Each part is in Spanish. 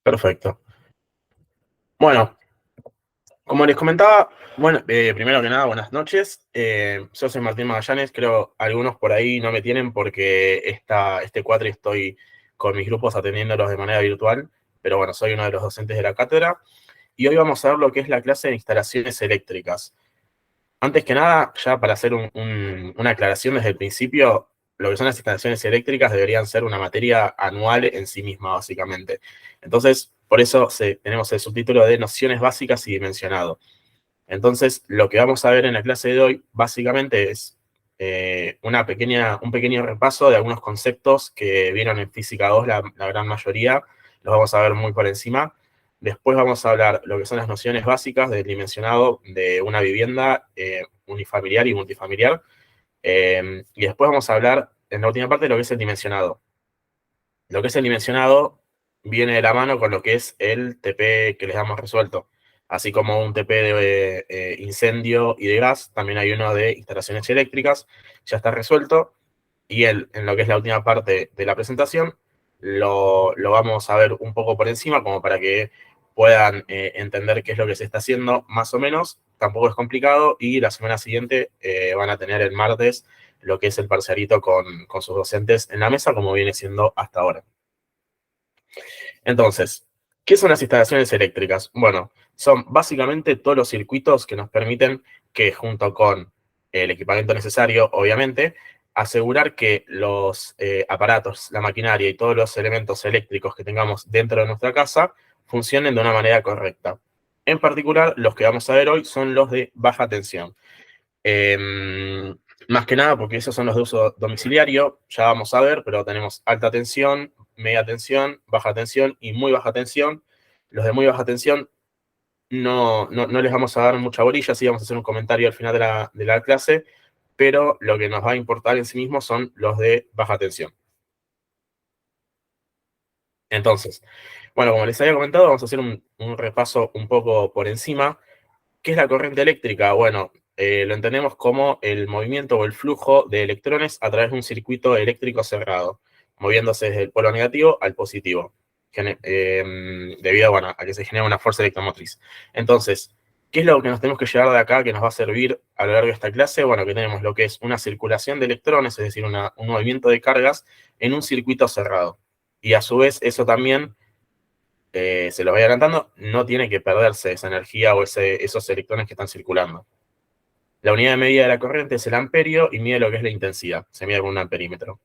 Perfecto. Bueno, como les comentaba, bueno, primero que nada, buenas noches. Yo soy Martín Magallanes, creo algunos por ahí no me tienen porque este cuatri estoy con mis grupos atendiéndolos de manera virtual, pero bueno, soy uno de los docentes de la cátedra y hoy vamos a ver lo que es la clase de instalaciones eléctricas. Antes que nada, ya para hacer una aclaración desde el principio, lo que son las instalaciones eléctricas deberían ser una materia anual en sí misma, básicamente. Entonces, por eso tenemos el subtítulo de Nociones Básicas y Dimensionado. Entonces, lo que vamos a ver en la clase de hoy, básicamente, es un pequeño repaso de algunos conceptos que vieron en Física 2, la gran mayoría, los vamos a ver muy por encima. Después vamos a hablar lo que son las nociones básicas del dimensionado de una vivienda unifamiliar y multifamiliar. Y después vamos a hablar, en la última parte, de lo que es el dimensionado. Lo que es el dimensionado viene de la mano con lo que es el TP que les damos resuelto. Así como un TP de incendio y de gas, también hay uno de instalaciones eléctricas, ya está resuelto. Y en lo que es la última parte de la presentación, lo vamos a ver un poco por encima, como para que puedan entender qué es lo que se está haciendo, más o menos. Tampoco es complicado, y la semana siguiente van a tener el martes lo que es el parcialito con sus docentes en la mesa, como viene siendo hasta ahora. Entonces, ¿qué son las instalaciones eléctricas? Bueno, son básicamente todos los circuitos que nos permiten que, junto con el equipamiento necesario, obviamente, asegurar que los aparatos, la maquinaria y todos los elementos eléctricos que tengamos dentro de nuestra casa funcionen de una manera correcta. En particular, los que vamos a ver hoy son los de baja tensión. Más que nada porque esos son los de uso domiciliario, ya vamos a ver, pero tenemos alta tensión, media tensión, baja tensión y muy baja tensión. Los de muy baja tensión no les vamos a dar mucha bolilla, sí vamos a hacer un comentario al final de la clase, pero lo que nos va a importar en sí mismo son los de baja tensión. Entonces, bueno, como les había comentado, vamos a hacer un repaso un poco por encima. ¿Qué es la corriente eléctrica? Bueno, lo entendemos como el movimiento o el flujo de electrones a través de un circuito eléctrico cerrado, moviéndose desde el polo negativo al positivo, debido, bueno, a que se genera una fuerza electromotriz. Entonces, ¿qué es lo que nos tenemos que llevar de acá que nos va a servir a lo largo de esta clase? Bueno, que tenemos lo que es una circulación de electrones, es decir, un movimiento de cargas en un circuito cerrado. Y a su vez, eso también se los voy adelantando, no tiene que perderse esa energía o esos electrones que están circulando. La unidad de medida de la corriente es el amperio y mide lo que es la intensidad. Se mide con un amperímetro.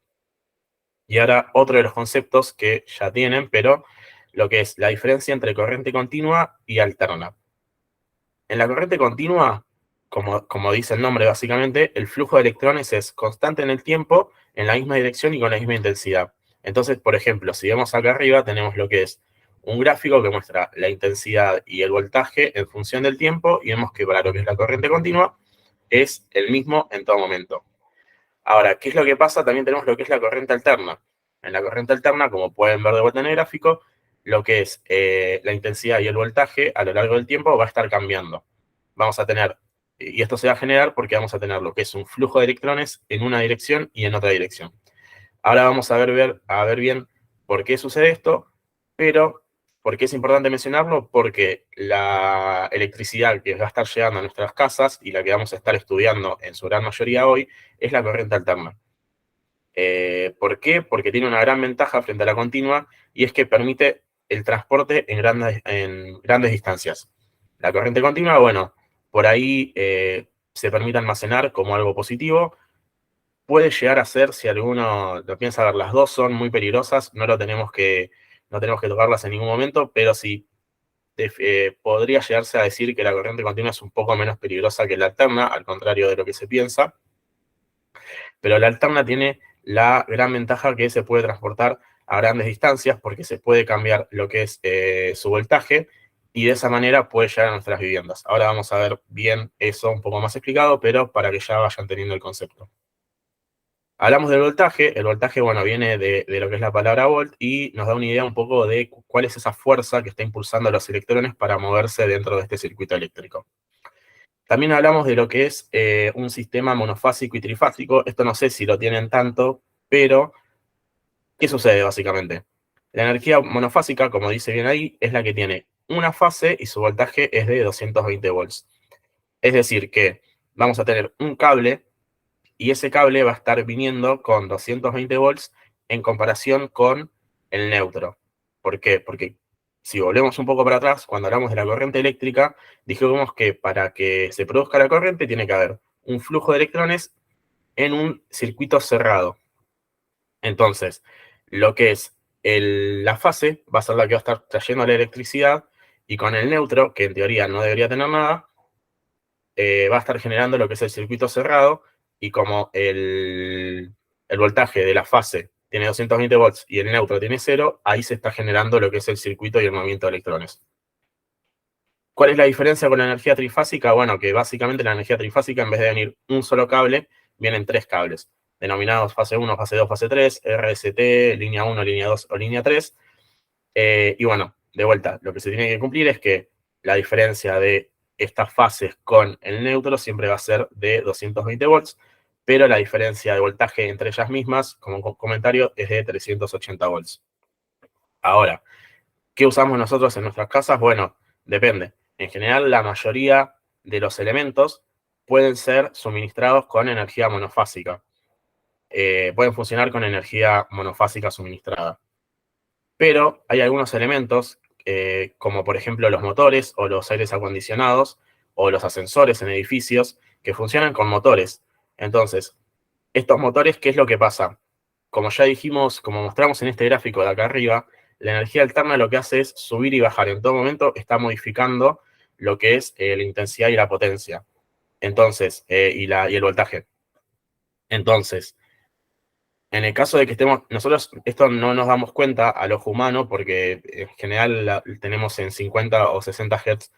Y ahora otro de los conceptos que ya tienen, pero lo que es la diferencia entre corriente continua y alterna. En la corriente continua, como dice el nombre básicamente, el flujo de electrones es constante en el tiempo, en la misma dirección y con la misma intensidad. Entonces, por ejemplo, si vemos acá arriba, tenemos lo que es un gráfico que muestra la intensidad y el voltaje en función del tiempo, y vemos que para lo que es la corriente continua es el mismo en todo momento. Ahora, ¿qué es lo que pasa? También tenemos lo que es la corriente alterna. En la corriente alterna, como pueden ver de vuelta en el gráfico, lo que es la intensidad y el voltaje a lo largo del tiempo va a estar cambiando. Vamos a tener, y esto se va a generar porque vamos a tener lo que es un flujo de electrones en una dirección y en otra dirección. Ahora vamos a ver bien por qué sucede esto, pero ¿por qué es importante mencionarlo? Porque la electricidad que va a estar llegando a nuestras casas y la que vamos a estar estudiando en su gran mayoría hoy es la corriente alterna. ¿Por qué? Porque tiene una gran ventaja frente a la continua, y es que permite el transporte en grandes distancias. La corriente continua, bueno, por ahí se permite almacenar como algo positivo. Puede llegar a ser, si alguno lo piensa ver, las dos son muy peligrosas, no tenemos que tocarlas en ningún momento, pero sí podría llegarse a decir que la corriente continua es un poco menos peligrosa que la alterna, al contrario de lo que se piensa. Pero la alterna tiene la gran ventaja que se puede transportar a grandes distancias, porque se puede cambiar lo que es su voltaje, y de esa manera puede llegar a nuestras viviendas. Ahora vamos a ver bien eso un poco más explicado, pero para que ya vayan teniendo el concepto. Hablamos del voltaje. El voltaje, bueno, viene de lo que es la palabra volt y nos da una idea un poco de cuál es esa fuerza que está impulsando a los electrones para moverse dentro de este circuito eléctrico. También hablamos de lo que es un sistema monofásico y trifásico. Esto no sé si lo tienen tanto, pero ¿qué sucede básicamente? La energía monofásica, como dice bien ahí, es la que tiene una fase y su voltaje es de 220 volts. Es decir, que vamos a tener un cable y ese cable va a estar viniendo con 220 volts en comparación con el neutro. ¿Por qué? Porque si volvemos un poco para atrás, cuando hablamos de la corriente eléctrica, dijimos que para que se produzca la corriente tiene que haber un flujo de electrones en un circuito cerrado. Entonces, lo que es la fase va a ser la que va a estar trayendo la electricidad y con el neutro, que en teoría no debería tener nada, va a estar generando lo que es el circuito cerrado y como el voltaje de la fase tiene 220 volts y el neutro tiene 0, ahí se está generando lo que es el circuito y el movimiento de electrones. ¿Cuál es la diferencia con la energía trifásica? Bueno, que básicamente la energía trifásica, en vez de venir un solo cable, vienen 3 cables, denominados fase 1, fase 2, fase 3, RST, línea 1, línea 2 o línea 3. Y bueno, de vuelta, lo que se tiene que cumplir es que la diferencia de estas fases con el neutro siempre va a ser de 220 volts, pero la diferencia de voltaje entre ellas mismas, como comentario, es de 380 volts. Ahora, ¿qué usamos nosotros en nuestras casas? Bueno, depende. En general, la mayoría de los elementos pueden ser suministrados con energía monofásica. Pueden funcionar con energía monofásica suministrada. Pero hay algunos elementos, como por ejemplo los motores o los aires acondicionados o los ascensores en edificios, que funcionan con motores. Entonces, estos motores, ¿qué es lo que pasa? Como ya dijimos, como mostramos en este gráfico de acá arriba, la energía alterna lo que hace es subir y bajar. En todo momento está modificando lo que es la intensidad y la potencia. Entonces, y el voltaje. Entonces, en el caso de que estemos, nosotros esto no nos damos cuenta al ojo humano porque en general tenemos en 50 o 60 Hz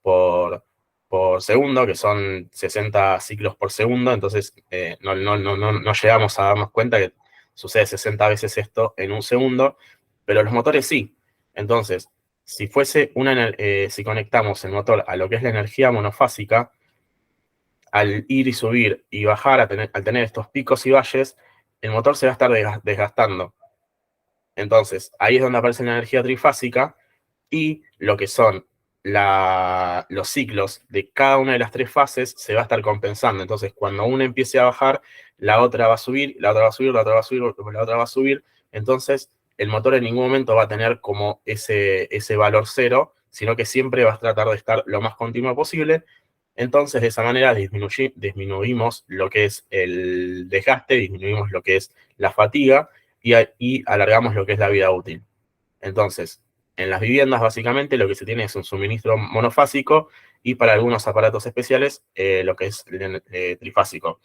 por segundo, que son 60 ciclos por segundo, entonces no llegamos a darnos cuenta que sucede 60 veces esto en un segundo, pero los motores sí. Entonces, si conectamos el motor a lo que es la energía monofásica, al ir y subir y bajar, al tener estos picos y valles, el motor se va a estar desgastando. Entonces, ahí es donde aparece la energía trifásica y lo que son los ciclos de cada una de las 3 fases se va a estar compensando. Entonces, cuando una empiece a bajar, la otra va a subir, la otra va a subir, la otra va a subir, la otra va a subir. Entonces, el motor en ningún momento va a tener como ese valor cero, sino que siempre va a tratar de estar lo más continuo posible. Entonces, de esa manera disminuimos lo que es el desgaste, disminuimos lo que es la fatiga y alargamos lo que es la vida útil. Entonces, en las viviendas, básicamente, lo que se tiene es un suministro monofásico y para algunos aparatos especiales, lo que es trifásico.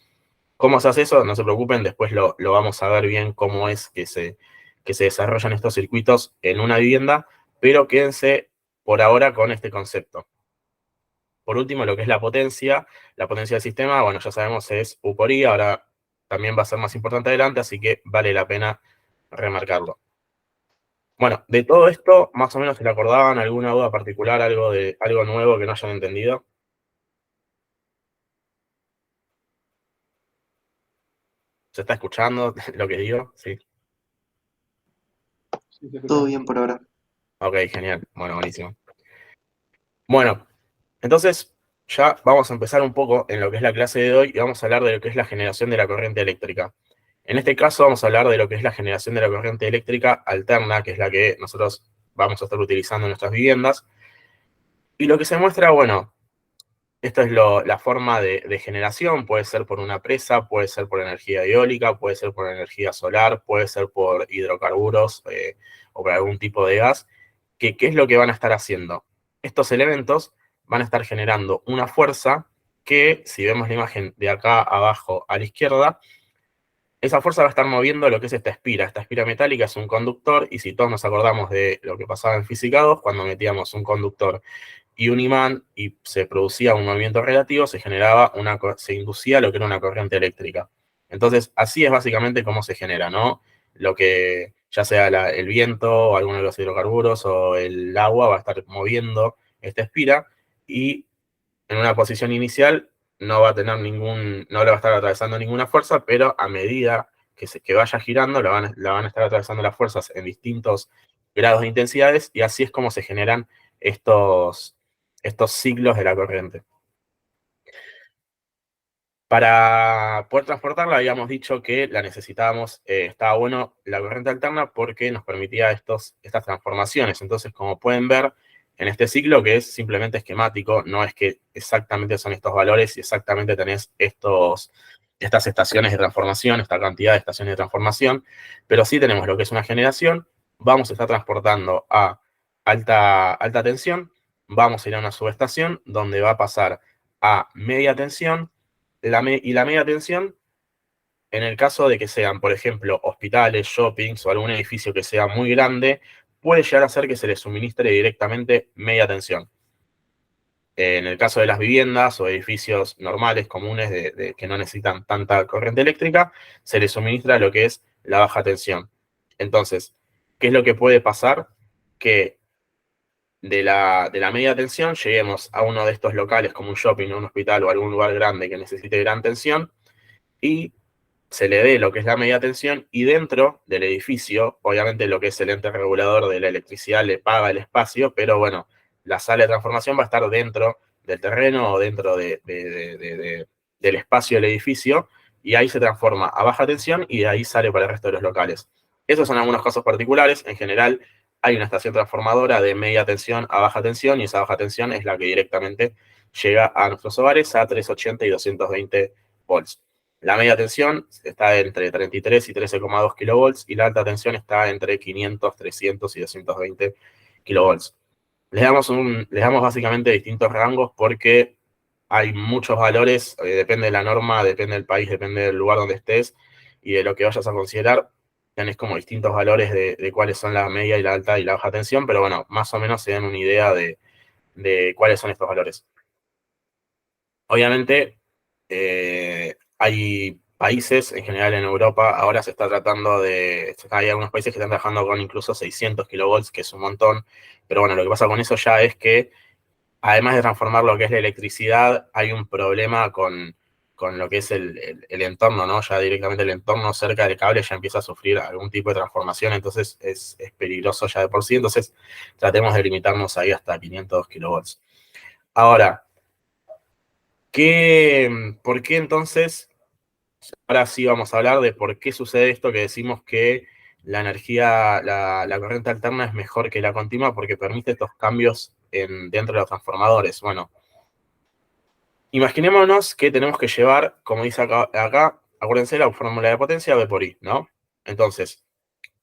¿Cómo se hace eso? No se preocupen, después lo vamos a ver bien cómo es que se desarrollan estos circuitos en una vivienda, pero quédense por ahora con este concepto. Por último, lo que es la potencia del sistema, bueno, ya sabemos es U por I, ahora también va a ser más importante adelante, así que vale la pena remarcarlo. Bueno, de todo esto, más o menos se le acordaban alguna duda particular, algo nuevo que no hayan entendido. ¿Se está escuchando lo que digo? Sí. Todo bien por ahora. Ok, genial. Bueno, buenísimo. Bueno, entonces ya vamos a empezar un poco en lo que es la clase de hoy y vamos a hablar de lo que es la generación de la corriente eléctrica. En este caso vamos a hablar de lo que es la generación de la corriente eléctrica alterna, que es la que nosotros vamos a estar utilizando en nuestras viviendas. Y lo que se muestra, bueno, esto es la forma de generación, puede ser por una presa, puede ser por energía eólica, puede ser por energía solar, puede ser por hidrocarburos o por algún tipo de gas. ¿Qué es lo que van a estar haciendo? Estos elementos van a estar generando una fuerza que, si vemos la imagen de acá abajo a la izquierda, esa fuerza va a estar moviendo lo que es esta espira. Esta espira metálica es un conductor, y si todos nos acordamos de lo que pasaba en Física 2, cuando metíamos un conductor y un imán y se producía un movimiento relativo, se inducía lo que era una corriente eléctrica. Entonces, así es básicamente cómo se genera, ¿no? Lo que, ya sea el viento, o alguno de los hidrocarburos, o el agua, va a estar moviendo esta espira, y en una posición inicial no va a tener no le va a estar atravesando ninguna fuerza, pero a medida que vaya girando, la van a estar atravesando las fuerzas en distintos grados de intensidades, y así es como se generan estos ciclos de la corriente. Para poder transportarla, habíamos dicho que la necesitábamos, estaba bueno la corriente alterna porque nos permitía estas transformaciones. Entonces, como pueden ver en este ciclo, que es simplemente esquemático, no es que exactamente son estos valores y exactamente tenés estas estaciones de transformación, esta cantidad de estaciones de transformación, pero sí tenemos lo que es una generación, vamos a estar transportando a alta tensión, vamos a ir a una subestación donde va a pasar a media tensión, y la media tensión, en el caso de que sean, por ejemplo, hospitales, shoppings o algún edificio que sea muy grande, puede llegar a ser que se le suministre directamente media tensión. En el caso de las viviendas o edificios normales, comunes, que no necesitan tanta corriente eléctrica, se le suministra lo que es la baja tensión. Entonces, ¿qué es lo que puede pasar? Que de la media tensión lleguemos a uno de estos locales como un shopping, un hospital o algún lugar grande que necesite gran tensión, y se le dé lo que es la media tensión, y dentro del edificio, obviamente lo que es el ente regulador de la electricidad le paga el espacio, pero bueno, la sala de transformación va a estar dentro del terreno o dentro del espacio del edificio, y ahí se transforma a baja tensión y de ahí sale para el resto de los locales. Esos son algunos casos particulares. En general, hay una estación transformadora de media tensión a baja tensión, y esa baja tensión es la que directamente llega a nuestros hogares a 380 y 220 volts. La media tensión está entre 33 y 13,2 kilovolts, y la alta tensión está entre 500, 300 y 220 kilovolts. Les damos básicamente distintos rangos porque hay muchos valores, depende de la norma, depende del país, depende del lugar donde estés y de lo que vayas a considerar. Tenés como distintos valores de cuáles son la media y la alta y la baja tensión, pero bueno, más o menos se dan una idea de cuáles son estos valores. Obviamente, hay países, en general en Europa, ahora se está tratando hay algunos países que están trabajando con incluso 600 kilovolts, que es un montón, pero bueno, lo que pasa con eso ya es que, además de transformar lo que es la electricidad, hay un problema con lo que es el entorno, ¿no? Ya directamente el entorno cerca del cable ya empieza a sufrir algún tipo de transformación, entonces es peligroso ya de por sí, entonces tratemos de limitarnos ahí hasta 500 kilovolts. Ahora, ¿por qué entonces? Ahora sí vamos a hablar de por qué sucede esto que decimos que la energía, la corriente alterna es mejor que la continua porque permite estos cambios dentro de los transformadores. Bueno, imaginémonos que tenemos que llevar, como dice acá, acuérdense la fórmula de potencia V por I, ¿no? Entonces,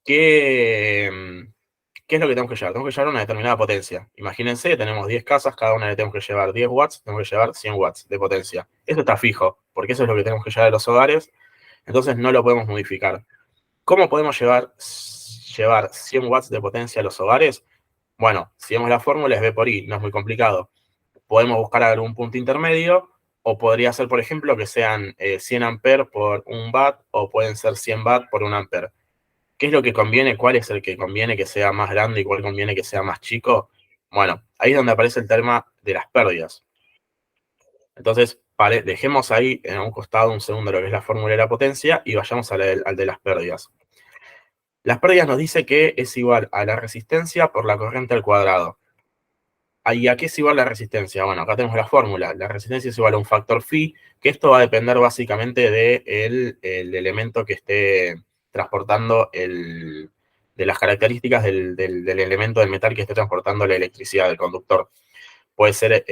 ¿qué es lo que tenemos que llevar? Tenemos que llevar una determinada potencia. Imagínense, tenemos 10 casas, cada una le tenemos que llevar 10 watts, tenemos que llevar 100 watts de potencia. Eso está fijo, porque eso es lo que tenemos que llevar a los hogares, entonces no lo podemos modificar. ¿Cómo podemos llevar 100 watts de potencia a los hogares? Bueno, si vemos la fórmula es V por I, no es muy complicado. Podemos buscar algún punto intermedio, o podría ser, por ejemplo, que sean 100 amperes por 1 watt, o pueden ser 100 watt por 1 ampere. ¿Qué es lo que conviene? ¿Cuál es el que conviene que sea más grande y cuál conviene que sea más chico? Bueno, ahí es donde aparece el tema de las pérdidas. Entonces, dejemos ahí en un costado un segundo lo que es la fórmula de la potencia y vayamos al de las pérdidas. Las pérdidas nos dice que es igual a la resistencia por la corriente al cuadrado. ¿Y a qué es igual la resistencia? Bueno, acá tenemos la fórmula. La resistencia es igual a un factor phi, que esto va a depender básicamente del elemento que esté transportando de las características del elemento del metal que esté transportando la electricidad del conductor. Puede ser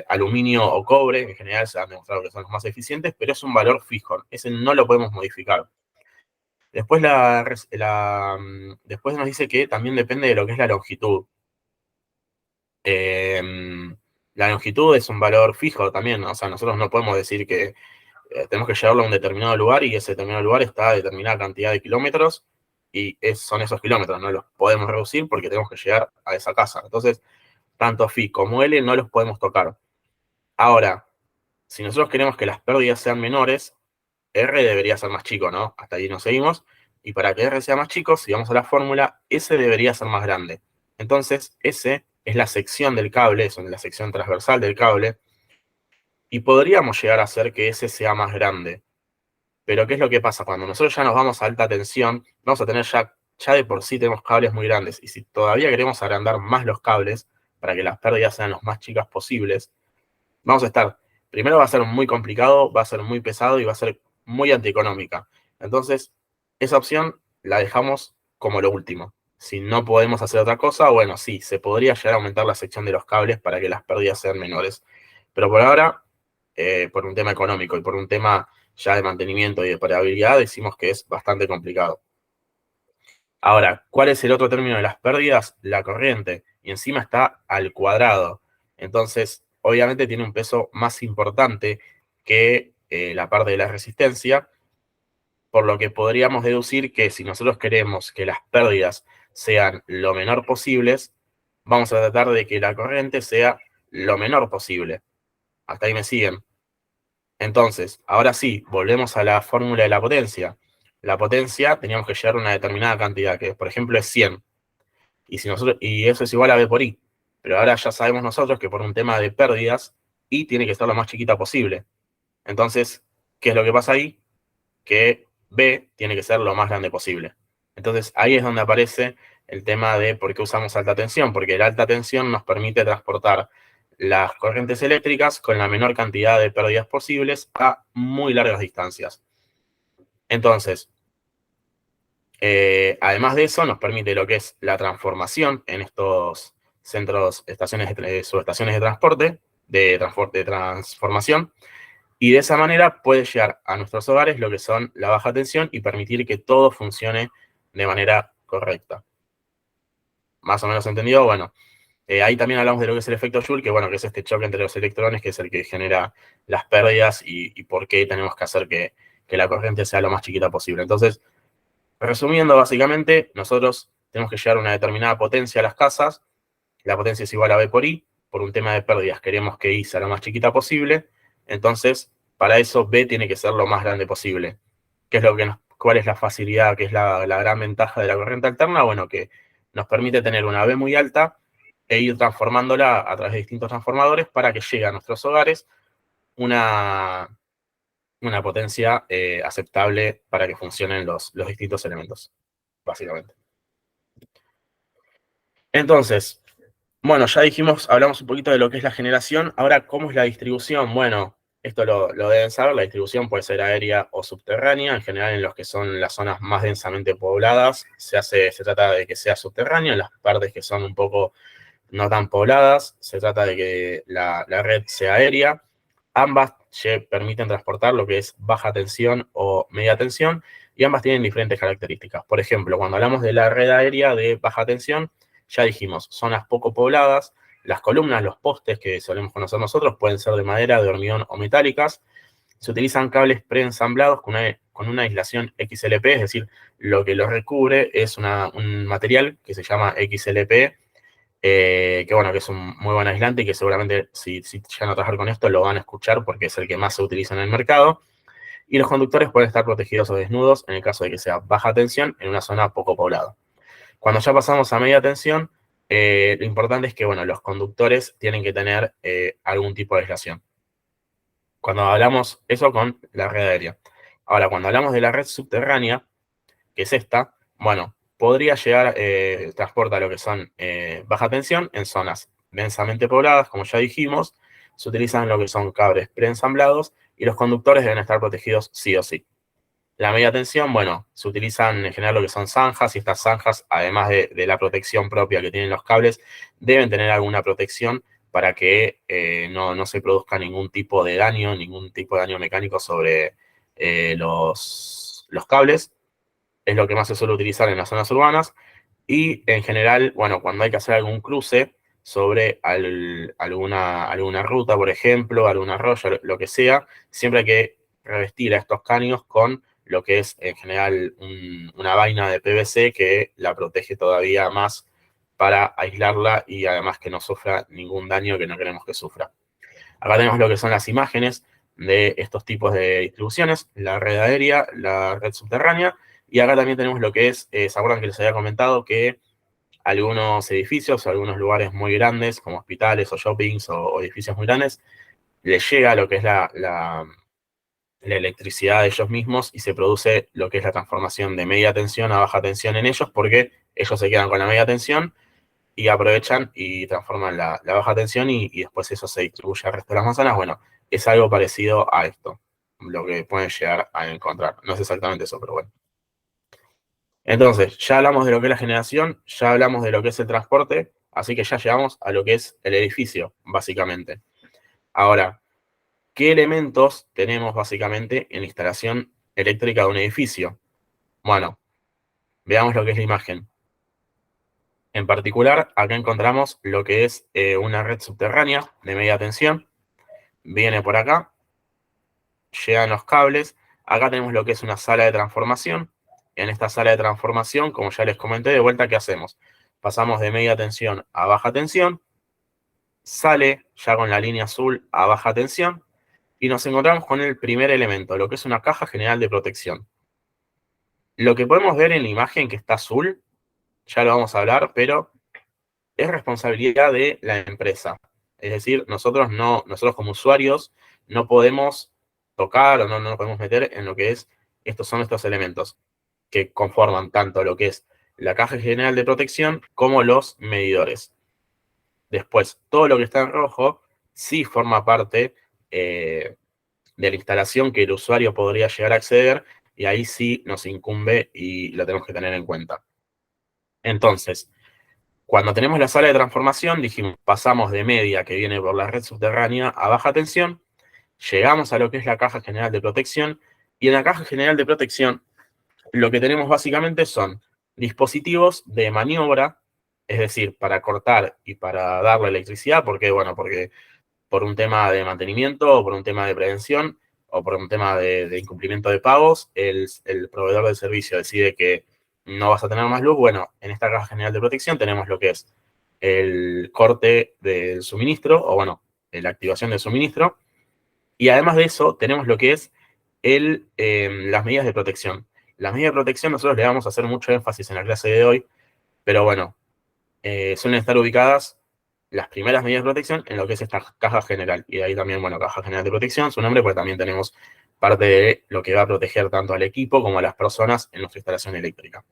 aluminio o cobre, en general se han demostrado que son los más eficientes, pero es un valor fijo, ese no lo podemos modificar. Después, después nos dice que también depende de lo que es la longitud. La longitud es un valor fijo también, o sea, nosotros no podemos decir que tenemos que llevarlo a un determinado lugar y ese determinado lugar está a determinada cantidad de kilómetros y son esos kilómetros, no los podemos reducir porque tenemos que llegar a esa casa. Entonces, tanto phi como L no los podemos tocar. Ahora, si nosotros queremos que las pérdidas sean menores, R debería ser más chico, ¿no? Hasta ahí nos seguimos. Y para que R sea más chico, si vamos a la fórmula, S debería ser más grande. Entonces, S es la sección del cable, es la sección transversal del cable, y podríamos llegar a hacer que S sea más grande. Pero ¿qué es lo que pasa? Cuando nosotros ya nos vamos a alta tensión, vamos a tener ya ya de por sí tenemos cables muy grandes, y si todavía queremos agrandar más los cables para que las pérdidas sean los más chicas posibles, vamos a estar, primero va a ser muy complicado, va a ser muy pesado y va a ser muy antieconómica. Entonces, esa opción la dejamos como lo último. Si no podemos hacer otra cosa, bueno, sí, se podría llegar a aumentar la sección de los cables para que las pérdidas sean menores. Pero por ahora, por un tema económico y por un tema ya de mantenimiento y de operabilidad, decimos que es bastante complicado. Ahora, ¿cuál es el otro término de las pérdidas? La corriente. Y encima está al cuadrado. Entonces, obviamente tiene un peso más importante que la parte de la resistencia, por lo que podríamos deducir que si nosotros queremos que las pérdidas sean lo menor posibles, vamos a tratar de que la corriente sea lo menor posible. Hasta ahí me siguen. Entonces, ahora sí, volvemos a la fórmula de la potencia. La potencia teníamos que llegar a una determinada cantidad, que por ejemplo es 100. Y eso es igual a B por I. Pero ahora ya sabemos nosotros que por un tema de pérdidas, I tiene que estar lo más chiquita posible. Entonces, ¿qué es lo que pasa ahí? Que B tiene que ser lo más grande posible. Entonces, ahí es donde aparece el tema de por qué usamos alta tensión, porque la alta tensión nos permite transportar las corrientes eléctricas con la menor cantidad de pérdidas posibles a muy largas distancias. Entonces, además de eso, nos permite lo que es la transformación en estos centros, subestaciones de transporte, de transformación, y de esa manera puede llegar a nuestros hogares lo que son la baja tensión y permitir que todo funcione de manera correcta. Más o menos entendido, bueno. Ahí también hablamos de lo que es el efecto Joule, que bueno, que es este choque entre los electrones, que es el que genera las pérdidas y por qué tenemos que hacer que la corriente sea lo más chiquita posible. Entonces, resumiendo, básicamente, nosotros tenemos que llegar a una determinada potencia a las casas. La potencia es igual a B por I. Por un tema de pérdidas queremos que I sea lo más chiquita posible. Entonces, para eso B tiene que ser lo más grande posible. ¿Qué es lo que cuál es la facilidad, qué es la gran ventaja de la corriente alterna? Bueno, que nos permite tener una B muy alta e ir transformándola a través de distintos transformadores para que llegue a nuestros hogares una potencia aceptable para que funcionen los distintos elementos, básicamente. Entonces, bueno, ya dijimos, hablamos un poquito de lo que es la generación. Ahora, ¿cómo es la distribución? Bueno, esto lo deben saber, la distribución puede ser aérea o subterránea. En general, en los que son las zonas más densamente pobladas, se trata de que sea subterránea. En las partes que son un poco no tan pobladas, se trata de que la red sea aérea. Ambas permiten transportar lo que es baja tensión o media tensión, y ambas tienen diferentes características. Por ejemplo, cuando hablamos de la red aérea de baja tensión, ya dijimos, zonas poco pobladas, las columnas, los postes que solemos conocer nosotros pueden ser de madera, de hormigón o metálicas. Se utilizan cables preensamblados con una aislación XLP, es decir, lo que los recubre es un material que se llama XLP, que bueno, que es un muy buen aislante y que seguramente si llegan a trabajar con esto lo van a escuchar porque es el que más se utiliza en el mercado. Y los conductores pueden estar protegidos o desnudos en el caso de que sea baja tensión en una zona poco poblada. Cuando ya pasamos a media tensión, lo importante es que bueno, los conductores tienen que tener algún tipo de aislación. Cuando hablamos eso con la red aérea. Ahora, cuando hablamos de la red subterránea, que es esta, bueno, podría llegar, transporta lo que son baja tensión en zonas densamente pobladas, como ya dijimos. Se utilizan lo que son cables preensamblados y los conductores deben estar protegidos sí o sí. La media tensión, bueno, se utilizan en general lo que son zanjas, y estas zanjas, además de la protección propia que tienen los cables, deben tener alguna protección para que no se produzca ningún tipo de daño mecánico sobre los cables. Es lo que más se suele utilizar en las zonas urbanas. Y en general, bueno, cuando hay que hacer algún cruce sobre alguna ruta, por ejemplo, algún arroyo, lo que sea, siempre hay que revestir a estos caños con lo que es en general una vaina de PVC que la protege todavía más para aislarla y además que no sufra ningún daño que no queremos que sufra. Acá tenemos lo que son las imágenes de estos tipos de distribuciones, la red aérea, la red subterránea, y acá también tenemos lo que es, ¿se acuerdan que les había comentado que algunos edificios o algunos lugares muy grandes, como hospitales o shoppings o edificios muy grandes, les llega lo que es la electricidad de ellos mismos y se produce lo que es la transformación de media tensión a baja tensión en ellos, porque ellos se quedan con la media tensión y aprovechan y transforman la baja tensión y después eso se distribuye al resto de las manzanas. Bueno, es algo parecido a esto, lo que pueden llegar a encontrar. No es exactamente eso, pero bueno. Entonces, ya hablamos de lo que es la generación, ya hablamos de lo que es el transporte, así que ya llegamos a lo que es el edificio, básicamente. Ahora, ¿qué elementos tenemos básicamente en la instalación eléctrica de un edificio? Bueno, veamos lo que es la imagen. En particular, acá encontramos lo que es una red subterránea de media tensión. Viene por acá, llegan los cables. Acá tenemos lo que es una sala de transformación. En esta sala de transformación, como ya les comenté, de vuelta, ¿qué hacemos? Pasamos de media tensión a baja tensión. Sale ya con la línea azul a baja tensión. Y nos encontramos con el primer elemento, lo que es una caja general de protección. Lo que podemos ver en la imagen que está azul, ya lo vamos a hablar, pero es responsabilidad de la empresa. Es decir, nosotros como usuarios no podemos tocar o no nos podemos meter en lo que es, estos son estos elementos que conforman tanto lo que es la caja general de protección como los medidores. Después, todo lo que está en rojo sí forma parte de la instalación que el usuario podría llegar a acceder y ahí sí nos incumbe y lo tenemos que tener en cuenta. Entonces, cuando tenemos la sala de transformación, dijimos, pasamos de media que viene por la red subterránea a baja tensión, llegamos a lo que es la caja general de protección, y en la caja general de protección lo que tenemos básicamente son dispositivos de maniobra, es decir, para cortar y para darle electricidad, porque, bueno, porque por un tema de mantenimiento o por un tema de prevención o por un tema de incumplimiento de pagos, el proveedor del servicio decide que no vas a tener más luz. Bueno, en esta caja general de protección tenemos lo que es el corte del suministro o, bueno, la activación del suministro. Y además de eso, tenemos lo que es las medidas de protección. Las medidas de protección nosotros le vamos a hacer mucho énfasis en la clase de hoy, pero bueno, suelen estar ubicadas las primeras medidas de protección en lo que es esta caja general. Y de ahí también, bueno, caja general de protección, su nombre, porque también tenemos parte de lo que va a proteger tanto al equipo como a las personas en nuestra instalación eléctrica.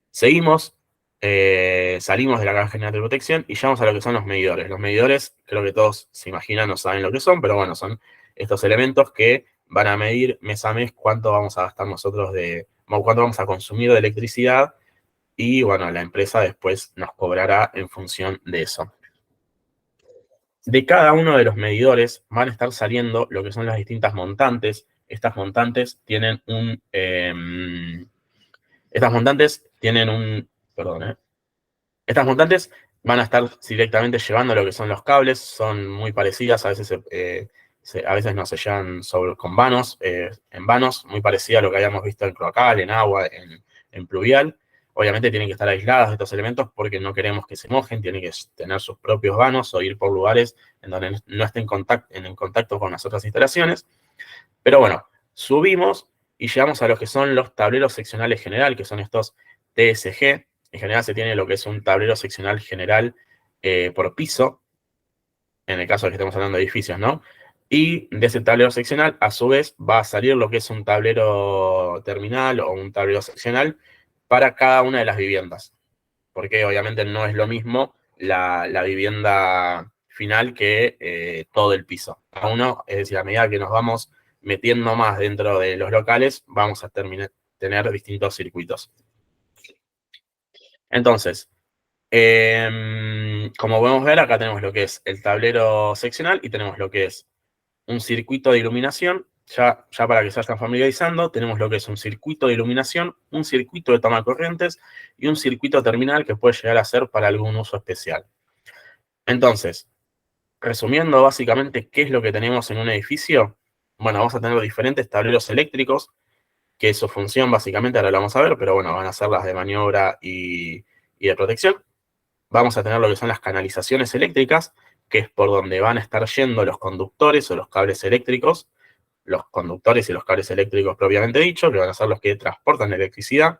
Seguimos, salimos de la caja general de protección y llegamos a lo que son los medidores. Los medidores, creo que todos se imaginan, no saben lo que son, pero bueno, son estos elementos que van a medir mes a mes cuánto vamos a gastar nosotros cuánto vamos a consumir de electricidad y, bueno, la empresa después nos cobrará en función de eso. De cada uno de los medidores van a estar saliendo lo que son las distintas montantes. Estas montantes tienen perdón. Estas montantes van a estar directamente llevando lo que son los cables, son muy parecidas, a veces, a veces no se llevan con vanos, en vanos, muy parecida a lo que habíamos visto en cloacal, en agua, en pluvial. Obviamente tienen que estar aisladas de estos elementos porque no queremos que se mojen, tienen que tener sus propios vanos o ir por lugares en donde no estén en contacto con las otras instalaciones. Pero bueno, subimos y llegamos a lo que son los tableros seccionales general, que son estos TSG. En general se tiene lo que es un tablero seccional general por piso, en el caso de que estemos hablando de edificios, ¿no? Y de ese tablero seccional, a su vez, va a salir lo que es un tablero terminal o un tablero seccional para cada una de las viviendas. Porque obviamente no es lo mismo la vivienda final que todo el piso. Cada uno, es decir, a medida que nos vamos metiendo más dentro de los locales, vamos a tener distintos circuitos. Entonces, como podemos ver, acá tenemos lo que es el tablero seccional y tenemos lo que es un circuito de iluminación. Ya para que se vayan familiarizando, tenemos lo que es un circuito de iluminación, un circuito de toma corrientes y un circuito terminal que puede llegar a ser para algún uso especial. Entonces, resumiendo básicamente qué es lo que tenemos en un edificio, bueno, vamos a tener diferentes tableros eléctricos, que su función básicamente, ahora lo vamos a ver, pero bueno, van a ser las de maniobra y de protección. Vamos a tener lo que son las canalizaciones eléctricas, que es por donde van a estar yendo los conductores o los cables eléctricos, los conductores y los cables eléctricos propiamente dicho, que van a ser los que transportan la electricidad.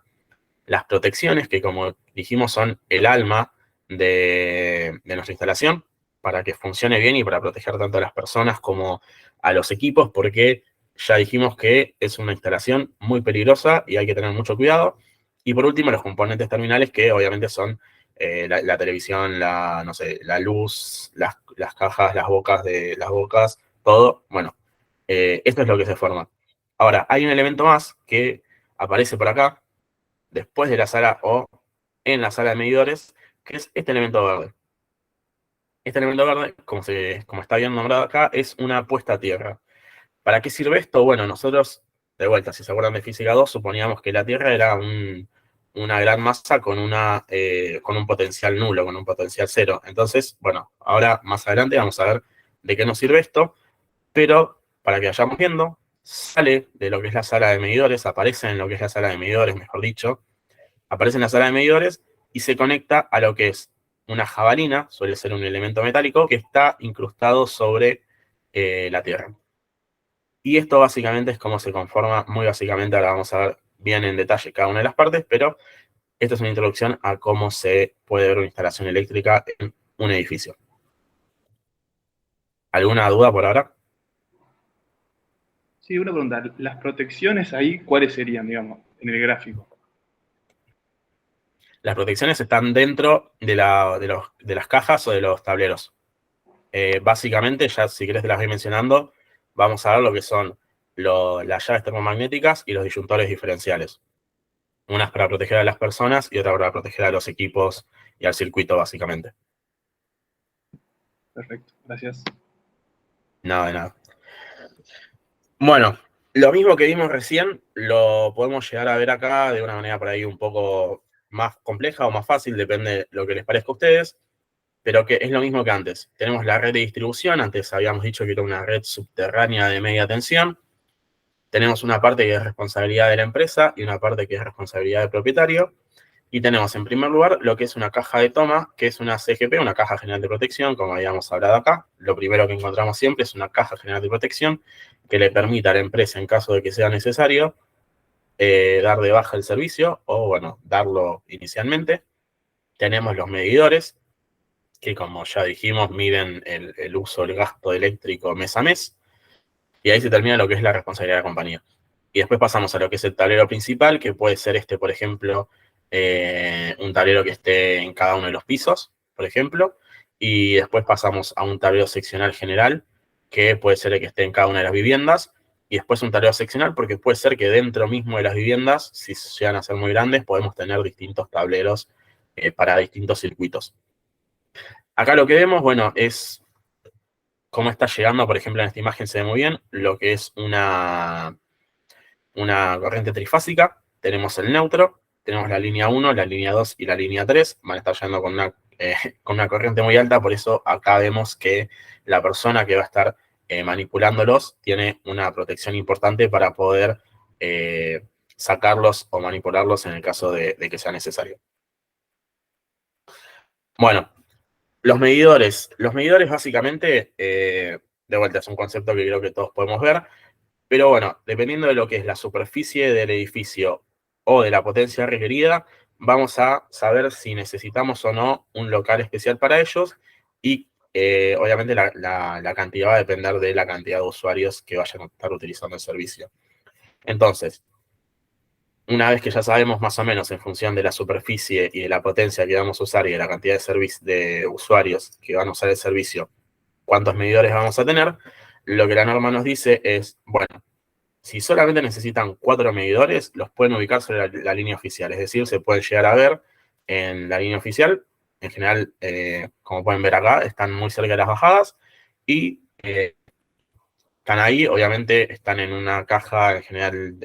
Las protecciones, que como dijimos son el alma de nuestra instalación, para que funcione bien y para proteger tanto a las personas como a los equipos, porque ya dijimos que es una instalación muy peligrosa y hay que tener mucho cuidado. Y por último, los componentes terminales, que obviamente son la televisión, no sé, la luz, las cajas, las bocas, todo. Bueno, esto es lo que se forma. Ahora, hay un elemento más que aparece por acá, después de la sala o en la sala de medidores, que es este elemento verde. Este elemento verde, como está bien nombrado acá, es una puesta a tierra. ¿Para qué sirve esto? Bueno, nosotros, de vuelta, si se acuerdan de Física 2, suponíamos que la Tierra era una gran masa con un potencial nulo, con un potencial cero. Entonces, bueno, ahora más adelante vamos a ver de qué nos sirve esto, pero para que vayamos viendo, sale de lo que es la sala de medidores, aparece en lo que es la sala de medidores, mejor dicho, aparece en la sala de medidores y se conecta a lo que es una jabalina, suele ser un elemento metálico, que está incrustado sobre la Tierra. Y esto básicamente es cómo se conforma, muy básicamente, ahora vamos a ver bien en detalle cada una de las partes, pero esta es una introducción a cómo se puede ver una instalación eléctrica en un edificio. ¿Alguna duda por ahora? Sí, una pregunta. ¿Las protecciones ahí cuáles serían, digamos, en el gráfico? Las protecciones están dentro de las cajas o de los tableros. Básicamente, ya si querés te las voy mencionando, vamos a ver lo que son las llaves termomagnéticas y los disyuntores diferenciales. Una es para proteger a las personas y otra para proteger a los equipos y al circuito, básicamente. Perfecto, gracias. Nada de nada. Bueno, lo mismo que vimos recién, lo podemos llegar a ver acá de una manera por ahí un poco más compleja o más fácil, depende de lo que les parezca a ustedes, pero que es lo mismo que antes. Tenemos la red de distribución, antes habíamos dicho que era una red subterránea de media tensión. Tenemos una parte que es responsabilidad de la empresa y una parte que es responsabilidad del propietario. Y tenemos en primer lugar lo que es una caja de toma, que es una CGP, una caja general de protección, como habíamos hablado acá. Lo primero que encontramos siempre es una caja general de protección que le permita a la empresa, en caso de que sea necesario, dar de baja el servicio o, bueno, darlo inicialmente. Tenemos los medidores, que como ya dijimos, miden el uso, el gasto eléctrico mes a mes. Y ahí se termina lo que es la responsabilidad de la compañía. Y después pasamos a lo que es el tablero principal, que puede ser por ejemplo, un tablero que esté en cada uno de los pisos, por ejemplo. Y después pasamos a un tablero seccional general, que puede ser el que esté en cada una de las viviendas. Y después un tablero seccional, porque puede ser que dentro mismo de las viviendas, si llegan a ser muy grandes, podemos tener distintos tableros para distintos circuitos. Acá lo que vemos, bueno, es cómo está llegando, por ejemplo, en esta imagen se ve muy bien, lo que es una corriente trifásica. Tenemos el neutro, tenemos la línea 1, la línea 2 y la línea 3. Van a estar llegando con una corriente muy alta, por eso acá vemos que la persona que va a estar manipulándolos tiene una protección importante para poder sacarlos o manipularlos en el caso de que sea necesario. Bueno, los medidores. Los medidores básicamente, de vuelta, es un concepto que creo que todos podemos ver. Pero bueno, dependiendo de lo que es la superficie del edificio o de la potencia requerida, vamos a saber si necesitamos o no un local especial para ellos y obviamente la cantidad va a depender de la cantidad de usuarios que vayan a estar utilizando el servicio. Entonces, una vez que ya sabemos más o menos en función de la superficie y de la potencia que vamos a usar y de la cantidad de usuarios que van a usar el servicio, cuántos medidores vamos a tener, lo que la norma nos dice es, bueno, si solamente necesitan 4 medidores, los pueden ubicar sobre la línea oficial. Es decir, se pueden llegar a ver en la línea oficial. En general, como pueden ver acá, están muy cerca de las bajadas. Y están ahí, obviamente, están en una caja en general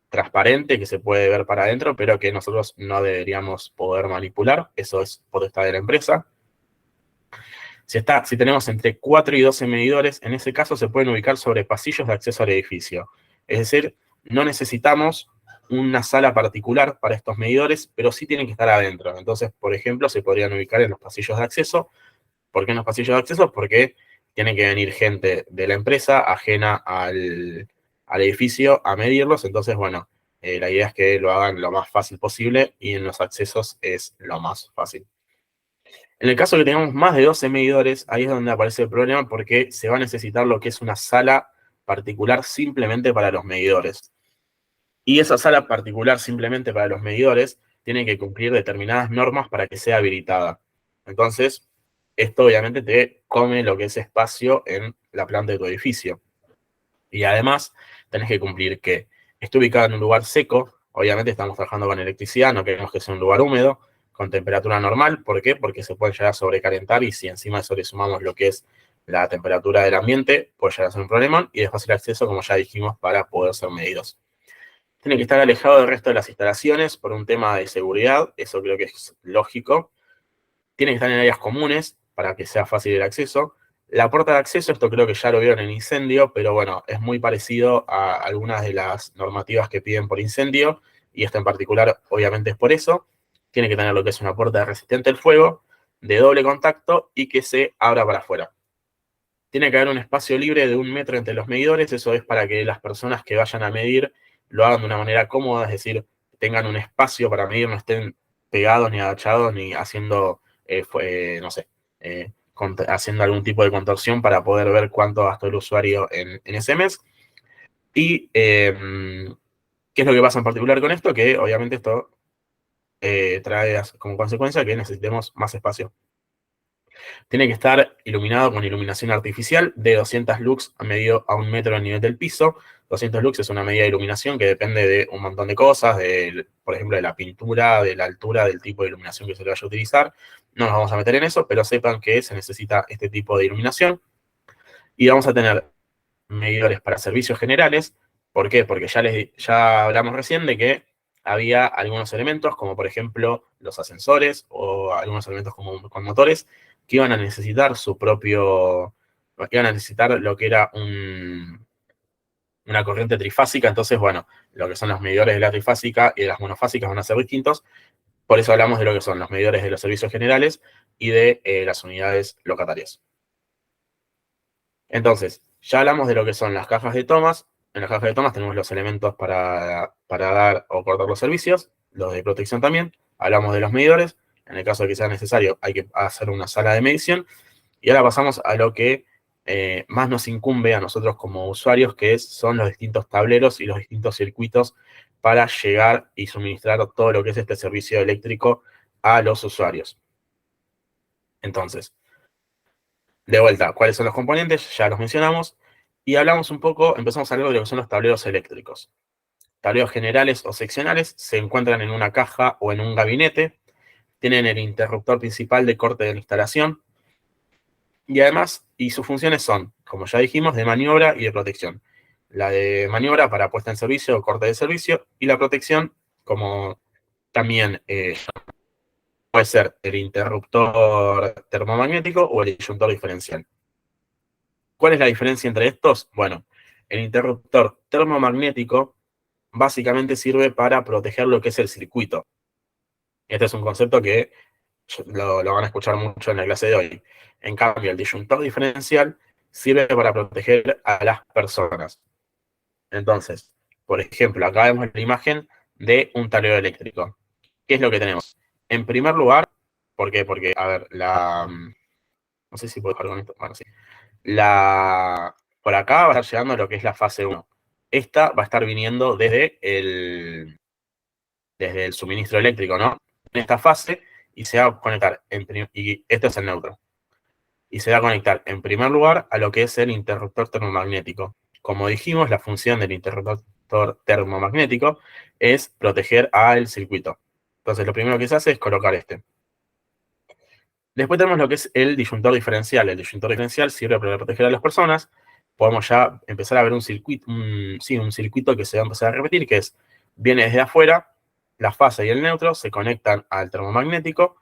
transparente que se puede ver para adentro, pero que nosotros no deberíamos poder manipular. Eso es potestad de la empresa. Si tenemos entre 4 y 12 medidores, en ese caso se pueden ubicar sobre pasillos de acceso al edificio. Es decir, no necesitamos una sala particular para estos medidores, pero sí tienen que estar adentro. Entonces, por ejemplo, se podrían ubicar en los pasillos de acceso. ¿Por qué en los pasillos de acceso? Porque tiene que venir gente de la empresa ajena al edificio a medirlos. Entonces, bueno, la idea es que lo hagan lo más fácil posible y en los accesos es lo más fácil. En el caso de que tengamos más de 12 medidores, ahí es donde aparece el problema porque se va a necesitar lo que es una sala particular simplemente para los medidores. Y esa sala particular simplemente para los medidores tiene que cumplir determinadas normas para que sea habilitada. Entonces, esto obviamente te come lo que es espacio en la planta de tu edificio. Y además, tenés que cumplir que esté ubicado en un lugar seco. Obviamente estamos trabajando con electricidad, no queremos que sea un lugar húmedo, con temperatura normal. ¿Por qué? Porque se puede llegar a sobrecalentar y si encima de eso le sumamos lo que es la temperatura del ambiente, puede llegar a ser un problema. Y de fácil acceso, como ya dijimos, para poder ser medidos. Tiene que estar alejado del resto de las instalaciones por un tema de seguridad, eso creo que es lógico. Tiene que estar en áreas comunes para que sea fácil el acceso. La puerta de acceso, esto creo que ya lo vieron en incendio, pero bueno, es muy parecido a algunas de las normativas que piden por incendio, y esta en particular obviamente es por eso. Tiene que tener lo que es una puerta resistente al fuego, de doble contacto y que se abra para afuera. Tiene que haber un espacio libre de 1 metro entre los medidores, eso es para que las personas que vayan a medir lo hagan de una manera cómoda, es decir, tengan un espacio para medir, no estén pegados ni agachados ni haciendo, no sé, haciendo algún tipo de contorsión para poder ver cuánto gastó el usuario en ese mes. Y ¿qué es lo que pasa en particular con esto? Que obviamente esto trae como consecuencia que necesitemos más espacio. Tiene que estar iluminado con iluminación artificial de 200 lux a medio a 1 metro del nivel del piso. 200 lux es una medida de iluminación que depende de un montón de cosas, por ejemplo, de la pintura, de la altura, del tipo de iluminación que se le vaya a utilizar. No nos vamos a meter en eso, pero sepan que se necesita este tipo de iluminación. Y vamos a tener medidores para servicios generales. ¿Por qué? Porque ya hablamos recién de que había algunos elementos, como por ejemplo los ascensores o algunos elementos con motores, que iban a necesitar iban a necesitar lo que era una corriente trifásica. Entonces, bueno, lo que son los medidores de la trifásica y de las monofásicas van a ser distintos. Por eso hablamos de lo que son los medidores de los servicios generales y de las unidades locatarias. Entonces, ya hablamos de lo que son las cajas de tomas. En las cajas de tomas tenemos los elementos para dar o cortar los servicios, los de protección también. Hablamos de los medidores. En el caso de que sea necesario, hay que hacer una sala de medición. Y ahora pasamos a lo que más nos incumbe a nosotros como usuarios, que son los distintos tableros y los distintos circuitos para llegar y suministrar todo lo que es este servicio eléctrico a los usuarios. Entonces, de vuelta, ¿cuáles son los componentes? Ya los mencionamos. Y hablamos un poco, empezamos a hablar de lo que son los tableros eléctricos. Tableros generales o seccionales se encuentran en una caja o en un gabinete. Tienen el interruptor principal de corte de la instalación. Y además, sus funciones son, como ya dijimos, de maniobra y de protección. La de maniobra para puesta en servicio o corte de servicio. Y la protección, como también puede ser el interruptor termomagnético o el disyuntor diferencial. ¿Cuál es la diferencia entre estos? Bueno, el interruptor termomagnético básicamente sirve para proteger lo que es el circuito. Este es un concepto que lo van a escuchar mucho en la clase de hoy. En cambio, el disyuntor diferencial sirve para proteger a las personas. Entonces, por ejemplo, acá vemos la imagen de un tablero eléctrico. ¿Qué es lo que tenemos? En primer lugar, ¿por qué? Porque, a ver, no sé si puedo dejar con esto. Bueno, sí. Por acá va a estar llegando a lo que es la fase 1. Esta va a estar viniendo desde el suministro eléctrico, ¿no? En esta fase, y se va a conectar, y este es el neutro. Y se va a conectar en primer lugar a lo que es el interruptor termomagnético. Como dijimos, la función del interruptor termomagnético es proteger al circuito. Entonces, lo primero que se hace es colocar este. Después tenemos lo que es el disyuntor diferencial. El disyuntor diferencial sirve para proteger a las personas. Podemos ya empezar a ver un circuito que se va a empezar a repetir, que viene desde afuera, la fase y el neutro se conectan al termomagnético,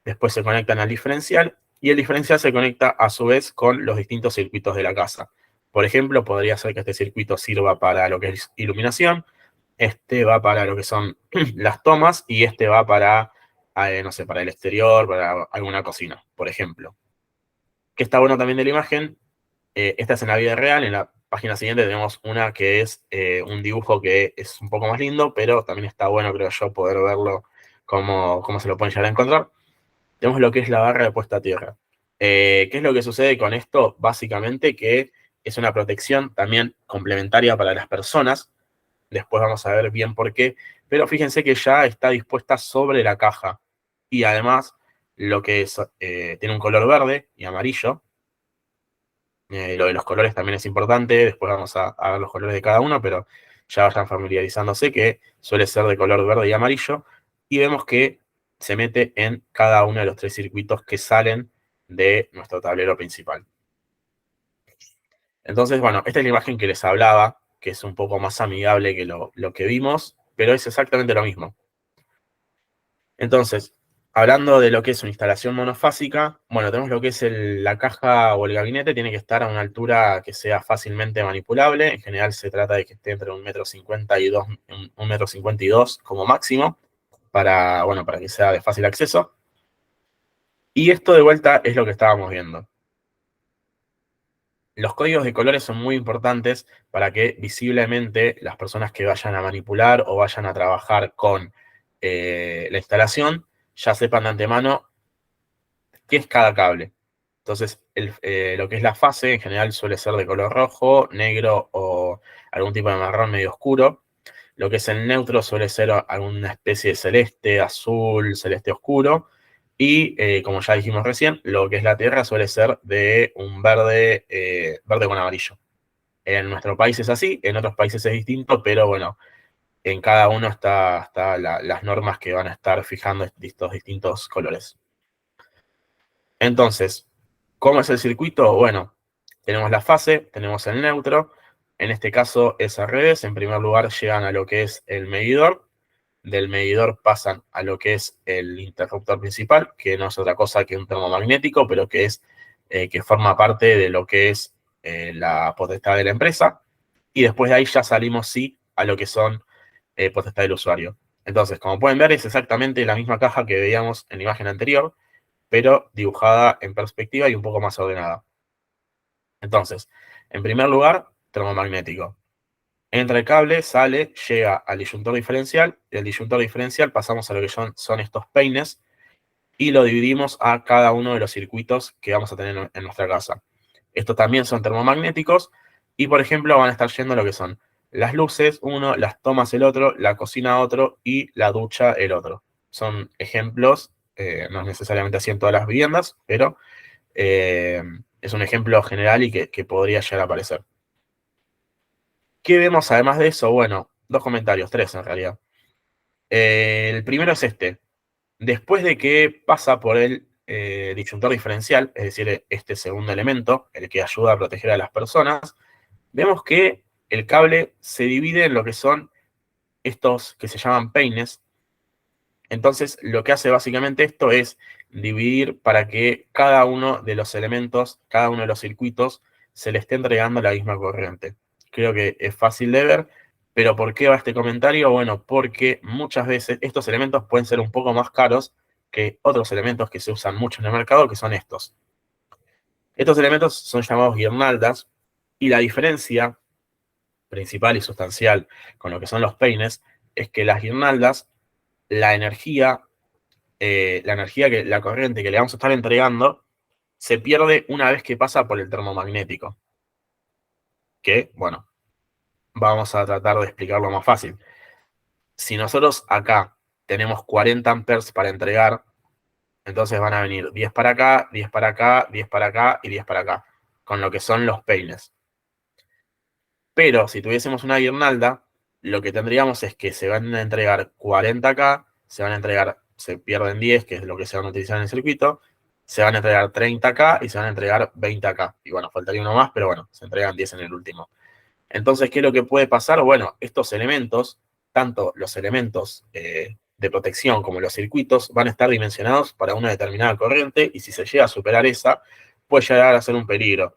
después se conectan al diferencial, y el diferencial se conecta a su vez con los distintos circuitos de la casa. Por ejemplo, podría ser que este circuito sirva para lo que es iluminación, este va para lo que son las tomas, y este va para no sé, para el exterior, para alguna cocina, por ejemplo. Que está bueno también de la imagen, esta es en la vida real. En la página siguiente tenemos una que es un dibujo que es un poco más lindo, pero también está bueno, creo yo, poder verlo cómo se lo pueden llegar a encontrar. Tenemos lo que es la barra de puesta a tierra. ¿Qué es lo que sucede con esto? Básicamente que es una protección también complementaria para las personas. Después vamos a ver bien por qué. Pero fíjense que ya está dispuesta sobre la caja. Y además, lo que es, tiene un color verde y amarillo. Lo de los colores también es importante. Después vamos a ver los colores de cada uno, pero ya vayan familiarizándose que suele ser de color verde y amarillo. Y vemos que se mete en cada uno de los 3 circuitos que salen de nuestro tablero principal. Entonces, bueno, esta es la imagen que les hablaba, que es un poco más amigable que lo que vimos, pero es exactamente lo mismo. Entonces, hablando de lo que es una instalación monofásica, bueno, tenemos lo que es la caja o el gabinete, tiene que estar a una altura que sea fácilmente manipulable. En general se trata de que esté entre 1,50 m y 1,52 m como máximo, bueno, para que sea de fácil acceso. Y esto de vuelta es lo que estábamos viendo. Los códigos de colores son muy importantes para que visiblemente las personas que vayan a manipular o vayan a trabajar con la instalación ya sepan de antemano qué es cada cable. Entonces, lo que es la fase en general suele ser de color rojo, negro o algún tipo de marrón medio oscuro. Lo que es el neutro suele ser alguna especie de celeste, azul, celeste oscuro. Y como ya dijimos recién, lo que es la tierra suele ser de un verde, verde con amarillo. En nuestro país es así, en otros países es distinto, pero bueno, en cada uno está las normas que van a estar fijando estos distintos colores. Entonces, ¿cómo es el circuito? Bueno, tenemos la fase, tenemos el neutro. En este caso es al revés. En primer lugar llegan a lo que es el medidor. Del medidor pasan a lo que es el interruptor principal, que no es otra cosa que un termomagnético, pero que forma parte de lo que es la potestad de la empresa. Y después de ahí ya salimos, sí, a lo que son potestad del usuario. Entonces, como pueden ver, es exactamente la misma caja que veíamos en la imagen anterior, pero dibujada en perspectiva y un poco más ordenada. Entonces, en primer lugar, termomagnético. Entra el cable, sale, llega al disyuntor diferencial. Del disyuntor diferencial pasamos a lo que son estos peines y lo dividimos a cada uno de los circuitos que vamos a tener en nuestra casa. Estos también son termomagnéticos y, por ejemplo, van a estar yendo lo que son las luces, uno, las tomas el otro, la cocina otro y la ducha el otro. Son ejemplos, no es necesariamente así en todas las viviendas, pero es un ejemplo general y que podría llegar a aparecer. ¿Qué vemos además de eso? Bueno, 2 comentarios, 3 en realidad. El primero es este. Después de que pasa por el disyuntor diferencial, es decir, este segundo elemento, el que ayuda a proteger a las personas, vemos que el cable se divide en lo que son estos que se llaman peines. Entonces, lo que hace básicamente esto es dividir para que cada uno de los elementos, cada uno de los circuitos, se le esté entregando la misma corriente. Creo que es fácil de ver, pero ¿por qué va este comentario? Bueno, porque muchas veces estos elementos pueden ser un poco más caros que otros elementos que se usan mucho en el mercado, que son estos. Estos elementos son llamados guirnaldas, y la diferencia principal y sustancial con lo que son los peines es que las guirnaldas, la energía la corriente que le vamos a estar entregando, se pierde una vez que pasa por el termomagnético. Que, bueno, vamos a tratar de explicarlo más fácil. Si nosotros acá tenemos 40 amperes para entregar, entonces van a venir 10 para acá, 10 para acá, 10 para acá y 10 para acá, con lo que son los peines. Pero si tuviésemos una guirnalda, lo que tendríamos es que se van a entregar 40 acá, se pierden 10, que es lo que se van a utilizar en el circuito, se van a entregar 30 acá y se van a entregar 20 acá. Y bueno, faltaría uno más, pero bueno, se entregan 10 en el último. Entonces, ¿qué es lo que puede pasar? Bueno, estos elementos, tanto los elementos de protección como los circuitos, van a estar dimensionados para una determinada corriente y si se llega a superar esa, puede llegar a ser un peligro.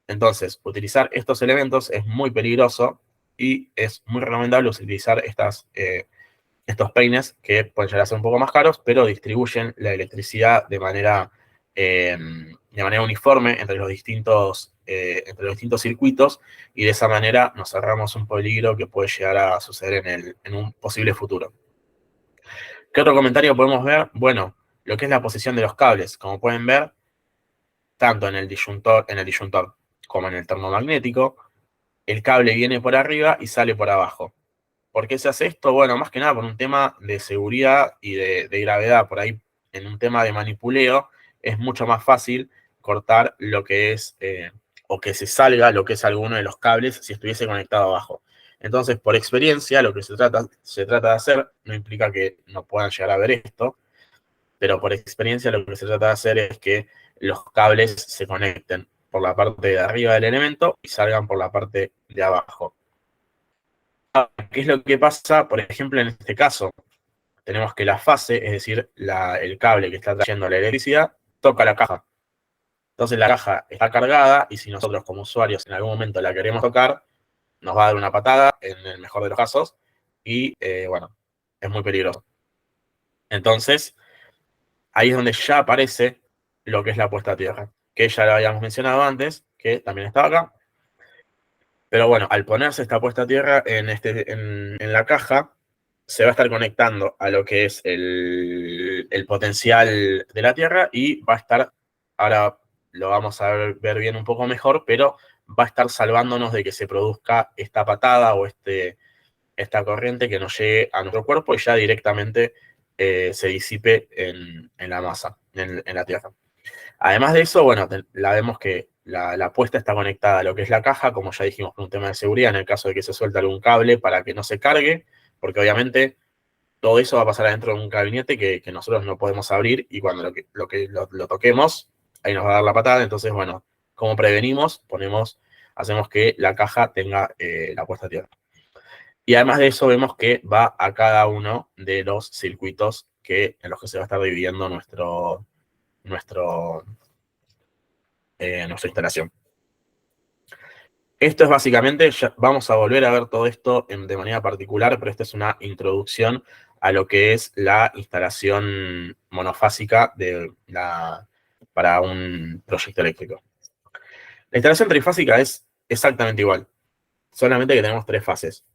Entonces, utilizar estos elementos es muy peligroso y es muy recomendable utilizar estos peines que pueden llegar a ser un poco más caros, pero distribuyen la electricidad de manera uniforme entre los distintos circuitos y de esa manera nos ahorramos un peligro que puede llegar a suceder en un posible futuro. ¿Qué otro comentario podemos ver? Bueno, lo que es la posición de los cables. Como pueden ver, tanto en el disyuntor, como en el termomagnético, el cable viene por arriba y sale por abajo. ¿Por qué se hace esto? Bueno, más que nada por un tema de seguridad y de gravedad. Por ahí, en un tema de manipuleo, es mucho más fácil cortar lo que es, o que se salga lo que es alguno de los cables si estuviese conectado abajo. Entonces, por experiencia, lo que se trata de hacer, no implica que no puedan llegar a ver esto, pero por experiencia lo que se trata de hacer es que los cables se conecten por la parte de arriba del elemento y salgan por la parte de abajo. ¿Qué es lo que pasa? Por ejemplo, en este caso, tenemos que la fase, es decir, el cable que está trayendo la electricidad, toca la caja. Entonces la caja está cargada y si nosotros como usuarios en algún momento la queremos tocar, nos va a dar una patada, en el mejor de los casos, y bueno, es muy peligroso. Entonces, ahí es donde ya aparece lo que es la puesta a tierra, que ya lo habíamos mencionado antes, que también estaba acá. Pero bueno, al ponerse esta puesta a tierra en la caja, se va a estar conectando a lo que es el potencial de la Tierra y va a estar, ahora lo vamos a ver bien un poco mejor, pero va a estar salvándonos de que se produzca esta patada o esta corriente que nos llegue a nuestro cuerpo y ya directamente se disipe en la masa, en la Tierra. Además de eso, bueno, la vemos que la puesta está conectada a lo que es la caja, como ya dijimos, por un tema de seguridad, en el caso de que se suelte algún cable para que no se cargue, porque obviamente todo eso va a pasar adentro de un gabinete que nosotros no podemos abrir y cuando lo toquemos, ahí nos va a dar la patada. Entonces, bueno, como prevenimos, hacemos que la caja tenga la puesta a tierra. Y además de eso, vemos que va a cada uno de los circuitos en los que se va a estar dividiendo nuestra instalación. Esto es básicamente, vamos a volver a ver todo esto de manera particular, pero esta es una introducción a lo que es la instalación monofásica para un proyecto eléctrico. La instalación trifásica es exactamente igual, solamente que tenemos 3 fases.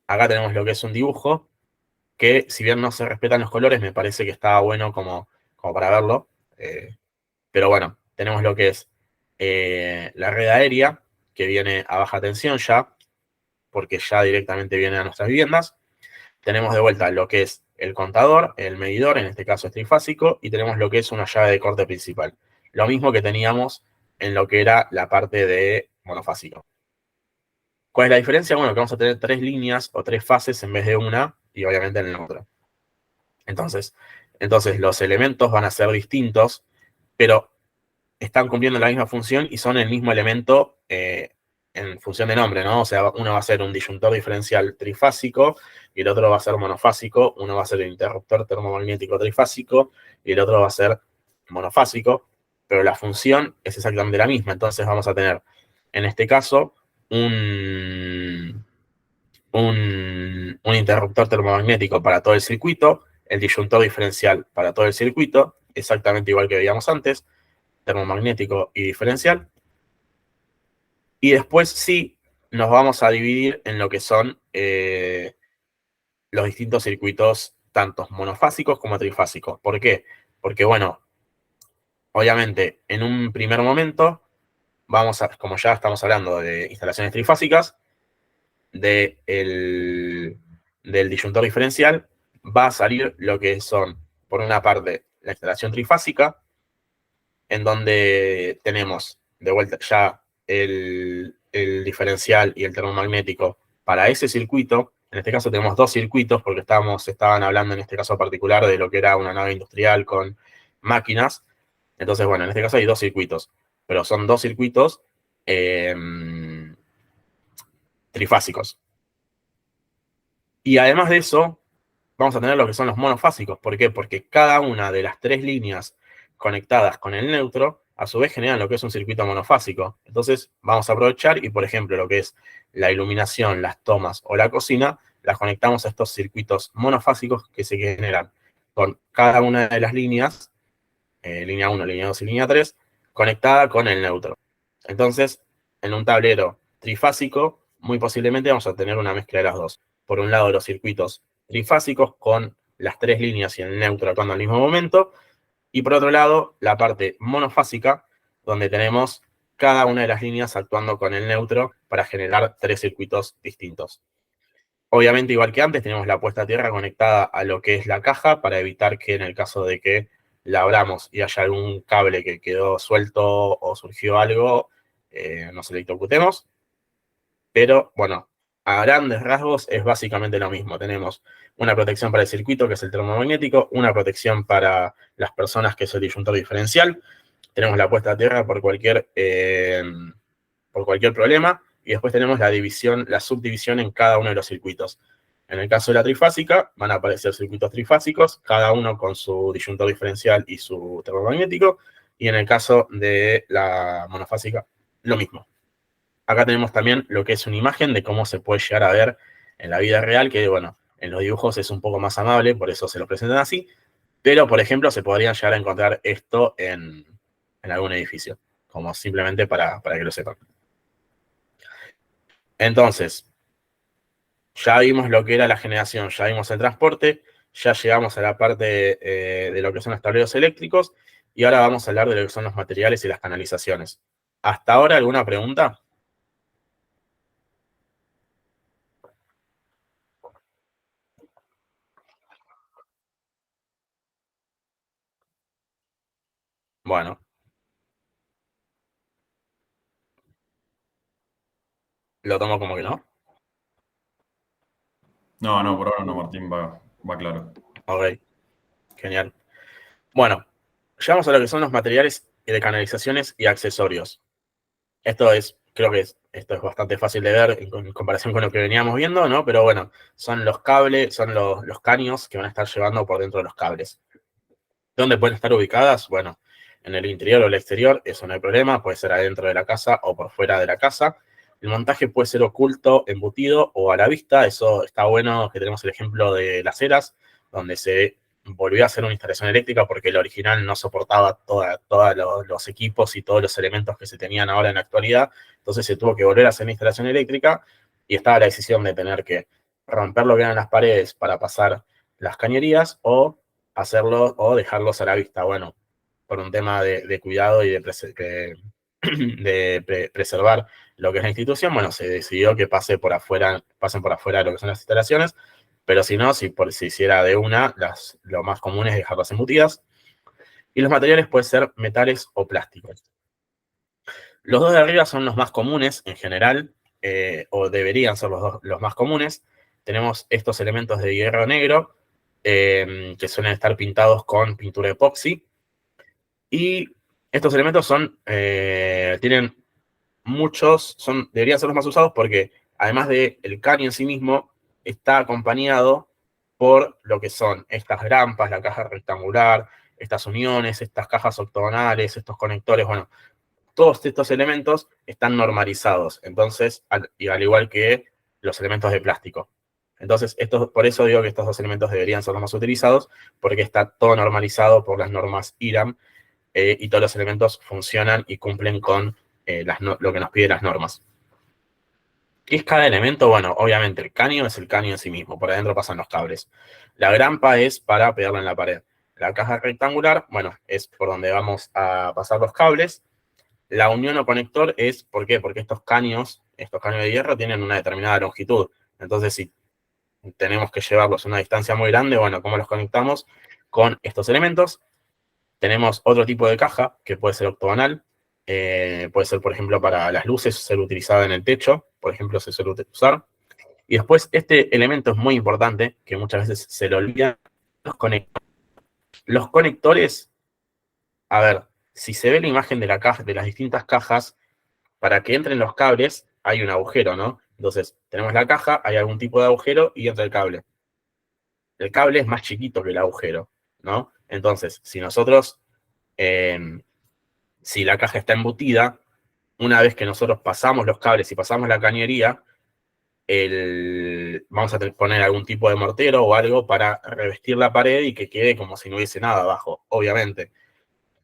Acá tenemos lo que es un dibujo, que si bien no se respetan los colores, me parece que está bueno como para verlo. Pero bueno, tenemos lo que es la red aérea, que viene a baja tensión ya, porque ya directamente viene a nuestras viviendas. Tenemos de vuelta lo que es el contador, el medidor, en este caso es trifásico, y tenemos lo que es una llave de corte principal. Lo mismo que teníamos en lo que era la parte de monofásico. ¿Cuál es la diferencia? Bueno, que vamos a tener 3 líneas o 3 fases en vez de una, y obviamente en la otra. Entonces los elementos van a ser distintos, pero están cumpliendo la misma función y son el mismo elemento en función de nombre, ¿no? O sea, uno va a ser un disyuntor diferencial trifásico y el otro va a ser monofásico. Uno va a ser el interruptor termomagnético trifásico y el otro va a ser monofásico, pero la función es exactamente la misma. Entonces vamos a tener, en este caso, un interruptor termomagnético para todo el circuito, el disyuntor diferencial para todo el circuito, exactamente igual que veíamos antes, termomagnético y diferencial. Y después sí nos vamos a dividir en lo que son los distintos circuitos, tanto monofásicos como trifásicos. ¿Por qué? Porque, bueno, obviamente, en un primer momento, como ya estamos hablando de instalaciones trifásicas, del disyuntor diferencial, va a salir lo que son, por una parte, la instalación trifásica, en donde tenemos de vuelta ya el diferencial y el termomagnético para ese circuito. En este caso tenemos 2 circuitos porque estaban hablando en este caso particular de lo que era una nave industrial con máquinas. Entonces, bueno, en este caso hay 2 circuitos, pero son 2 circuitos trifásicos. Y además de eso, vamos a tener lo que son los monofásicos. ¿Por qué? Porque cada una de las 3 líneas conectadas con el neutro, a su vez generan lo que es un circuito monofásico. Entonces vamos a aprovechar y, por ejemplo, lo que es la iluminación, las tomas o la cocina, las conectamos a estos circuitos monofásicos que se generan con cada una de las líneas, línea 1, línea 2 y línea 3, conectada con el neutro. Entonces, en un tablero trifásico, muy posiblemente vamos a tener una mezcla de las dos. Por un lado, los circuitos trifásicos con las 3 líneas y el neutro actuando al mismo momento, y por otro lado, la parte monofásica, donde tenemos cada una de las líneas actuando con el neutro para generar 3 circuitos distintos. Obviamente, igual que antes, tenemos la puesta a tierra conectada a lo que es la caja para evitar que en el caso de que la abramos y haya algún cable que quedó suelto o surgió algo, nos electrocutemos. Pero bueno, a grandes rasgos es básicamente lo mismo. Tenemos una protección para el circuito, que es el termomagnético, una protección para las personas, que es el disyuntor diferencial. Tenemos la puesta a tierra por cualquier problema, y después tenemos la división, la subdivisión en cada uno de los circuitos. En el caso de la trifásica, van a aparecer circuitos trifásicos, cada uno con su disyuntor diferencial y su termomagnético, y en el caso de la monofásica, lo mismo. Acá tenemos también lo que es una imagen de cómo se puede llegar a ver en la vida real, que bueno, en los dibujos es un poco más amable, por eso se lo presentan así, pero por ejemplo se podría llegar a encontrar esto en algún edificio, como simplemente para que lo sepan. Entonces, ya vimos lo que era la generación, ya vimos el transporte, ya llegamos a la parte de lo que son los tableros eléctricos, y ahora vamos a hablar de lo que son los materiales y las canalizaciones. ¿Hasta ahora alguna pregunta? Bueno, lo tomo como que no. No, no, por ahora no, Martín, va claro. Ok, genial. Bueno, llegamos a lo que son los materiales de canalizaciones y accesorios. Esto es bastante fácil de ver en comparación con lo que veníamos viendo, ¿no? Pero bueno, son los cables, son los caños que van a estar llevando por dentro de los cables. ¿Dónde pueden estar ubicadas? Bueno, en el interior o el exterior, eso no hay problema, puede ser adentro de la casa o por fuera de la casa. El montaje puede ser oculto, embutido o a la vista. Eso está bueno, que tenemos el ejemplo de Las Heras, donde se volvió a hacer una instalación eléctrica porque el original no soportaba todos los equipos y todos los elementos que se tenían ahora en la actualidad. Entonces se tuvo que volver a hacer una instalación eléctrica, y estaba la decisión de tener que romper lo que eran las paredes para pasar las cañerías, o hacerlo o dejarlos a la vista. Bueno, por un tema de cuidado y de preservar lo que es la institución, bueno, se decidió que pasen por afuera de lo que son las instalaciones, pero si no, si se hiciera de una, lo más común es dejarlas embutidas. Y los materiales pueden ser metales o plásticos. Los dos de arriba son los más comunes en general, o deberían ser los más comunes. Tenemos estos elementos de hierro negro, que suelen estar pintados con pintura epoxi. Y estos elementos tienen deberían ser los más usados porque, además del caño en sí mismo, está acompañado por lo que son estas grampas, la caja rectangular, estas uniones, estas cajas octogonales, estos conectores. Bueno, todos estos elementos están normalizados, entonces, al igual que los elementos de plástico. Entonces, por eso digo que estos dos elementos deberían ser los más utilizados, porque está todo normalizado por las normas IRAM, y todos los elementos funcionan y cumplen con lo que nos piden las normas. ¿Qué es cada elemento? Bueno, obviamente el caño es el caño en sí mismo, por adentro pasan los cables. La grampa es para pegarla en la pared. La caja rectangular, bueno, es por donde vamos a pasar los cables. La unión o conector es, ¿por qué? Porque estos caños de hierro tienen una determinada longitud. Entonces, si tenemos que llevarlos a una distancia muy grande, bueno, ¿cómo los conectamos? Con estos elementos. Tenemos otro tipo de caja, que puede ser octogonal. Puede ser, por ejemplo, para las luces, ser utilizada en el techo, por ejemplo, se suele usar. Y después, este elemento es muy importante, que muchas veces se lo olvidan, los conectores. Los conectores, a ver, si se ve la imagen de la caja, de las distintas cajas, para que entren los cables hay un agujero, ¿no? Entonces, tenemos la caja, hay algún tipo de agujero y entra el cable. El cable es más chiquito que el agujero, ¿no? Entonces, si la caja está embutida, una vez que nosotros pasamos los cables y pasamos la cañería, vamos a poner algún tipo de mortero o algo para revestir la pared y que quede como si no hubiese nada abajo, obviamente.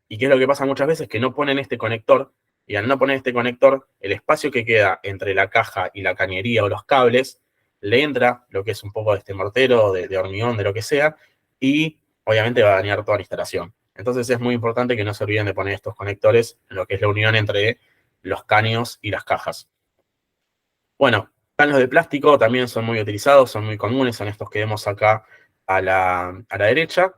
¿Y qué es lo que pasa muchas veces? Que no ponen este conector, y al no poner este conector, el espacio que queda entre la caja y la cañería o los cables, le entra lo que es un poco de este mortero, de hormigón, de lo que sea, y obviamente va a dañar toda la instalación. Entonces es muy importante que no se olviden de poner estos conectores en lo que es la unión entre los caños y las cajas. Bueno, caños de plástico también son muy utilizados, son muy comunes, son estos que vemos acá a la derecha.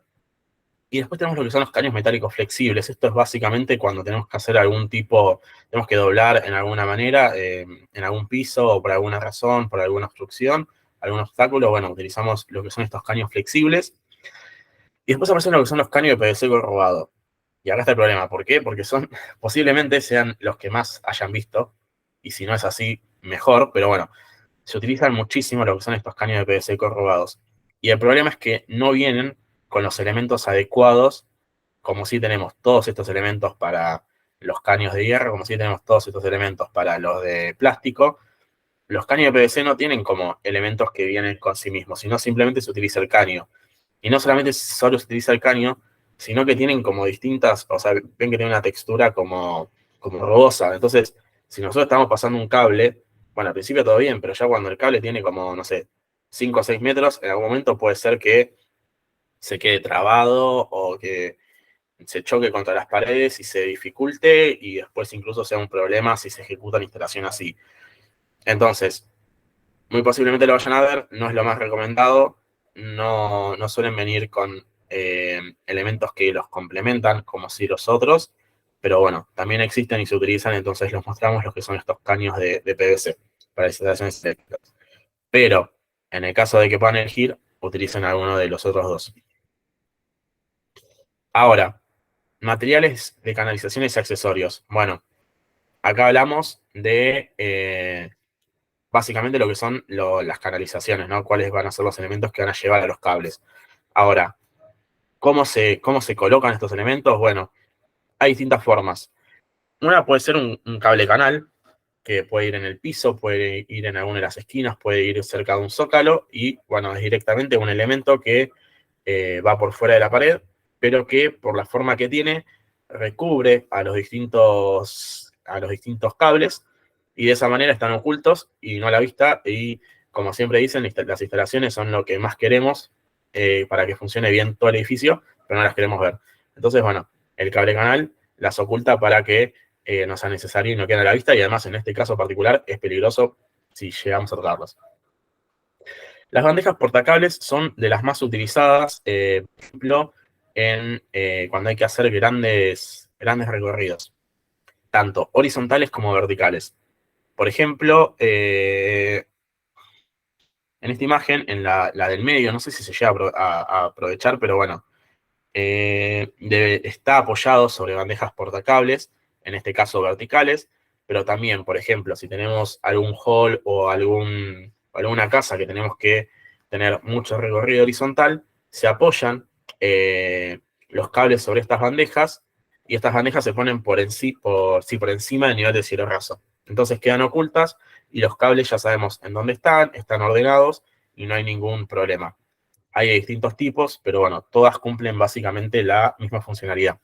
Y después tenemos lo que son los caños metálicos flexibles. Esto es básicamente cuando tenemos que hacer algún tipo, tenemos que doblar en alguna manera, en algún piso o por alguna razón, por alguna obstrucción, algún obstáculo. Bueno, utilizamos lo que son estos caños flexibles. Y después aparecen lo que son los caños de PVC corrugado. Y acá está el problema. ¿Por qué? Porque posiblemente sean los que más hayan visto. Y si no es así, mejor. Pero bueno, se utilizan muchísimo lo que son estos caños de PVC corrugados. Y el problema es que no vienen con los elementos adecuados, como si tenemos todos estos elementos para los caños de hierro, como si tenemos todos estos elementos para los de plástico. Los caños de PVC no tienen como elementos que vienen con sí mismos, sino simplemente se utiliza el caño. Y no solamente solo se utiliza el caño, sino que tienen como distintas, o sea, ven que tiene una textura como rugosa. Entonces, si nosotros estamos pasando un cable, bueno, al principio todo bien, pero ya cuando el cable tiene como, no sé, 5 o 6 metros, en algún momento puede ser que se quede trabado o que se choque contra las paredes y se dificulte y después incluso sea un problema si se ejecuta la instalación así. Entonces, muy posiblemente lo vayan a ver, no es lo más recomendado, no suelen venir con elementos que los complementan como si los otros, pero bueno, también existen y se utilizan, entonces los mostramos los que son estos caños de PVC para instalaciones eléctricas. Pero en el caso de que puedan elegir, utilicen alguno de los otros dos. Ahora, materiales de canalizaciones y accesorios. Bueno, acá hablamos de básicamente lo que son las canalizaciones, ¿no? Cuáles van a ser los elementos que van a llevar a los cables. Ahora, ¿cómo se colocan estos elementos? Bueno, hay distintas formas. Una puede ser un cable canal, que puede ir en el piso, puede ir en alguna de las esquinas, puede ir cerca de un zócalo, y bueno, es directamente un elemento que va por fuera de la pared, pero que por la forma que tiene, recubre a los distintos cables, y de esa manera están ocultos y no a la vista, y como siempre dicen, las instalaciones son lo que más queremos para que funcione bien todo el edificio, pero no las queremos ver. Entonces, bueno, el cable canal las oculta para que no sea necesario y no quede a la vista, y además en este caso particular es peligroso si llegamos a tocarlos. Las bandejas portacables son de las más utilizadas, por ejemplo, cuando hay que hacer grandes recorridos, tanto horizontales como verticales. Por ejemplo, en esta imagen, en la del medio, no sé si se llega a aprovechar, pero bueno, está apoyado sobre bandejas portacables, en este caso verticales, pero también, por ejemplo, si tenemos algún hall o alguna casa que tenemos que tener mucho recorrido horizontal, se apoyan los cables sobre estas bandejas y estas bandejas se ponen por encima del nivel del cielo raso. Entonces quedan ocultas y los cables ya sabemos en dónde están ordenados y no hay ningún problema. Hay distintos tipos, pero bueno, todas cumplen básicamente la misma funcionalidad.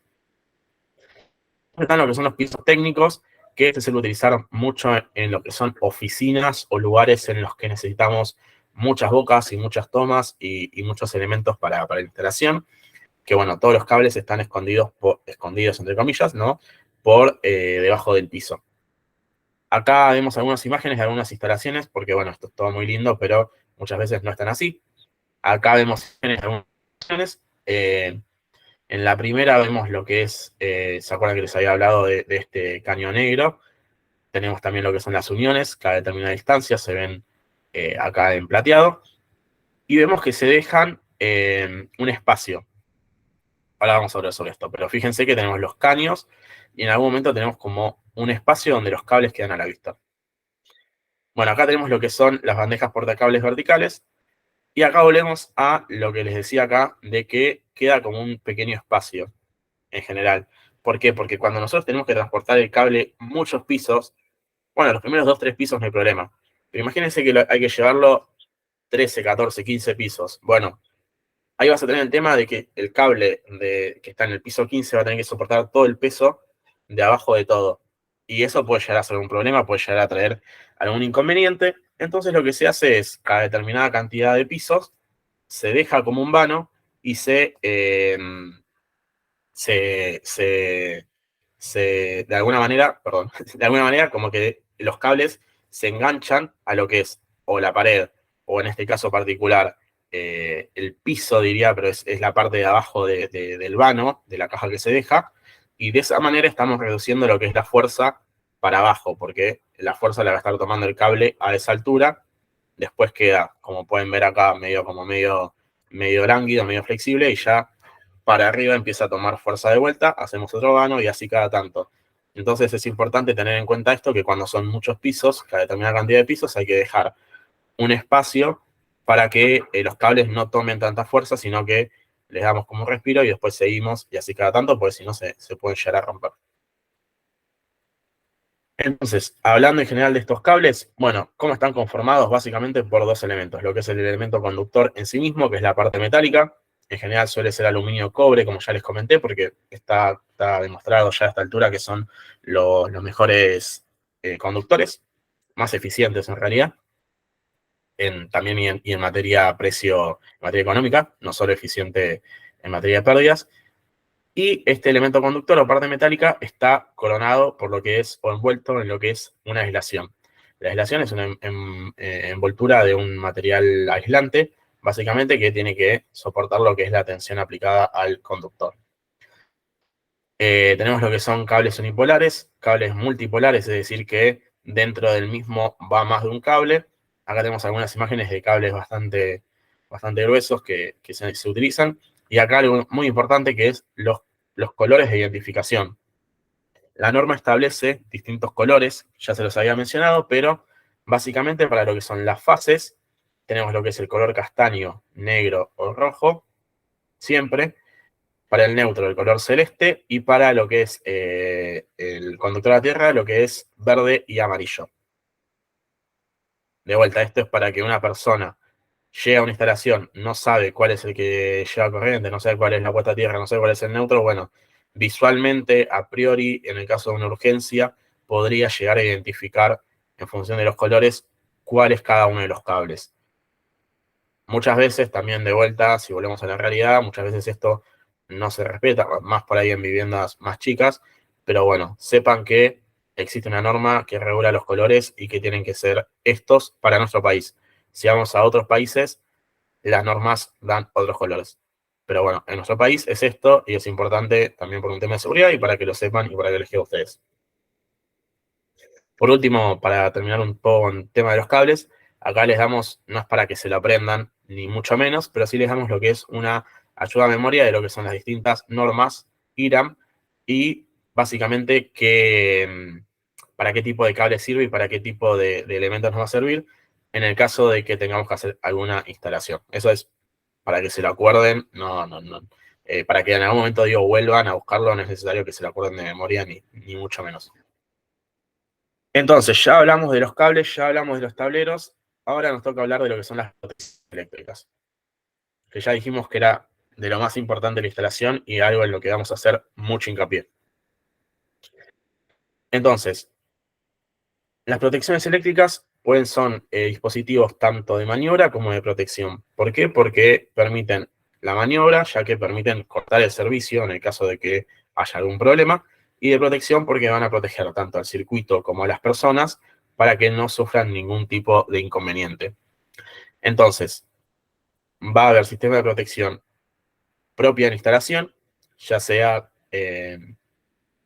Están lo que son los pisos técnicos, que se suele utilizar mucho en lo que son oficinas o lugares en los que necesitamos muchas bocas y muchas tomas y muchos elementos para la instalación, que bueno, todos los cables están escondidos entre comillas, ¿no? Por debajo del piso. Acá vemos algunas imágenes de algunas instalaciones, porque bueno, esto es todo muy lindo, pero muchas veces no están así. Acá vemos imágenes de algunas instalaciones. En la primera vemos lo que es, ¿se acuerdan que les había hablado de este caño negro? Tenemos también lo que son las uniones, que a determinada distancia se ven acá en plateado. Y vemos que se dejan un espacio. Ahora vamos a hablar sobre esto, pero fíjense que tenemos los caños y en algún momento tenemos como un espacio donde los cables quedan a la vista. Bueno, acá tenemos lo que son las bandejas portacables verticales. Y acá volvemos a lo que les decía acá, de que queda como un pequeño espacio en general. ¿Por qué? Porque cuando nosotros tenemos que transportar el cable muchos pisos, bueno, los primeros 2, 3 pisos no hay problema. Pero imagínense que hay que llevarlo 13, 14, 15 pisos. Bueno, ahí vas a tener el tema de que el cable que está en el piso 15 va a tener que soportar todo el peso de abajo de todo. Y eso puede llegar a ser un problema, puede llegar a traer algún inconveniente. Entonces lo que se hace es, cada determinada cantidad de pisos, se deja como un vano y se de alguna manera, perdón, de alguna manera como que los cables se enganchan a lo que es o la pared, o en este caso particular, el piso, diría, pero es la parte de abajo del vano, de la caja que se deja, y de esa manera estamos reduciendo lo que es la fuerza para abajo, porque la fuerza la va a estar tomando el cable a esa altura, después queda, como pueden ver acá, medio lánguido, medio flexible, y ya para arriba empieza a tomar fuerza de vuelta, hacemos otro vano y así cada tanto. Entonces es importante tener en cuenta esto, que cuando son muchos pisos, cada determinada cantidad de pisos, hay que dejar un espacio para que los cables no tomen tanta fuerza, sino que les damos como un respiro y después seguimos y así cada tanto, porque si no se pueden llegar a romper. Entonces, hablando en general de estos cables, bueno, ¿cómo están conformados? Básicamente por dos elementos, lo que es el elemento conductor en sí mismo, que es la parte metálica. En general suele ser aluminio cobre, como ya les comenté, porque está demostrado ya a esta altura que son los mejores conductores, más eficientes en realidad, también y en materia precio, en materia económica, no solo eficiente en materia de pérdidas. Y este elemento conductor o parte metálica está coronado por lo que es, o envuelto en lo que es una aislación. La aislación es una envoltura de un material aislante, básicamente, que tiene que soportar lo que es la tensión aplicada al conductor. Tenemos lo que son cables unipolares, cables multipolares, es decir, que dentro del mismo va más de un cable. Acá tenemos algunas imágenes de cables bastante gruesos que se utilizan. Y acá algo muy importante que es los colores de identificación. La norma establece distintos colores, ya se los había mencionado, pero básicamente para lo que son las fases, tenemos lo que es el color castaño, negro o rojo, siempre. Para el neutro, el color celeste, y para lo que es el conductor a la tierra, lo que es verde y amarillo. De vuelta, esto es para que una persona llegue a una instalación, no sabe cuál es el que lleva corriente, no sabe cuál es la puesta a tierra, no sabe cuál es el neutro, bueno, visualmente, a priori, en el caso de una urgencia, podría llegar a identificar, en función de los colores, cuál es cada uno de los cables. Muchas veces, también de vuelta, si volvemos a la realidad, muchas veces esto no se respeta, más por ahí en viviendas más chicas, pero bueno, sepan que existe una norma que regula los colores y que tienen que ser estos para nuestro país. Si vamos a otros países, las normas dan otros colores. Pero bueno, en nuestro país es esto y es importante también por un tema de seguridad y para que lo sepan y para que les quede a ustedes. Por último, para terminar un poco con el tema de los cables, acá les damos, no es para que se lo aprendan, ni mucho menos, pero sí les damos lo que es una ayuda a memoria de lo que son las distintas normas IRAM y básicamente para qué tipo de cable sirve y para qué tipo de elementos nos va a servir en el caso de que tengamos que hacer alguna instalación. Eso es para que se lo acuerden, no. Para que en algún momento, vuelvan a buscarlo, no es necesario que se lo acuerden de memoria, ni mucho menos. Entonces, ya hablamos de los cables, ya hablamos de los tableros, ahora nos toca hablar de lo que son las protecciones eléctricas, que ya dijimos que era de lo más importante de la instalación y algo en lo que vamos a hacer mucho hincapié. Entonces, las protecciones eléctricas son dispositivos tanto de maniobra como de protección. ¿Por qué? Porque permiten la maniobra, ya que permiten cortar el servicio en el caso de que haya algún problema, y de protección porque van a proteger tanto al circuito como a las personas para que no sufran ningún tipo de inconveniente. Entonces, va a haber sistema de protección propia en instalación, ya sea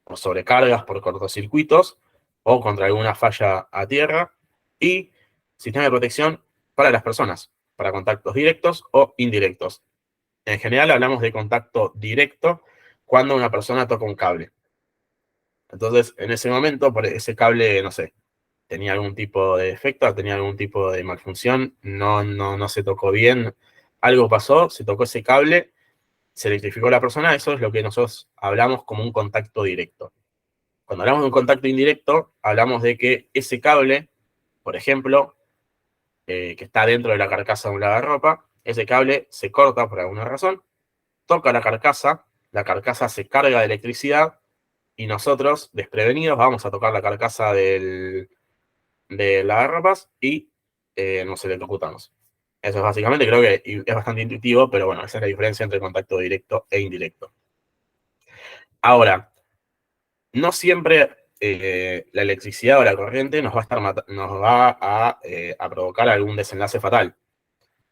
por sobrecargas, por cortocircuitos o contra alguna falla a tierra, y sistema de protección para las personas, para contactos directos o indirectos. En general hablamos de contacto directo cuando una persona toca un cable. Entonces, en ese momento, por ese cable, no sé, tenía algún tipo de defecto, tenía algún tipo de malfunción, no se tocó bien, algo pasó, se tocó ese cable, se electrificó la persona, eso es lo que nosotros hablamos como un contacto directo. Cuando hablamos de un contacto indirecto, hablamos de que ese cable, por ejemplo, que está dentro de la carcasa de un lavarropa, ese cable se corta por alguna razón, toca la carcasa se carga de electricidad y nosotros, desprevenidos, vamos a tocar la carcasa del lavarropas y nos electrocutamos. Eso es básicamente, creo que es bastante intuitivo, pero bueno, esa es la diferencia entre contacto directo e indirecto. Ahora, no siempre la electricidad o la corriente nos va a provocar algún desenlace fatal.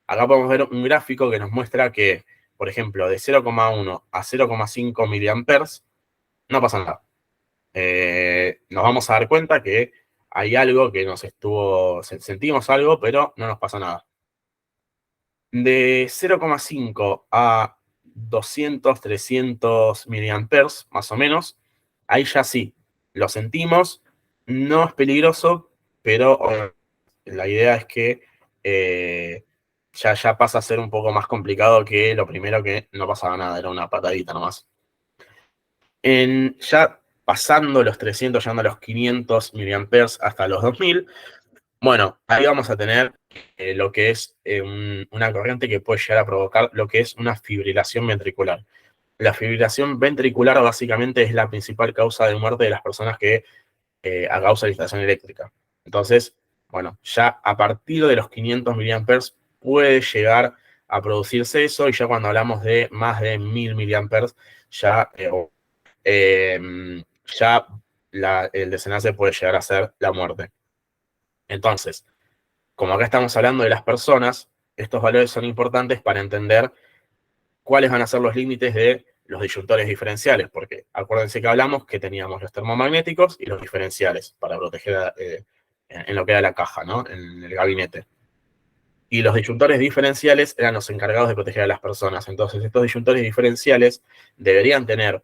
Acá podemos ver un gráfico que nos muestra que, por ejemplo, de 0,1 a 0,5 miliamperes no pasa nada. Nos vamos a dar cuenta que hay algo que sentimos algo, pero no nos pasa nada. De 0,5 a 200, 300 miliamperes, más o menos, ahí ya sí, lo sentimos, no es peligroso, pero la idea es que ya pasa a ser un poco más complicado que lo primero, que no pasaba nada, era una patadita nomás. Ya pasando los 300, llegando a los 500 miliamperes hasta los 2000, bueno, ahí vamos a tener lo que es una corriente que puede llegar a provocar lo que es una fibrilación ventricular. La fibrilación ventricular básicamente es la principal causa de muerte de las personas que a causa de la instalación eléctrica. Entonces, bueno, ya a partir de los 500 miliamperes puede llegar a producirse eso, y ya cuando hablamos de más de 1000 miliamperes, ya el desenlace puede llegar a ser la muerte. Entonces, como acá estamos hablando de las personas, estos valores son importantes para entender cuáles van a ser los límites de los disyuntores diferenciales, porque acuérdense que hablamos que teníamos los termomagnéticos y los diferenciales para proteger en lo que era la caja, ¿no? En el gabinete. Y los disyuntores diferenciales eran los encargados de proteger a las personas. Entonces, estos disyuntores diferenciales deberían tener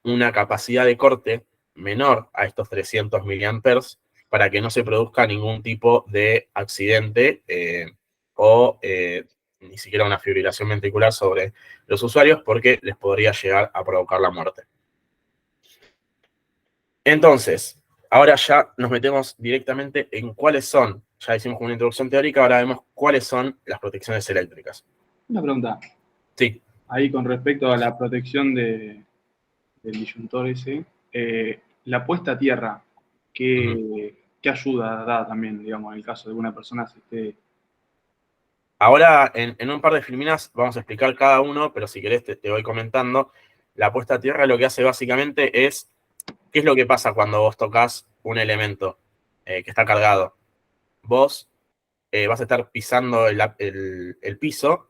una capacidad de corte menor a estos 300 miliamperes para que no se produzca ningún tipo de accidente o ni siquiera una fibrilación ventricular sobre los usuarios, porque les podría llegar a provocar la muerte. Entonces, ahora ya nos metemos directamente en cuáles son, ya hicimos una introducción teórica, ahora vemos cuáles son las protecciones eléctricas. Una pregunta. Sí. Ahí con respecto a la protección del disyuntor ese, la puesta a tierra, ¿qué ayuda da también, digamos, en el caso de una persona se esté... Ahora, en un par de filminas vamos a explicar cada uno, pero si querés te voy comentando. La puesta a tierra lo que hace básicamente es, ¿qué es lo que pasa cuando vos tocas un elemento que está cargado? Vos vas a estar pisando el piso,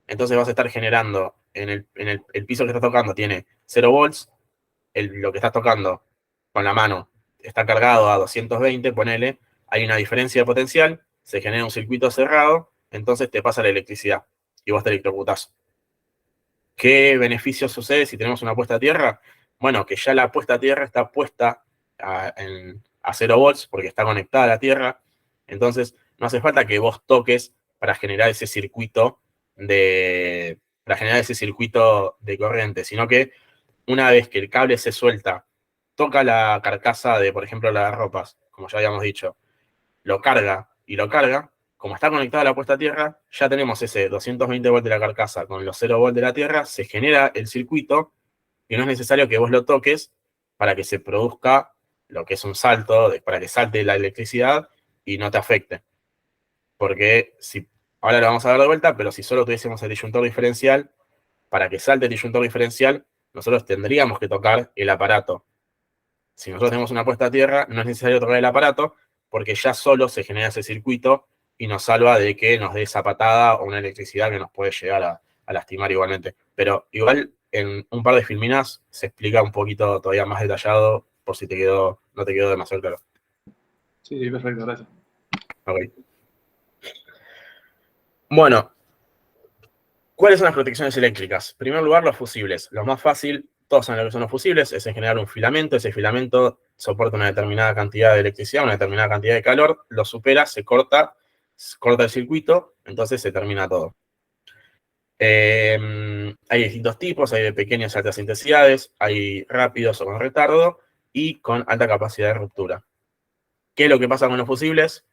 entonces vas a estar generando, el piso que estás tocando tiene 0 volts, lo que estás tocando con la mano está cargado a 220, ponele, hay una diferencia de potencial, se genera un circuito cerrado, entonces te pasa la electricidad y vos te electrocutás. ¿Qué beneficio sucede si tenemos una puesta a tierra? Bueno, que ya la puesta a tierra está puesta a 0 volts porque está conectada a la tierra, entonces no hace falta que vos toques para generar ese circuito de corriente, sino que una vez que el cable se suelta, toca la carcasa de, por ejemplo, la de ropas, como ya habíamos dicho, lo carga y lo carga, como está conectada a la puesta a tierra, ya tenemos ese 220 volts de la carcasa con los 0 volts de la tierra, se genera el circuito y no es necesario que vos lo toques para que se produzca lo que es un salto, para que salte la electricidad y no te afecte. Porque ahora lo vamos a dar de vuelta, pero si solo tuviésemos el disyuntor diferencial, para que salte el disyuntor diferencial, nosotros tendríamos que tocar el aparato. Si nosotros tenemos una puesta a tierra, no es necesario tocar el aparato, porque ya solo se genera ese circuito y nos salva de que nos dé esa patada o una electricidad que nos puede llegar a lastimar igualmente. Pero igual en un par de filminas se explica un poquito todavía más detallado, por si no te quedó demasiado claro. Sí, perfecto, gracias. Ok. Bueno, ¿cuáles son las protecciones eléctricas? En primer lugar, los fusibles. Lo más fácil, todos saben lo que son los fusibles, es generar un filamento. Ese filamento soporta una determinada cantidad de electricidad, una determinada cantidad de calor, lo supera, se corta el circuito, entonces se termina todo. Hay distintos tipos, hay de pequeñas y altas intensidades, hay rápidos o con retardo, y con alta capacidad de ruptura. ¿Qué es lo que pasa con los fusibles?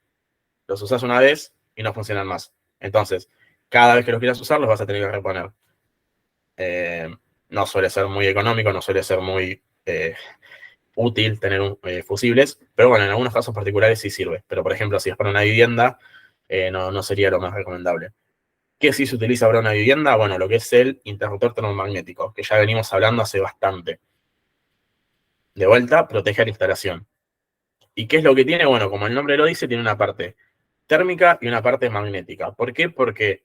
Los usas una vez y no funcionan más. Entonces, cada vez que los quieras usar, los vas a tener que reponer. No suele ser muy económico, no suele ser muy útil tener fusibles, pero bueno, en algunos casos particulares sí sirve. Pero, por ejemplo, si es para una vivienda, no sería lo más recomendable. ¿Qué sí se utiliza para una vivienda? Bueno, lo que es el interruptor termomagnético, que ya venimos hablando hace bastante. De vuelta, protege la instalación. ¿Y qué es lo que tiene? Bueno, como el nombre lo dice, tiene una parte térmica y una parte magnética. ¿Por qué? Porque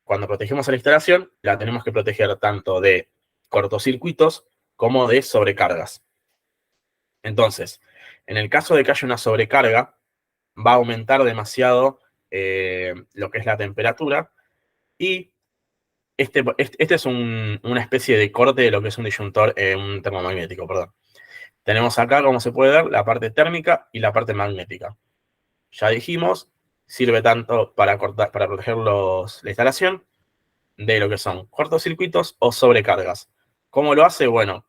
cuando protegemos a la instalación, la tenemos que proteger tanto de cortocircuitos como de sobrecargas. Entonces, en el caso de que haya una sobrecarga, va a aumentar demasiado lo que es la temperatura y este es una especie de corte de lo que es un disyuntor, un termomagnético, perdón. Tenemos acá, como se puede ver, la parte térmica y la parte magnética. Ya dijimos, sirve tanto para proteger la instalación de lo que son cortocircuitos o sobrecargas. ¿Cómo lo hace? Bueno,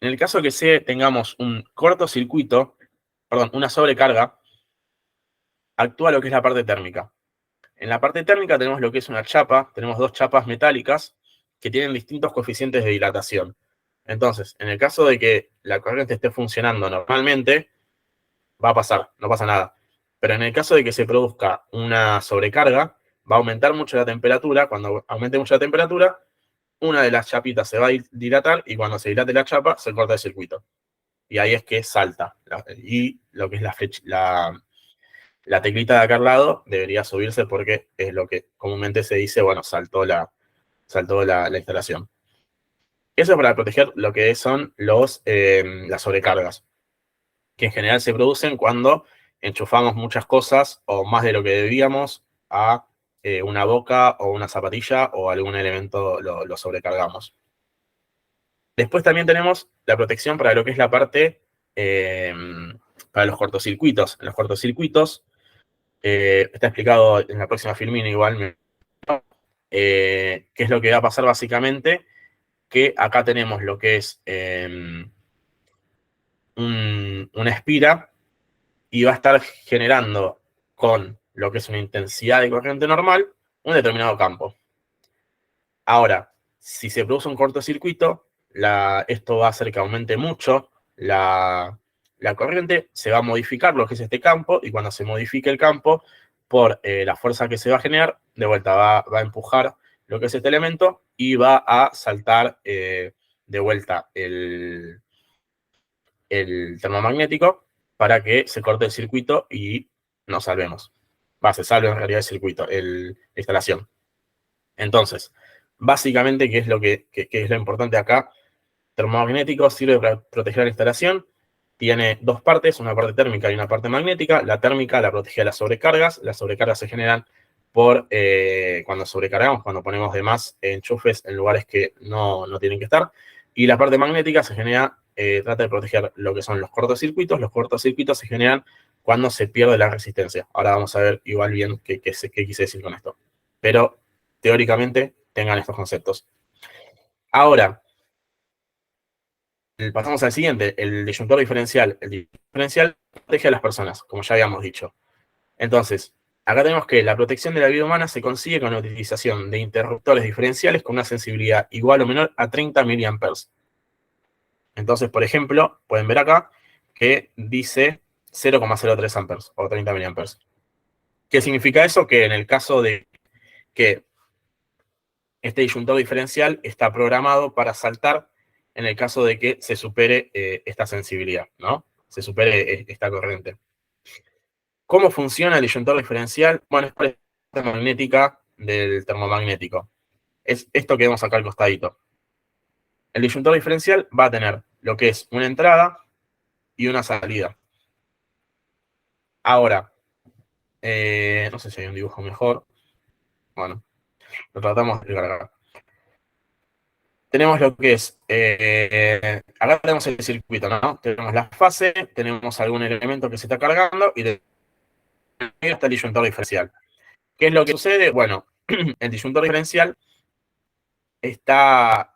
en el caso que tengamos un cortocircuito, perdón, una sobrecarga, actúa lo que es la parte térmica. En la parte térmica tenemos lo que es una chapa, tenemos dos chapas metálicas que tienen distintos coeficientes de dilatación. Entonces, en el caso de que la corriente esté funcionando normalmente, va a pasar, no pasa nada. Pero en el caso de que se produzca una sobrecarga, va a aumentar mucho la temperatura. Cuando aumente mucho la temperatura, una de las chapitas se va a dilatar y cuando se dilate la chapa, se corta el circuito. Y ahí es que salta. Y lo que es la teclita de acá al lado debería subirse porque es lo que comúnmente se dice, bueno, saltó la instalación. Eso es para proteger lo que son las sobrecargas, que en general se producen cuando enchufamos muchas cosas o más de lo que debíamos a una boca o una zapatilla o algún elemento lo sobrecargamos. Después también tenemos la protección para lo que es la parte para los cortocircuitos. En los cortocircuitos, está explicado en la próxima filmina igual, qué es lo que va a pasar básicamente, que acá tenemos lo que es una espira y va a estar generando con lo que es una intensidad de corriente normal un determinado campo. Ahora, si se produce un cortocircuito, esto va a hacer que aumente mucho la corriente, se va a modificar lo que es este campo y cuando se modifique el campo, por la fuerza que se va a generar, de vuelta va a empujar lo que es este elemento y va a saltar de vuelta el termomagnético para que se corte el circuito y nos salvemos. Se salve en realidad el circuito, la instalación. Entonces, básicamente, ¿qué es lo que es lo importante acá? Termomagnético sirve para proteger la instalación. Tiene dos partes, una parte térmica y una parte magnética. La térmica la protege de las sobrecargas. Las sobrecargas se generan por cuando sobrecargamos, cuando ponemos de más enchufes en lugares que no tienen que estar. Y la parte magnética se genera, trata de proteger lo que son los cortocircuitos. Los cortocircuitos se generan cuando se pierde la resistencia. Ahora vamos a ver igual bien qué quise decir con esto. Pero teóricamente tengan estos conceptos. Ahora, pasamos al siguiente, el disyuntor diferencial. El disyuntor diferencial protege a las personas, como ya habíamos dicho. Entonces, acá tenemos que la protección de la vida humana se consigue con la utilización de interruptores diferenciales con una sensibilidad igual o menor a 30 mA. Entonces, por ejemplo, pueden ver acá que dice 0,03 amperes o 30 mA. ¿Qué significa eso? Que en el caso de que este disyuntor diferencial está programado para saltar en el caso de que se supere esta sensibilidad, ¿no? Se supere esta corriente. ¿Cómo funciona el disyuntor diferencial? Bueno, es la parte magnética del termomagnético. Es esto que vemos acá al costadito. El disyuntor diferencial va a tener lo que es una entrada y una salida. Ahora, no sé si hay un dibujo mejor. Bueno, lo tratamos de cargar. Tenemos lo que es, acá tenemos el circuito, ¿no? Tenemos la fase, tenemos algún elemento que se está cargando y de ahí está el disyuntor diferencial. ¿Qué es lo que sucede? Bueno, el disyuntor diferencial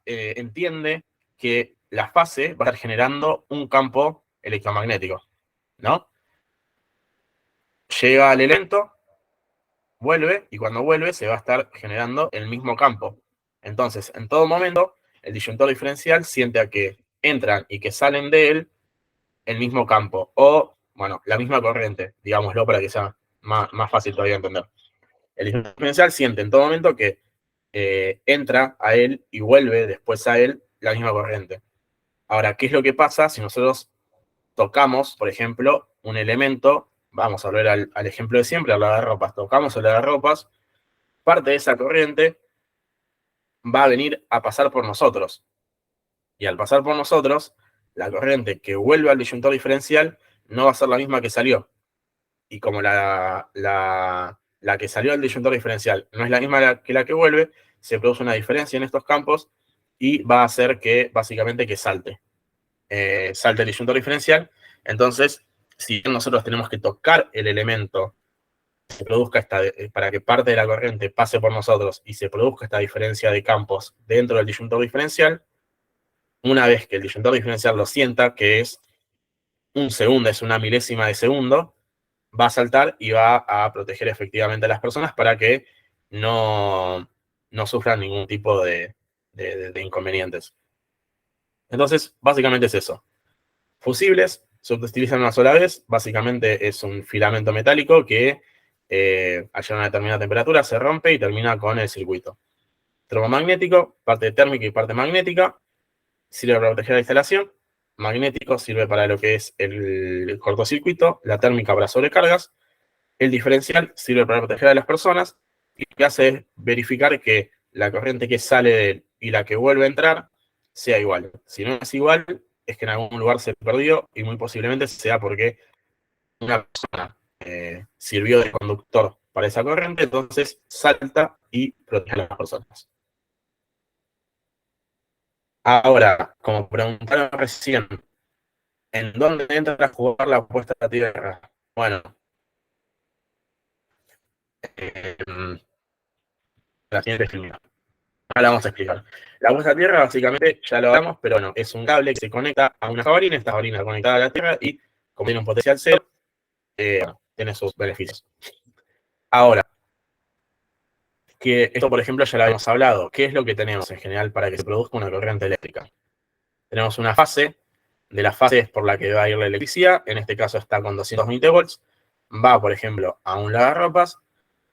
entiende que la fase va a estar generando un campo electromagnético, ¿no? Llega al elemento, vuelve, y cuando vuelve se va a estar generando el mismo campo. Entonces, en todo momento, el disyuntor diferencial siente a que entran y que salen de él el mismo campo, o, bueno, la misma corriente, digámoslo para que sea más fácil todavía entender. El disyuntor diferencial siente en todo momento que entra a él y vuelve después a él la misma corriente. Ahora, ¿qué es lo que pasa si nosotros tocamos, por ejemplo, un elemento? Vamos a volver al ejemplo de siempre, al lavarropas. Tocamos el lavarropas, parte de esa corriente va a venir a pasar por nosotros. Y al pasar por nosotros, la corriente que vuelve al disyuntor diferencial no va a ser la misma que salió. Y como la que salió del disyuntor diferencial no es la misma que la que vuelve, se produce una diferencia en estos campos y va a hacer que, básicamente, que salte. Salte el disyuntor diferencial. Entonces, si nosotros tenemos que tocar el elemento se produzca para que parte de la corriente pase por nosotros y se produzca esta diferencia de campos dentro del disyuntor diferencial, una vez que el disyuntor diferencial lo sienta, que es un segundo, es una milésima de segundo, va a saltar y va a proteger efectivamente a las personas para que no sufran ningún tipo de inconvenientes. Entonces, básicamente es eso. Fusibles se utilizan una sola vez, básicamente es un filamento metálico que al llegar a una determinada temperatura se rompe y termina con el circuito. Termomagnético, parte térmica y parte magnética, sirve para proteger la instalación. Magnético sirve para lo que es el cortocircuito, la térmica para sobrecargas. El diferencial sirve para proteger a las personas y lo que hace es verificar que la corriente que sale de él y la que vuelve a entrar sea igual. Si no es igual, es que en algún lugar se perdió y muy posiblemente sea porque una persona sirvió de conductor para esa corriente, entonces salta y protege a las personas. Ahora, como preguntaron recién, ¿en dónde entra a jugar la puesta a tierra? Bueno, la siguiente filmina. Ahora vamos a explicar. La puesta a tierra, básicamente, ya lo hablamos, pero no, es un cable que se conecta a una jabalina, esta jabalina conectada a la tierra y, como tiene un potencial cero, tiene sus beneficios. Ahora, que esto, por ejemplo, ya lo habíamos hablado. ¿Qué es lo que tenemos en general para que se produzca una corriente eléctrica? Tenemos una fase, de las fases por la que va a ir la electricidad, en este caso está con 220 volts, va, por ejemplo, a un lavarropas,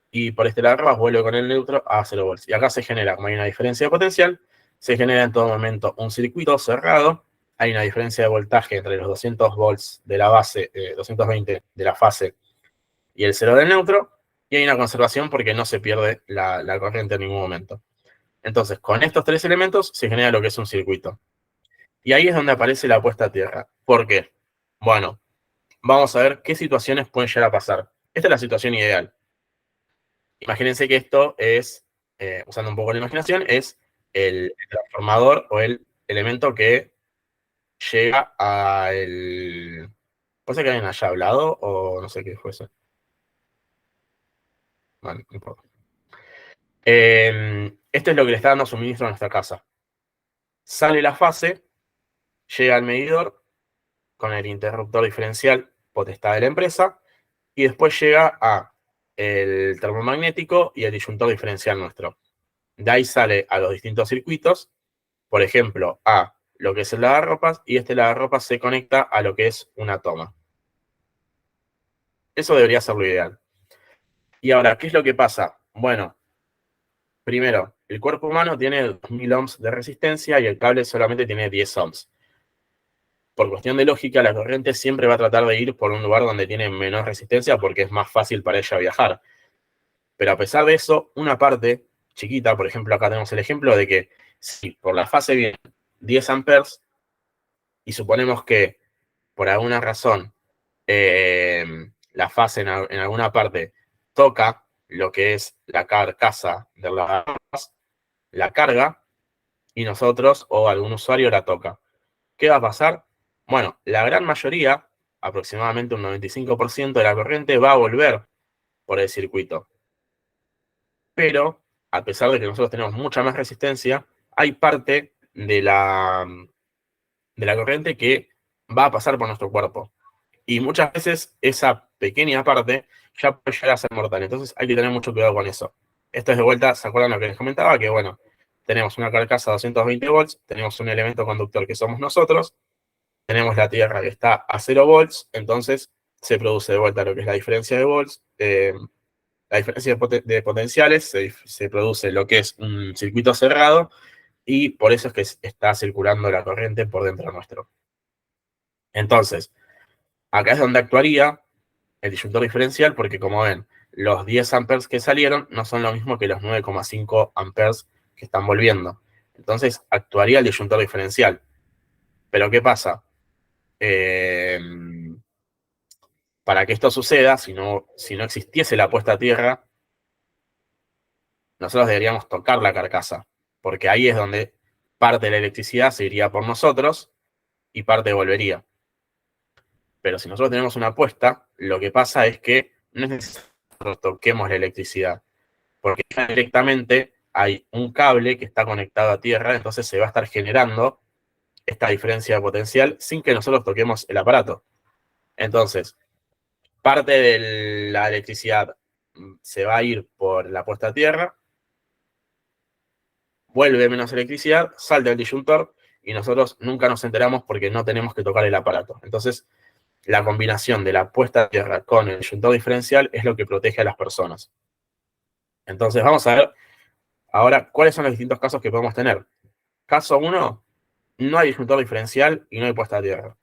y por este lavarropas vuelve con el neutro a 0 volts. Y acá se genera, como hay una diferencia de potencial, se genera en todo momento un circuito cerrado, hay una diferencia de voltaje entre los 200 volts de la base, 220 de la fase y el 0 del neutro, y hay una conservación porque no se pierde la corriente en ningún momento. Entonces, con estos tres elementos se genera lo que es un circuito. Y ahí es donde aparece la puesta a tierra. ¿Por qué? Bueno, vamos a ver qué situaciones pueden llegar a pasar. Esta es la situación ideal. Imagínense que esto es, usando un poco la imaginación, es el transformador o el elemento que llega al... ¿Puede ser que alguien haya hablado o no sé qué fue eso? Bueno, no importa. Esto es lo que le está dando suministro a nuestra casa. Sale la fase, llega al medidor con el interruptor diferencial potestad de la empresa y después llega a el termomagnético y el disyuntor diferencial nuestro. De ahí sale a los distintos circuitos, por ejemplo, a lo que es el lavarropas y este lavarropas se conecta a lo que es una toma. Eso debería ser lo ideal. Y ahora, ¿qué es lo que pasa? Bueno, primero, el cuerpo humano tiene 2000 ohms de resistencia y el cable solamente tiene 10 ohms. Por cuestión de lógica, la corriente siempre va a tratar de ir por un lugar donde tiene menos resistencia porque es más fácil para ella viajar. Pero a pesar de eso, una parte chiquita, por ejemplo, acá tenemos el ejemplo de que si por la fase viene 10 amperes y suponemos que por alguna razón la fase en alguna parte toca lo que es la carcasa de la carga y nosotros o algún usuario la toca. ¿Qué va a pasar? Bueno, la gran mayoría, aproximadamente un 95% de la corriente va a volver por el circuito. Pero, a pesar de que nosotros tenemos mucha más resistencia, hay parte de la corriente que va a pasar por nuestro cuerpo. Y muchas veces esa pequeña parte ya puede llegar a ser mortal. Entonces hay que tener mucho cuidado con eso. Esto es de vuelta, ¿se acuerdan lo que les comentaba? Que bueno, tenemos una carcasa de 220 volts, tenemos un elemento conductor que somos nosotros, tenemos la Tierra que está a 0 volts, entonces se produce de vuelta lo que es la diferencia de volts, la diferencia de potenciales, se produce lo que es un circuito cerrado y por eso es que está circulando la corriente por dentro nuestro. Entonces, acá es donde actuaría el disyuntor diferencial, porque como ven, los 10 amperes que salieron no son lo mismo que los 9,5 amperes que están volviendo. Entonces, actuaría el disyuntor diferencial. Pero ¿qué pasa? Para que esto suceda, si no existiese la puesta a tierra, nosotros deberíamos tocar la carcasa, porque ahí es donde parte de la electricidad se iría por nosotros y parte volvería. Pero si nosotros tenemos una puesta, lo que pasa es que no es necesario que nosotros toquemos la electricidad, porque directamente hay un cable que está conectado a tierra, entonces se va a estar generando esta diferencia de potencial sin que nosotros toquemos el aparato. Entonces, parte de la electricidad se va a ir por la puesta a tierra, vuelve menos electricidad, salta el disyuntor y nosotros nunca nos enteramos porque no tenemos que tocar el aparato. Entonces, la combinación de la puesta a tierra con el disyuntor diferencial es lo que protege a las personas. Entonces, vamos a ver ahora cuáles son los distintos casos que podemos tener. Caso 1, no hay disyuntor diferencial y no hay puesta a tierra.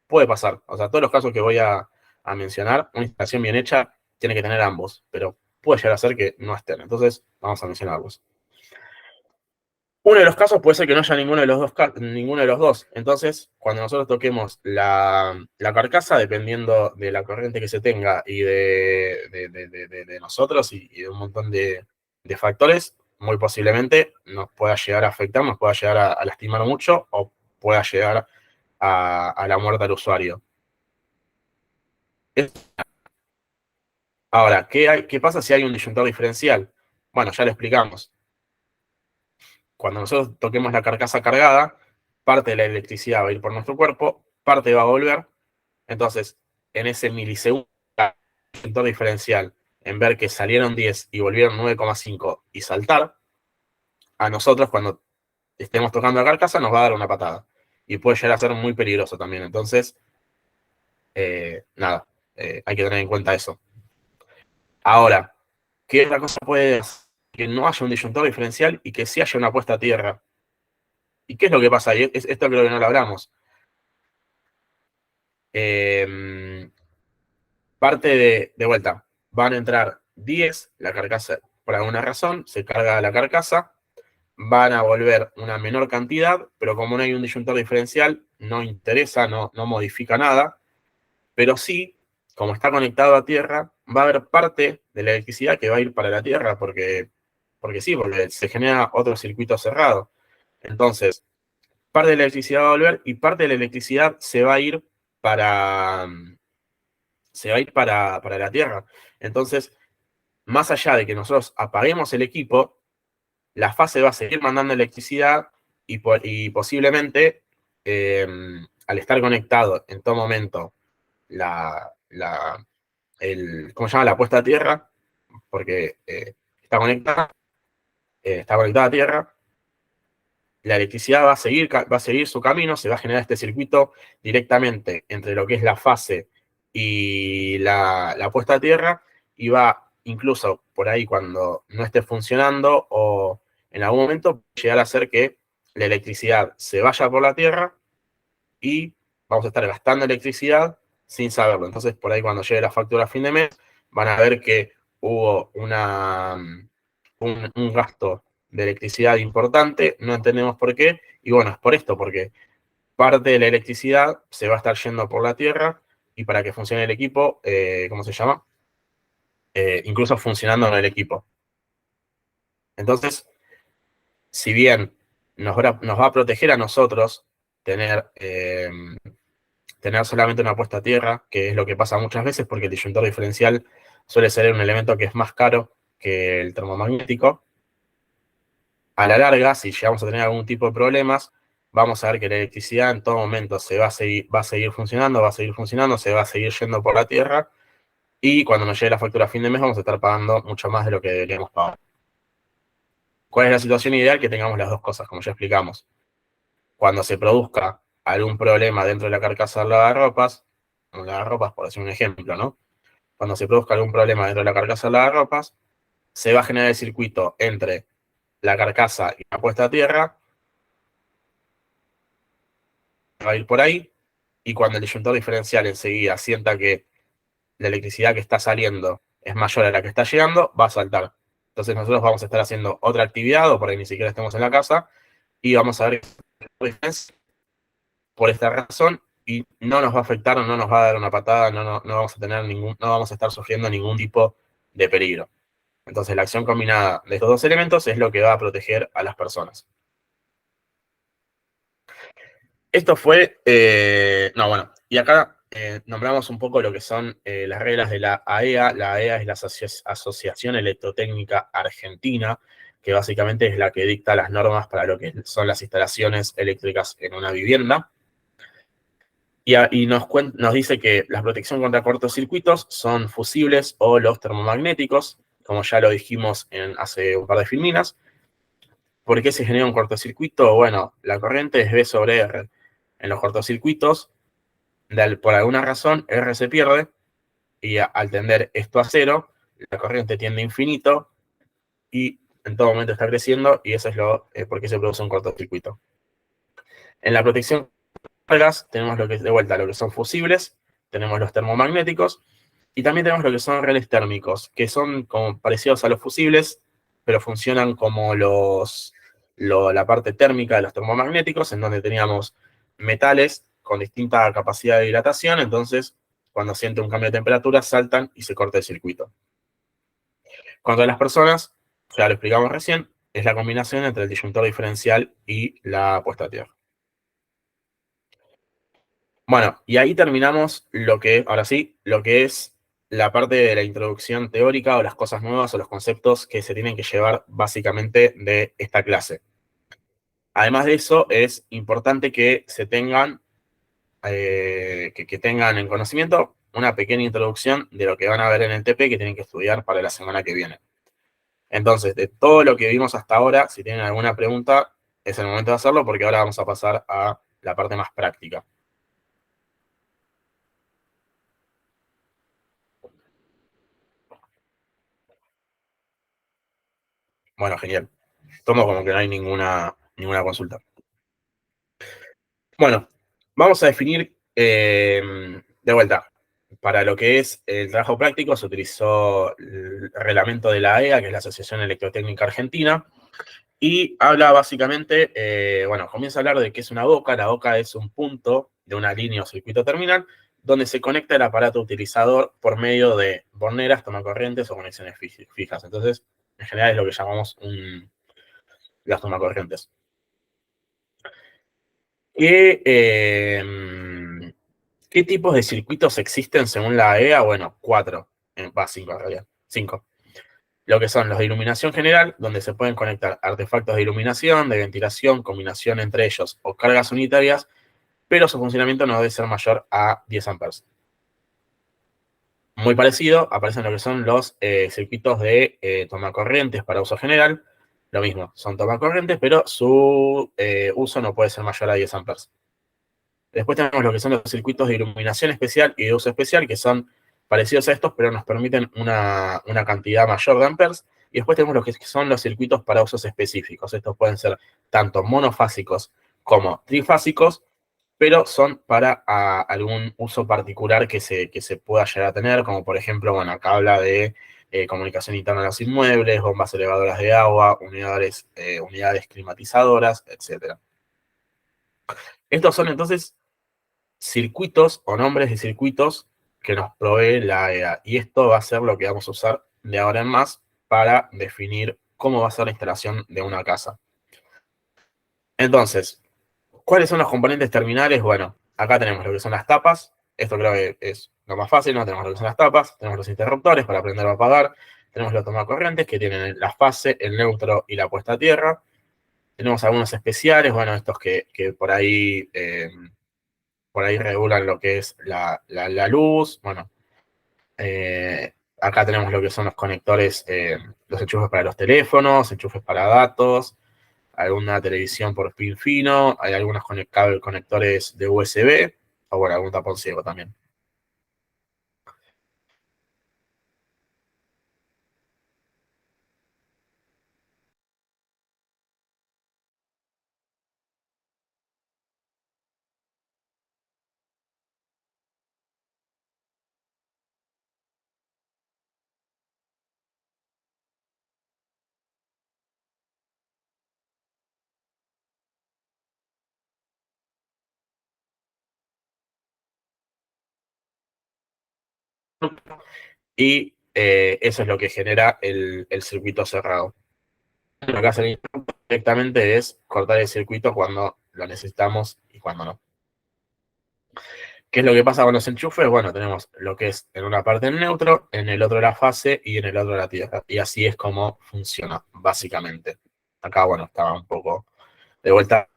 Puede pasar. O sea, todos los casos que voy a mencionar, una instalación bien hecha tiene que tener ambos, pero puede llegar a ser que no estén. Entonces, vamos a mencionarlos. Uno de los casos puede ser que no haya ninguno de los dos. Entonces, cuando nosotros toquemos la carcasa, dependiendo de la corriente que se tenga y de nosotros y de un montón de factores, muy posiblemente nos pueda llegar a afectar, nos pueda llegar a lastimar mucho o pueda llegar a la muerte del usuario. Ahora, ¿qué pasa si hay un disyuntor diferencial? Bueno, ya lo explicamos. Cuando nosotros toquemos la carcasa cargada, parte de la electricidad va a ir por nuestro cuerpo, parte va a volver. Entonces, en ese milisegundo, el disyuntor diferencial, en ver que salieron 10 y volvieron 9,5 y saltar, a nosotros cuando estemos tocando la carcasa nos va a dar una patada. Y puede llegar a ser muy peligroso también. Entonces, nada, hay que tener en cuenta eso. Ahora, ¿qué otra cosa puede hacer? Que no haya un disyuntor diferencial y que sí haya una puesta a tierra. ¿Y qué es lo que pasa ahí? Esto creo que no lo hablamos. Parte de vuelta, van a entrar 10, la carcasa, por alguna razón, se carga la carcasa, van a volver una menor cantidad, pero como no hay un disyuntor diferencial, no interesa, no modifica nada, pero sí, como está conectado a tierra, va a haber parte de la electricidad que va a ir para la tierra, porque sí, porque se genera otro circuito cerrado. Entonces, parte de la electricidad va a volver y parte de la electricidad se va a ir para la tierra. Entonces, más allá de que nosotros apaguemos el equipo, la fase va a seguir mandando electricidad y posiblemente, al estar conectado en todo momento ¿cómo se llama? La puesta a tierra, porque está conectada a tierra, la electricidad va a seguir su camino, se va a generar este circuito directamente entre lo que es la fase y la puesta a tierra, y va incluso por ahí cuando no esté funcionando o en algún momento llegar a hacer que la electricidad se vaya por la tierra y vamos a estar gastando electricidad sin saberlo. Entonces por ahí cuando llegue la factura a fin de mes van a ver que hubo un gasto de electricidad importante, no entendemos por qué, y bueno, es por esto, porque parte de la electricidad se va a estar yendo por la tierra y para que funcione el equipo, ¿cómo se llama? Incluso funcionando en el equipo. Entonces, si bien nos va a proteger a nosotros tener solamente una puesta a tierra, que es lo que pasa muchas veces porque el disyuntor diferencial suele ser un elemento que es más caro que el termomagnético, a la larga, si llegamos a tener algún tipo de problemas, vamos a ver que la electricidad en todo momento va a seguir funcionando, se va a seguir yendo por la tierra, y cuando nos llegue la factura a fin de mes vamos a estar pagando mucho más de lo que deberíamos pagar. ¿Cuál es la situación ideal? Que tengamos las dos cosas, como ya explicamos. Cuando se produzca algún problema dentro de la carcasa del lavarropas por decir un ejemplo, ¿no? Cuando se produzca algún problema dentro de la carcasa del lavarropas, se va a generar el circuito entre la carcasa y la puesta a tierra, va a ir por ahí, y cuando el disyuntor diferencial enseguida sienta que la electricidad que está saliendo es mayor a la que está llegando, va a saltar. Entonces nosotros vamos a estar haciendo otra actividad, o por ahí ni siquiera estemos en la casa, y vamos a ver por esta razón, y no nos va a afectar, o no nos va a dar una patada, no vamos a tener no vamos a estar sufriendo ningún tipo de peligro. Entonces la acción combinada de estos dos elementos es lo que va a proteger a las personas. Esto fue, no, bueno, y acá nombramos un poco lo que son las reglas de la AEA. La AEA es la Asociación Electrotécnica Argentina, que básicamente es la que dicta las normas para lo que son las instalaciones eléctricas en una vivienda. Y nos dice que la protección contra cortocircuitos son fusibles o los termomagnéticos, como ya lo dijimos hace un par de filminas. ¿Por qué se genera un cortocircuito? Bueno, la corriente es V sobre R. En los cortocircuitos, por alguna razón, R se pierde, y al tender esto a cero, la corriente tiende a infinito, y en todo momento está creciendo, y eso es por qué se produce un cortocircuito. En la protección cargas tenemos lo que de vuelta lo que son fusibles, tenemos los termomagnéticos, y también tenemos lo que son reles térmicos, que son como parecidos a los fusibles, pero funcionan como la parte térmica de los termomagnéticos, en donde teníamos metales con distinta capacidad de dilatación. Entonces cuando siente un cambio de temperatura saltan y se corta el circuito. Cuanto a las personas, ya lo explicamos recién, es la combinación entre el disyuntor diferencial y la puesta a tierra. Bueno, y ahí terminamos ahora sí, lo que es la parte de la introducción teórica, o las cosas nuevas o los conceptos que se tienen que llevar básicamente de esta clase. Además de eso, es importante que se tengan, que tengan en conocimiento una pequeña introducción de lo que van a ver en el TP que tienen que estudiar para la semana que viene. Entonces, de todo lo que vimos hasta ahora, si tienen alguna pregunta, es el momento de hacerlo, porque ahora vamos a pasar a la parte más práctica. Bueno, genial. Tomo como que no hay ninguna consulta. Bueno, vamos a definir de vuelta. Para lo que es el trabajo práctico se utilizó el reglamento de la AEA, que es la Asociación Electrotécnica Argentina, y habla básicamente, bueno, comienza a hablar de qué es una boca. La boca es un punto de una línea o circuito terminal donde se conecta el aparato utilizador por medio de borneras, tomacorrientes o conexiones fijas. Entonces, en general es lo que llamamos las tomacorrientes. ¿Qué tipos de circuitos existen según la AEA? Bueno, 4, cinco en realidad, 5. Lo que son los de iluminación general, donde se pueden conectar artefactos de iluminación, de ventilación, combinación entre ellos o cargas unitarias, pero su funcionamiento no debe ser mayor a 10 amperes. Muy parecido, aparecen lo que son los circuitos de tomacorrientes para uso general. Lo mismo, son tomacorrientes, pero su uso no puede ser mayor a 10 amperes. Después tenemos lo que son los circuitos de iluminación especial y de uso especial, que son parecidos a estos, pero nos permiten una cantidad mayor de amperes. Y después tenemos lo que son los circuitos para usos específicos. Estos pueden ser tanto monofásicos como trifásicos, pero son para algún uso particular que se pueda llegar a tener, como por ejemplo, bueno, acá habla de comunicación interna de los inmuebles, bombas elevadoras de agua, unidades climatizadoras, etc. Estos son entonces circuitos o nombres de circuitos que nos provee la AEA. Y esto va a ser lo que vamos a usar de ahora en más para definir cómo va a ser la instalación de una casa. Entonces, ¿cuáles son los componentes terminales? Bueno, acá tenemos lo que son las tapas. Esto creo que es lo más fácil, ¿no? Tenemos lo que son las tapas, tenemos los interruptores para prender o apagar, tenemos los tomacorrientes que tienen la fase, el neutro y la puesta a tierra. Tenemos algunos especiales, bueno, estos que por ahí regulan lo que es la luz. Bueno, acá tenemos lo que son los conectores, los enchufes para los teléfonos, enchufes para datos, alguna televisión por pin fino, hay algunos conectores de USB, o bueno, algún tapón ciego también. y eso es lo que genera el circuito cerrado. Lo que hace el interruptor directamente es cortar el circuito cuando lo necesitamos y cuando no. ¿Qué es lo que pasa con los enchufes? Bueno, tenemos lo que es en una parte el neutro, en el otro la fase y en el otro la tierra. Y así es como funciona, básicamente. Acá, bueno, estaba un poco de vuelta.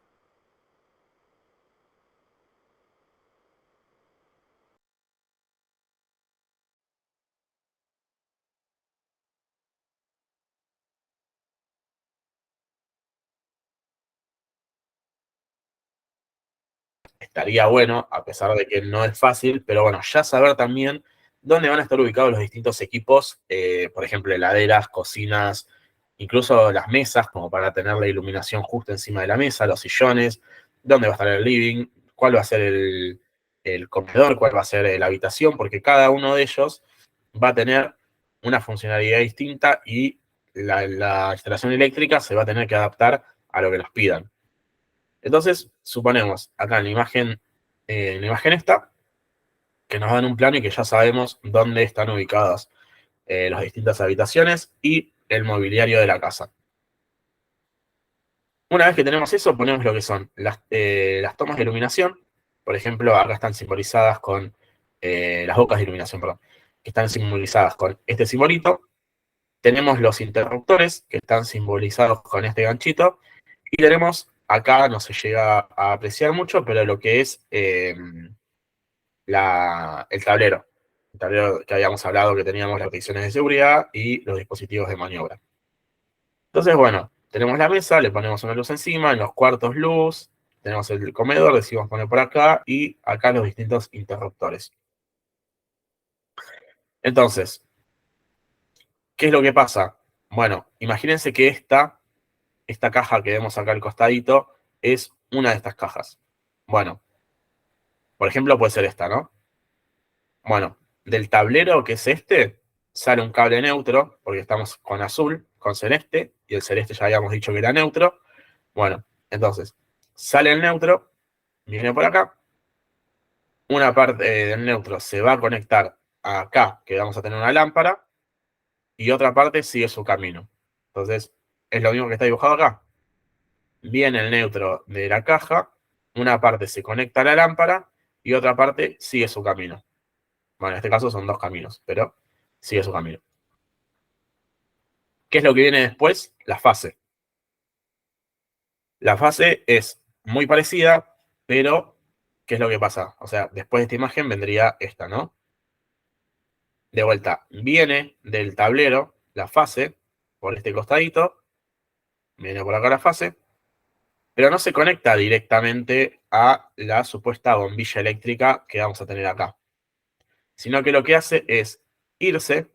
Estaría bueno, a pesar de que no es fácil, pero bueno, ya saber también dónde van a estar ubicados los distintos equipos, por ejemplo, heladeras, cocinas, incluso las mesas, como para tener la iluminación justo encima de la mesa, los sillones, dónde va a estar el living, cuál va a ser el comedor, cuál va a ser la habitación, porque cada uno de ellos va a tener una funcionalidad distinta y la instalación eléctrica se va a tener que adaptar a lo que nos pidan. Entonces, suponemos acá en la imagen esta, que nos dan un plano y que ya sabemos dónde están ubicadas las distintas habitaciones y el mobiliario de la casa. Una vez que tenemos eso, ponemos lo que son las tomas de iluminación. Por ejemplo, acá están simbolizadas con las bocas de iluminación, perdón, que están simbolizadas con este simbolito. Tenemos los interruptores, que están simbolizados con este ganchito. Y tenemos, acá no se llega a apreciar mucho, pero lo que es el tablero. El tablero que habíamos hablado, que teníamos las protecciones de seguridad y los dispositivos de maniobra. Entonces, bueno, tenemos la mesa, le ponemos una luz encima, en los cuartos luz, tenemos el comedor, decidimos poner por acá, y acá los distintos interruptores. Entonces, ¿qué es lo que pasa? Bueno, imagínense que esta caja que vemos acá al costadito es una de estas cajas. Bueno, por ejemplo, puede ser esta, ¿no? Bueno, del tablero que es este, sale un cable neutro, porque estamos con azul, con celeste, y el celeste ya habíamos dicho que era neutro. Bueno, entonces, sale el neutro, viene por acá, una parte del neutro se va a conectar acá, que vamos a tener una lámpara, y otra parte sigue su camino. Entonces, es lo mismo que está dibujado acá. Viene el neutro de la caja, una parte se conecta a la lámpara, y otra parte sigue su camino. Bueno, en este caso son dos caminos, pero sigue su camino. ¿Qué es lo que viene después? La fase. La fase es muy parecida, pero ¿qué es lo que pasa? O sea, después de esta imagen vendría esta, ¿no? De vuelta, viene del tablero la fase, por este costadito, viene por acá la fase, pero no se conecta directamente a la supuesta bombilla eléctrica que vamos a tener acá, sino que lo que hace es irse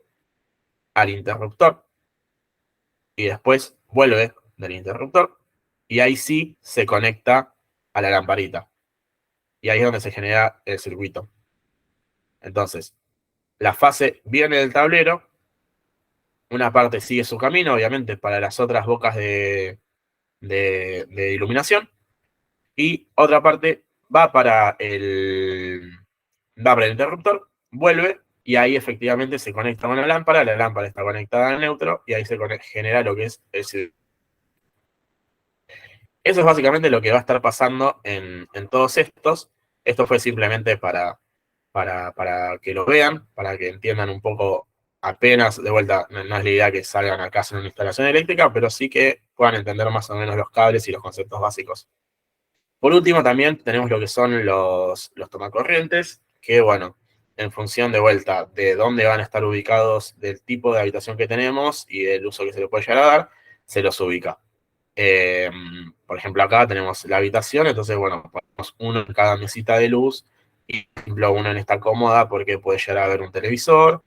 al interruptor y después vuelve del interruptor y ahí sí se conecta a la lamparita. Y ahí es donde se genera el circuito. Entonces, la fase viene del tablero, una parte sigue su camino, obviamente, para las otras bocas de iluminación, y otra parte va para el interruptor, vuelve, y ahí efectivamente se conecta con la lámpara está conectada al neutro, y ahí se genera lo que es el circuito. Eso es básicamente lo que va a estar pasando en todos estos. Esto fue simplemente para que lo vean, para que entiendan un poco apenas, de vuelta, no es la idea que salgan acá a hacer una instalación eléctrica, pero sí que puedan entender más o menos los cables y los conceptos básicos. Por último, también tenemos lo que son los tomacorrientes, que bueno, en función de vuelta de dónde van a estar ubicados, del tipo de habitación que tenemos y del uso que se le puede llegar a dar, se los ubica. Por ejemplo, acá tenemos la habitación, entonces, bueno, ponemos uno en cada mesita de luz, y por ejemplo, uno en esta cómoda porque puede llegar a haber un televisor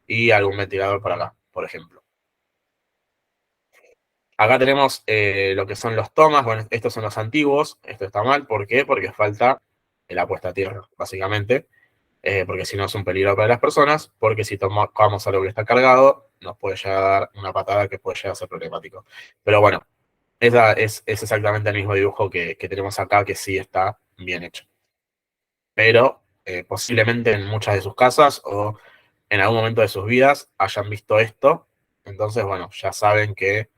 y algún ventilador por acá, por ejemplo. Acá tenemos lo que son los tomas, bueno, estos son los antiguos, esto está mal, ¿por qué? Porque falta la puesta a tierra, básicamente, porque si no es un peligro para las personas, porque si tomamos algo que está cargado, nos puede llegar a dar una patada que puede llegar a ser problemático. Pero bueno, es exactamente el mismo dibujo que tenemos acá, que sí está bien hecho. Pero posiblemente en muchas de sus casas o en algún momento de sus vidas hayan visto esto. Entonces, bueno, ya saben que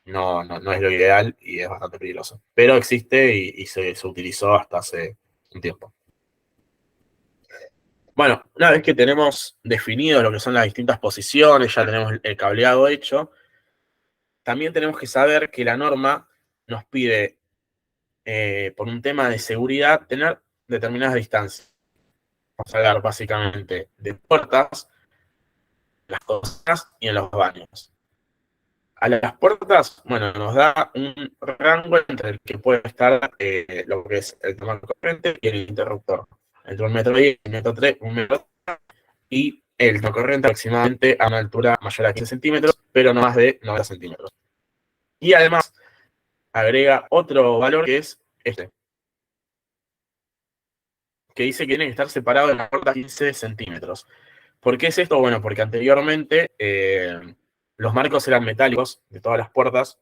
no es lo ideal y es bastante peligroso. Pero existe y se utilizó hasta hace un tiempo. Bueno, una vez que tenemos definido lo que son las distintas posiciones, ya tenemos el cableado hecho, también tenemos que saber que la norma nos pide, por un tema de seguridad, tener determinadas distancias. Vamos a hablar básicamente de puertas, las cocinas y en los baños. A las puertas, bueno, nos da un rango entre el que puede estar lo que es el toma corriente y el interruptor. Entre 1,10 m y 1,3 m, 1,3 m, y el toma corriente aproximadamente a una altura mayor a 15 centímetros, pero no más de 90 centímetros. Y además agrega otro valor que es este, que dice que tiene que estar separado de la puerta 15 centímetros. ¿Por qué es esto? Bueno, porque anteriormente los marcos eran metálicos de todas las puertas,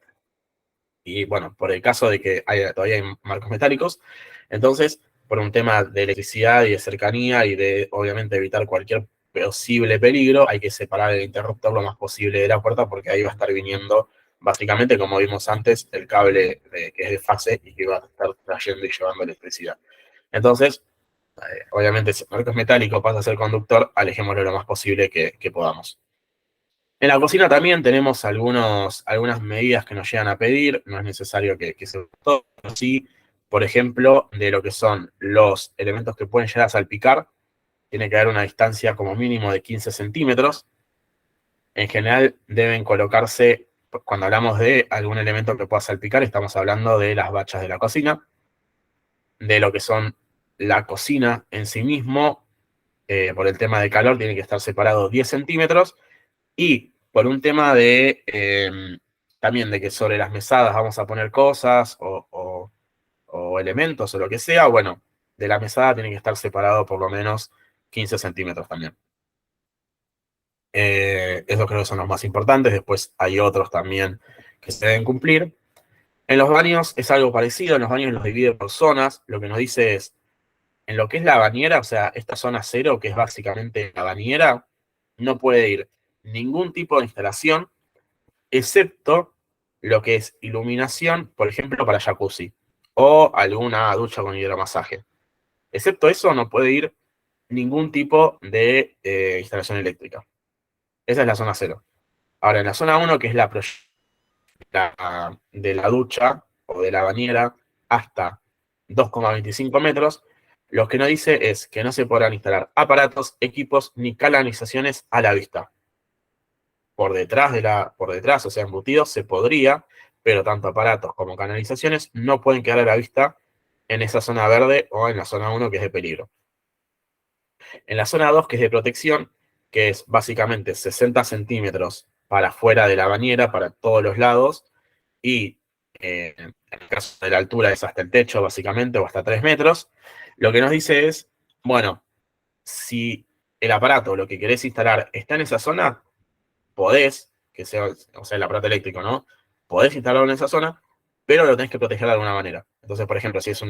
y bueno, por el caso de que todavía hay marcos metálicos, entonces, por un tema de electricidad y de cercanía y de, obviamente, evitar cualquier posible peligro, hay que separar el interruptor lo más posible de la puerta, porque ahí va a estar viniendo, básicamente, como vimos antes, el cable que es de fase y que va a estar trayendo y llevando electricidad. Entonces, obviamente, si el marco es metálico, pasa a ser conductor, alejémoslo lo más posible que podamos. En la cocina también tenemos algunas medidas que nos llegan a pedir, no es necesario que se todo, pero sí, por ejemplo, de lo que son los elementos que pueden llegar a salpicar, tiene que haber una distancia como mínimo de 15 centímetros. En general deben colocarse, cuando hablamos de algún elemento que pueda salpicar, estamos hablando de las bachas de la cocina, de lo que son la cocina en sí mismo, por el tema de calor tiene que estar separado 10 centímetros, y por un tema de también de que sobre las mesadas vamos a poner cosas o elementos o lo que sea, bueno, de la mesada tiene que estar separado por lo menos 15 centímetros también. Esos creo que son los más importantes. Después hay otros también que se deben cumplir. En los baños es algo parecido. En los baños los divide por zonas. Lo que nos dice es, en lo que es la bañera, o sea, esta zona cero, que es básicamente la bañera, no puede ir ningún tipo de instalación, excepto lo que es iluminación, por ejemplo, para jacuzzi o alguna ducha con hidromasaje. Excepto eso, no puede ir ningún tipo de instalación eléctrica. Esa es la zona cero. Ahora, en la zona 1, que es de la ducha o de la bañera hasta 2,25 metros, lo que no dice es que no se podrán instalar aparatos, equipos ni canalizaciones a la vista. Por detrás, o sea, embutidos, se podría, pero tanto aparatos como canalizaciones no pueden quedar a la vista en esa zona verde o en la zona 1, que es de peligro. En la zona 2, que es de protección, que es básicamente 60 centímetros para afuera de la bañera, para todos los lados, y en el caso de la altura es hasta el techo, básicamente, o hasta 3 metros, lo que nos dice es, bueno, si el aparato, lo que querés instalar, está en esa zona, podés, que sea, o sea, el aparato eléctrico, ¿no? Podés instalarlo en esa zona, pero lo tenés que proteger de alguna manera. Entonces, por ejemplo, si es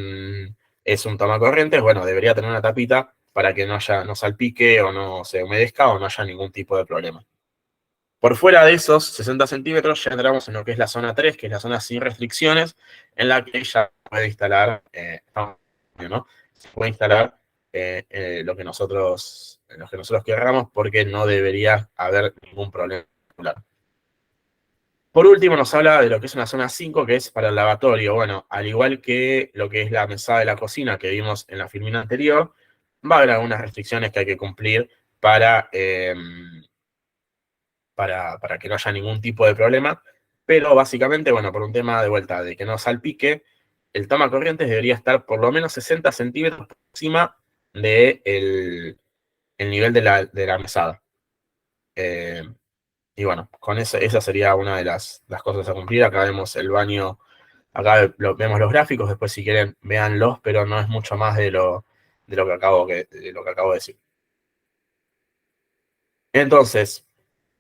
un tomacorrientes, bueno, debería tener una tapita para que no salpique o no se humedezca o no haya ningún tipo de problema. Por fuera de esos 60 centímetros ya entramos en lo que es la zona 3, que es la zona sin restricciones, en la que ya puede instalar, ¿no? Se puede instalar lo que nosotros queramos, porque no debería haber ningún problema. Por último, nos habla de lo que es una zona 5, que es para el lavatorio. Bueno, al igual que lo que es la mesada de la cocina que vimos en la filmina anterior, va a haber algunas restricciones que hay que cumplir para que no haya ningún tipo de problema, pero básicamente, bueno, por un tema de vuelta de que no salpique, el tomacorrientes debería estar por lo menos 60 centímetros por encima del el nivel de la mesada. Y bueno, con eso, esa sería una de las cosas a cumplir. Acá vemos el baño, acá vemos los gráficos, después si quieren véanlos, pero no es mucho más de lo que acabo de decir. Entonces,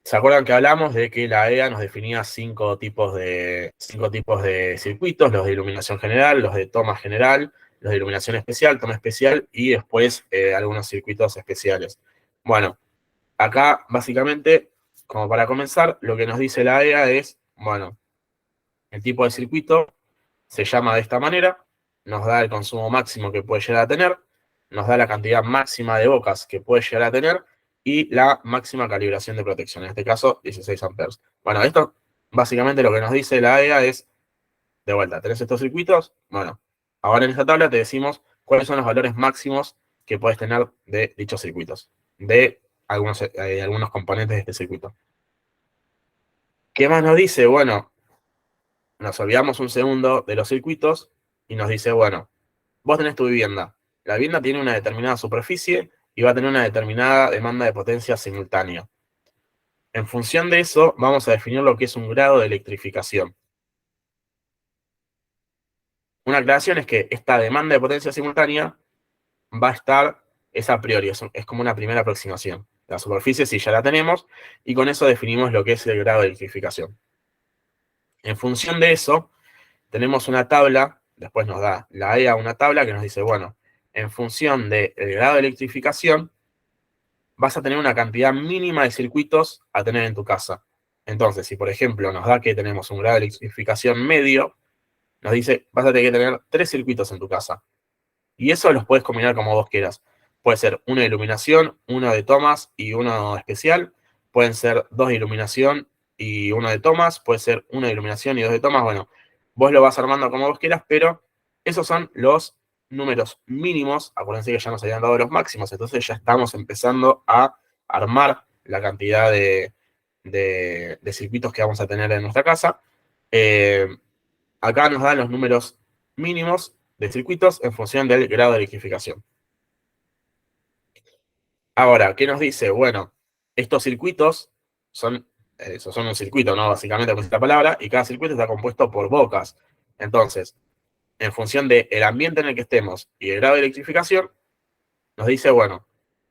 ¿se acuerdan que hablamos de que la EA nos definía cinco tipos de circuitos? Los de iluminación general, los de toma general, los de iluminación especial, toma especial y después algunos circuitos especiales. Bueno, acá, básicamente, como para comenzar, lo que nos dice la EA es, bueno, el tipo de circuito se llama de esta manera, nos da el consumo máximo que puede llegar a tener, nos da la cantidad máxima de bocas que puede llegar a tener y la máxima calibración de protección, en este caso 16 amperes. Bueno, esto básicamente lo que nos dice la EA es, de vuelta, tenés estos circuitos, bueno, ahora en esta tabla te decimos cuáles son los valores máximos que puedes tener de dichos circuitos, de algunos componentes de este circuito. ¿Qué más nos dice? Bueno, nos olvidamos un segundo de los circuitos y nos dice, bueno, vos tenés tu vivienda. La vivienda tiene una determinada superficie y va a tener una determinada demanda de potencia simultánea. En función de eso, vamos a definir lo que es un grado de electrificación. Una aclaración es que esta demanda de potencia simultánea va a estar, es a priori, es como una primera aproximación. La superficie sí ya la tenemos y con eso definimos lo que es el grado de electrificación. En función de eso, tenemos una tabla, después nos da la EA una tabla que nos dice, bueno, en función del grado de electrificación, vas a tener una cantidad mínima de circuitos a tener en tu casa. Entonces, si por ejemplo nos da que tenemos un grado de electrificación medio, nos dice, vas a tener que tener 3 circuitos en tu casa. Y eso los puedes combinar como vos quieras. Puede ser uno de iluminación, uno de tomas y uno especial. Pueden ser 2 de iluminación y uno de tomas. Puede ser uno de iluminación y 2 de tomas. Bueno, vos lo vas armando como vos quieras, pero esos son los números mínimos. Acuérdense que ya nos habían dado los máximos, entonces ya estamos empezando a armar la cantidad de circuitos que vamos a tener en nuestra casa. Acá nos dan los números mínimos de circuitos en función del grado de electrificación. Ahora, ¿qué nos dice? Bueno, estos circuitos son un circuito, ¿no? Básicamente, con esta palabra, y cada circuito está compuesto por bocas. Entonces, en función del ambiente en el que estemos y el grado de electrificación, nos dice, bueno,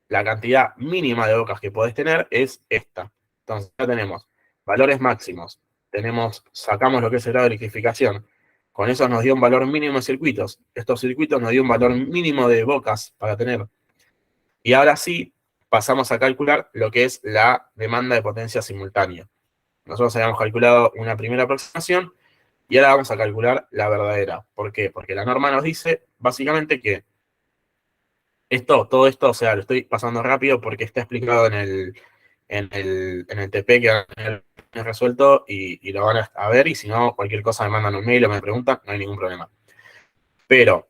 la cantidad mínima de bocas que podés tener es esta. Entonces, ya tenemos valores máximos, sacamos lo que es el grado de electrificación, con eso nos dio un valor mínimo de circuitos. Estos circuitos nos dio un valor mínimo de bocas para tener. Y ahora sí, pasamos a calcular lo que es la demanda de potencia simultánea. Nosotros habíamos calculado una primera aproximación y ahora vamos a calcular la verdadera. ¿Por qué? Porque la norma nos dice básicamente que todo esto, o sea, lo estoy pasando rápido porque está explicado en el TP que van a tener resuelto y lo van a ver, y si no, cualquier cosa me mandan un mail o me preguntan, no hay ningún problema. Pero,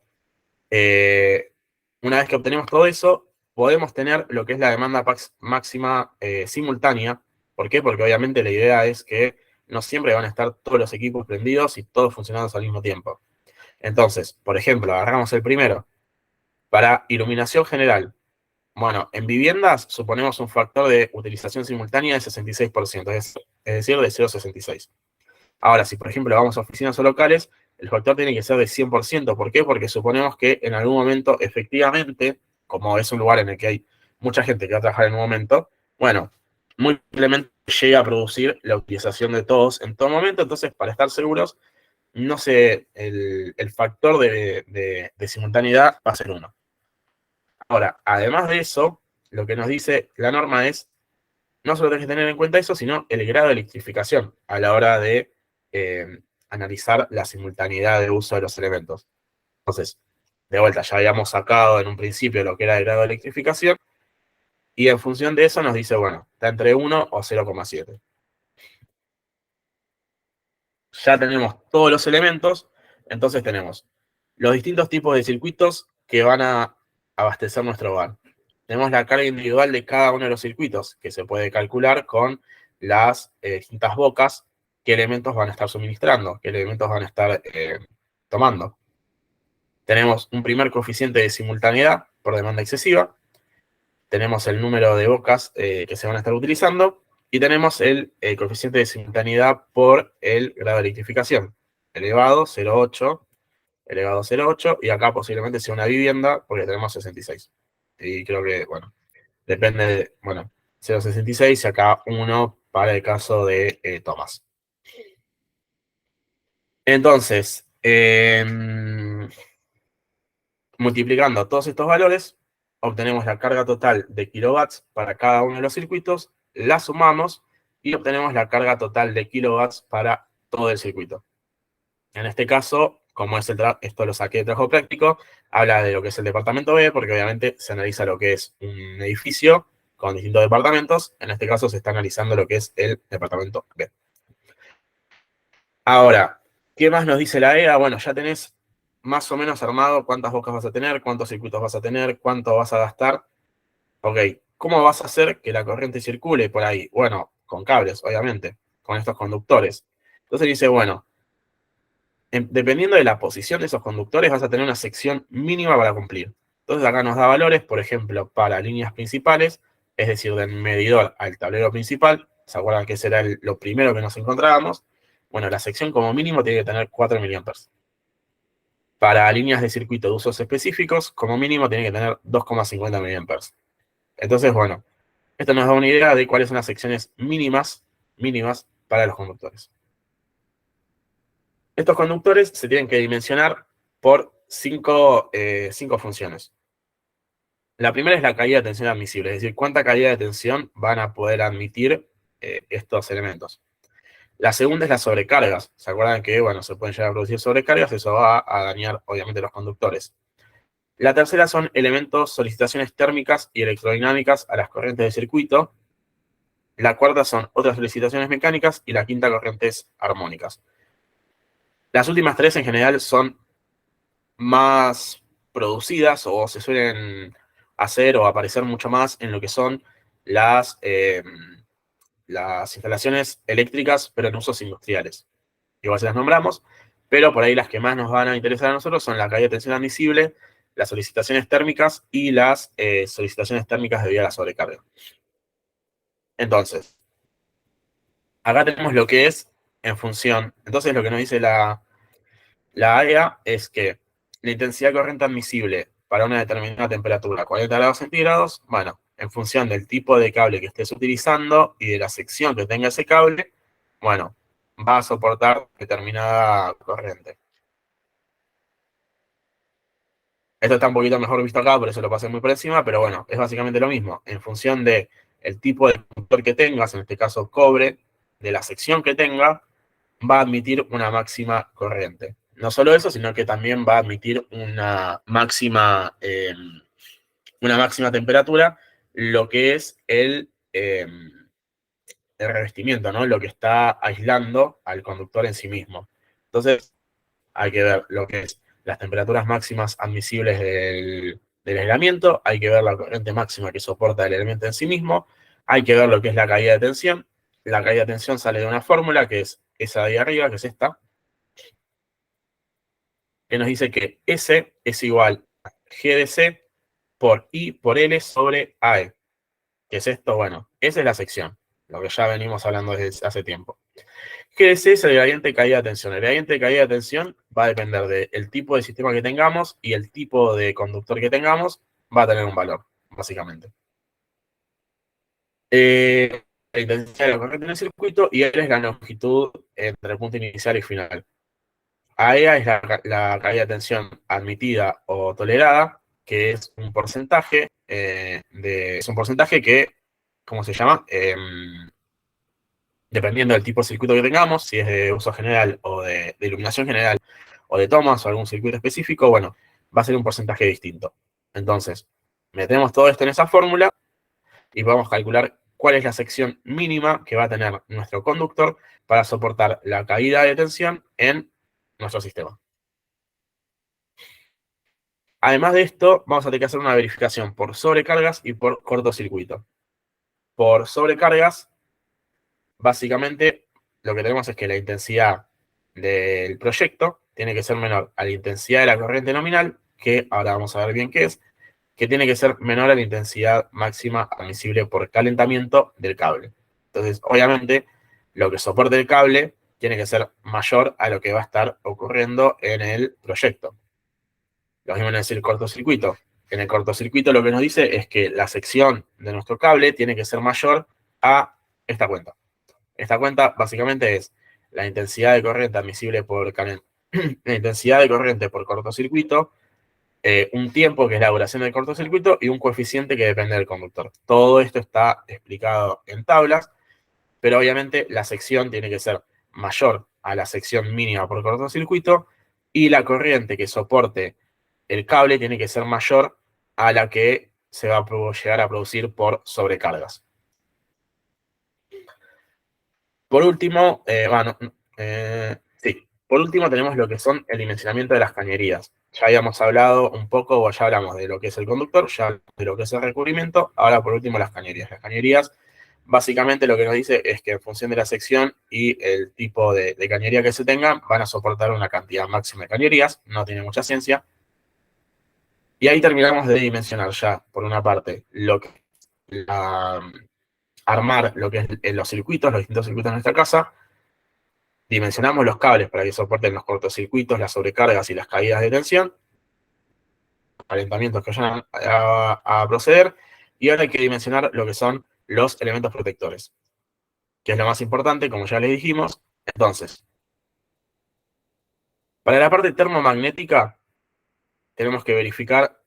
una vez que obtenemos todo eso, podemos tener lo que es la demanda máxima simultánea. ¿Por qué? Porque obviamente la idea es que no siempre van a estar todos los equipos prendidos y todos funcionando al mismo tiempo. Entonces, por ejemplo, agarramos el primero. Para iluminación general, bueno, en viviendas suponemos un factor de utilización simultánea de 66%, es decir, de 0,66. Ahora, si por ejemplo vamos a oficinas o locales, el factor tiene que ser de 100%. ¿Por qué? Porque suponemos que en algún momento, efectivamente, como es un lugar en el que hay mucha gente que va a trabajar en un momento, bueno, muy probablemente llegue a producir la utilización de todos en todo momento. Entonces, para estar seguros, no sé, el factor de simultaneidad va a ser 1. Ahora, además de eso, lo que nos dice la norma es, no solo tenés que tener en cuenta eso, sino el grado de electrificación a la hora de analizar la simultaneidad de uso de los elementos. Entonces, de vuelta, ya habíamos sacado en un principio lo que era el grado de electrificación, y en función de eso nos dice, bueno, está entre 1 o 0,7. Ya tenemos todos los elementos, entonces tenemos los distintos tipos de circuitos que van a abastecer nuestro hogar. Tenemos la carga individual de cada uno de los circuitos, que se puede calcular con las distintas bocas, qué elementos van a estar suministrando, qué elementos van a estar tomando. Tenemos un primer coeficiente de simultaneidad por demanda excesiva, tenemos el número de bocas que se van a estar utilizando, y tenemos el coeficiente de simultaneidad por el grado de electrificación, elevado 0,8, elevado 0,8, y acá posiblemente sea una vivienda porque tenemos 66. Y creo que, bueno, depende de, bueno, 0,66 y acá 1 para el caso de Thomas. Entonces, multiplicando todos estos valores, obtenemos la carga total de kilowatts para cada uno de los circuitos, la sumamos y obtenemos la carga total de kilowatts para todo el circuito. En este caso, como es esto lo saqué de trabajo práctico, habla de lo que es el departamento B, porque obviamente se analiza lo que es un edificio con distintos departamentos. En este caso se está analizando lo que es el departamento B. Ahora, ¿qué más nos dice la EA? Bueno, ya tenés más o menos armado cuántas bocas vas a tener, cuántos circuitos vas a tener, cuánto vas a gastar. Ok, ¿cómo vas a hacer que la corriente circule por ahí? Bueno, con cables, obviamente, con estos conductores. Entonces dice, bueno, dependiendo de la posición de esos conductores, vas a tener una sección mínima para cumplir. Entonces acá nos da valores, por ejemplo, para líneas principales, es decir, del medidor al tablero principal. ¿Se acuerdan que ese era lo primero que nos encontrábamos? Bueno, la sección como mínimo tiene que tener 4 mA. Para líneas de circuito de usos específicos, como mínimo tiene que tener 2,50 mA. Entonces, bueno, esto nos da una idea de cuáles son las secciones mínimas para los conductores. Estos conductores se tienen que dimensionar por cinco funciones. La primera es la caída de tensión admisible, es decir, cuánta caída de tensión van a poder admitir estos elementos. La segunda es las sobrecargas. ¿Se acuerdan que, bueno, se pueden llegar a producir sobrecargas? Eso va a dañar, obviamente, los conductores. La tercera son elementos, solicitaciones térmicas y electrodinámicas a las corrientes de circuito. La cuarta son otras solicitaciones mecánicas y la quinta, corrientes armónicas. Las últimas tres en general son más producidas o se suelen hacer o aparecer mucho más en lo que son las instalaciones eléctricas, pero en usos industriales. Igual se las nombramos, pero por ahí las que más nos van a interesar a nosotros son la caída de tensión admisible, las solicitaciones térmicas y las solicitaciones térmicas debido a la sobrecarga. Entonces, acá tenemos lo que es en función. Entonces, lo que nos dice la AEA es que la intensidad de corriente admisible para una determinada temperatura, 40 grados centígrados, bueno, en función del tipo de cable que estés utilizando y de la sección que tenga ese cable, bueno, va a soportar determinada corriente. Esto está un poquito mejor visto acá, por eso lo pasé muy por encima, pero bueno, es básicamente lo mismo. En función del tipo de conductor que tengas, en este caso cobre, de la sección que tenga, va a admitir una máxima corriente. No solo eso, sino que también va a admitir una máxima temperatura, lo que es el revestimiento, ¿no? Lo que está aislando al conductor en sí mismo. Entonces, hay que ver lo que es las temperaturas máximas admisibles del aislamiento, hay que ver la corriente máxima que soporta el elemento en sí mismo, hay que ver lo que es la caída de tensión. La caída de tensión sale de una fórmula que es esa de ahí arriba, que es esta, que nos dice que S es igual a G de C por I por L sobre AE. ¿Qué es esto? Bueno, esa es la sección, lo que ya venimos hablando desde hace tiempo. G de C es el gradiente de caída de tensión. El gradiente de caída de tensión va a depender del tipo de sistema que tengamos y el tipo de conductor que tengamos, va a tener un valor, básicamente. La intensidad de la corriente en el circuito y L es la longitud entre el punto inicial y final. AEA es la caída de tensión admitida o tolerada, que es un porcentaje que, ¿cómo se llama? Dependiendo del tipo de circuito que tengamos, si es de uso general o de iluminación general o de tomas o algún circuito específico, bueno, va a ser un porcentaje distinto. Entonces, metemos todo esto en esa fórmula y vamos a calcular cuál es la sección mínima que va a tener nuestro conductor para soportar la caída de tensión en nuestro sistema. Además de esto, vamos a tener que hacer una verificación por sobrecargas y por cortocircuito. Por sobrecargas, básicamente, lo que tenemos es que la intensidad del proyecto tiene que ser menor a la intensidad de la corriente nominal, que ahora vamos a ver bien qué es, que tiene que ser menor a la intensidad máxima admisible por calentamiento del cable. Entonces, obviamente, lo que soporte el cable tiene que ser mayor a lo que va a estar ocurriendo en el proyecto. Lo mismo en el cortocircuito. En el cortocircuito lo que nos dice es que la sección de nuestro cable tiene que ser mayor a esta cuenta. Esta cuenta básicamente es la intensidad de corriente admisible por la intensidad de corriente por cortocircuito un tiempo que es la duración del cortocircuito y un coeficiente que depende del conductor. Todo esto está explicado en tablas, pero obviamente la sección tiene que ser mayor a la sección mínima por cortocircuito y la corriente que soporte el cable tiene que ser mayor a la que se va a llegar a producir por sobrecargas. Por último, por último tenemos lo que son el dimensionamiento de las cañerías. Ya habíamos hablado un poco, o ya hablamos de lo que es el conductor, ya hablamos de lo que es el recubrimiento, ahora por último las cañerías. Las cañerías, básicamente lo que nos dice es que en función de la sección y el tipo de cañería que se tenga, van a soportar una cantidad máxima de cañerías, no tiene mucha ciencia. Y ahí terminamos de dimensionar ya, por una parte, armar lo que es los circuitos, los distintos circuitos de nuestra casa. Dimensionamos los cables para que soporten los cortocircuitos, las sobrecargas y las caídas de tensión, calentamientos que vayan a proceder. Y ahora hay que dimensionar lo que son los elementos protectores, que es lo más importante, como ya les dijimos. Entonces, para la parte termomagnética, tenemos que verificar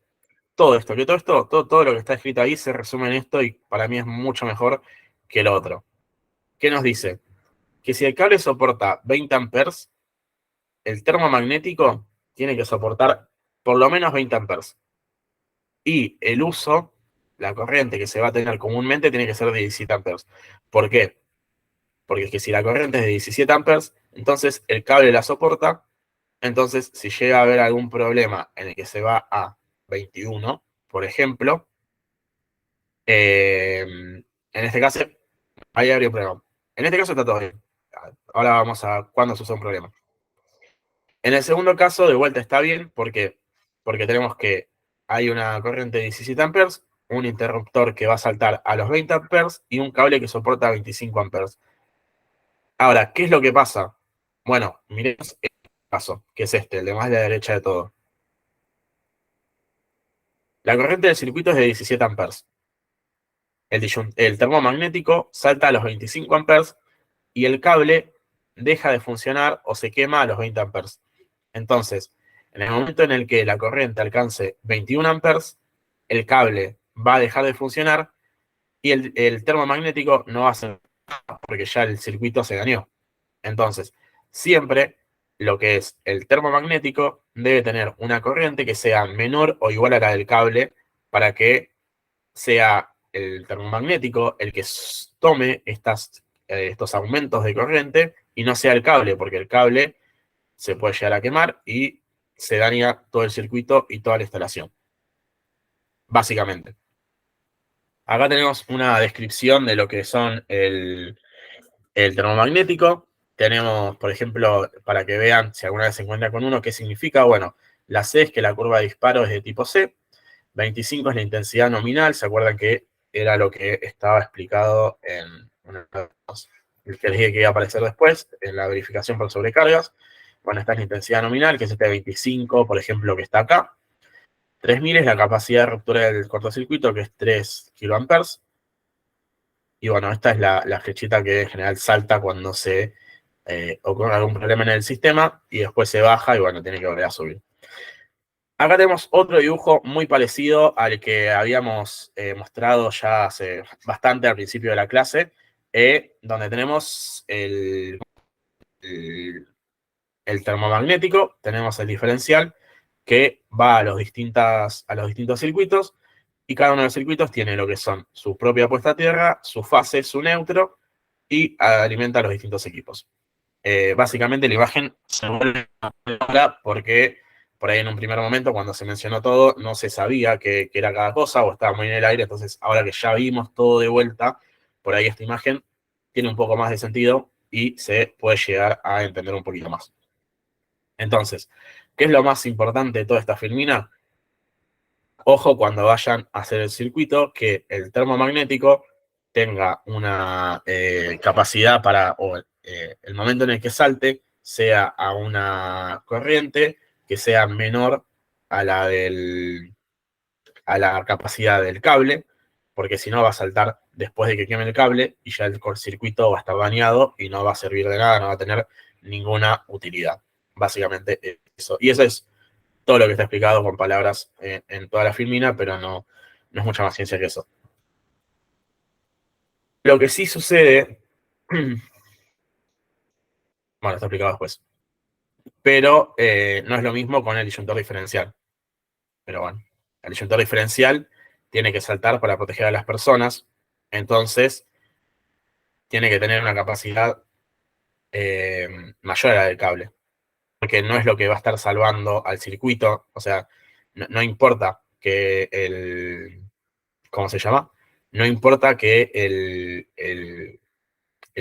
todo esto, que todo lo que está escrito ahí se resume en esto y para mí es mucho mejor que lo otro. ¿Qué nos dice? Que si el cable soporta 20 amperes, el termomagnético tiene que soportar por lo menos 20 amperes. Y el uso, la corriente que se va a tener comúnmente tiene que ser de 17 amperes. ¿Por qué? Porque es que si la corriente es de 17 amperes, entonces el cable la soporta. Entonces, si llega a haber algún problema en el que se va a 21, por ejemplo, en este caso, ahí habría un problema. En este caso está todo bien. Ahora vamos a cuándo se usa un problema. En el segundo caso, de vuelta está bien, ¿por qué? Porque tenemos que hay una corriente de 17 amperes, un interruptor que va a saltar a los 20 amperes y un cable que soporta 25 amperes. Ahora, ¿qué es lo que pasa? Bueno, miremos el caso, que es este, el de más a la derecha de todo. La corriente del circuito es de 17 amperes. El termomagnético salta a los 25 amperes y el cable deja de funcionar o se quema a los 20 amperes. Entonces, en el momento en el que la corriente alcance 21 amperes, el cable va a dejar de funcionar y el termomagnético no va a hacer nada porque ya el circuito se dañó. Entonces, siempre lo que es el termomagnético debe tener una corriente que sea menor o igual a la del cable para que sea el termomagnético el que tome estos aumentos de corriente y no sea el cable, porque el cable se puede llegar a quemar y se daña todo el circuito y toda la instalación. Básicamente. Acá tenemos una descripción de lo que son el termomagnético. Tenemos, por ejemplo, para que vean si alguna vez se encuentra con uno, ¿qué significa? Bueno, la C es que la curva de disparo es de tipo C. 25 es la intensidad nominal. ¿Se acuerdan que era lo que estaba explicado en el que les dije que iba a aparecer después, en la verificación por sobrecargas? Bueno, esta es la intensidad nominal, que es este 25, por ejemplo, que está acá. 3000 es la capacidad de ruptura del cortocircuito, que es 3 kiloamperes. Y bueno, esta es la flechita que en general salta cuando se ocurre algún problema en el sistema y después se baja y bueno, tiene que volver a subir. Acá tenemos otro dibujo muy parecido al que habíamos mostrado ya hace bastante al principio de la clase, donde tenemos el termomagnético, tenemos el diferencial que va a los distintos circuitos y cada uno de los circuitos tiene lo que son su propia puesta a tierra, su fase, su neutro y alimenta a los distintos equipos. Básicamente la imagen se vuelve ahora porque por ahí en un primer momento cuando se mencionó todo no se sabía qué era cada cosa o estaba muy en el aire, entonces ahora que ya vimos todo de vuelta, por ahí esta imagen tiene un poco más de sentido y se puede llegar a entender un poquito más. Entonces, ¿qué es lo más importante de toda esta filmina? Ojo cuando vayan a hacer el circuito, que el termomagnético tenga una capacidad para, o el momento en el que salte, sea a una corriente que sea menor a la capacidad del cable, porque si no va a saltar después de que queme el cable y ya el circuito va a estar dañado y no va a servir de nada, no va a tener ninguna utilidad. Básicamente eso. Y eso es todo lo que está explicado con palabras en toda la filmina, pero no es mucha más ciencia que eso. Lo que sí sucede, bueno, está explicado después, pero no es lo mismo con el disyuntor diferencial. Pero bueno, el disyuntor diferencial tiene que saltar para proteger a las personas, entonces tiene que tener una capacidad mayor a la del cable, porque no es lo que va a estar salvando al circuito, o sea, no importa que ¿cómo se llama? No importa que el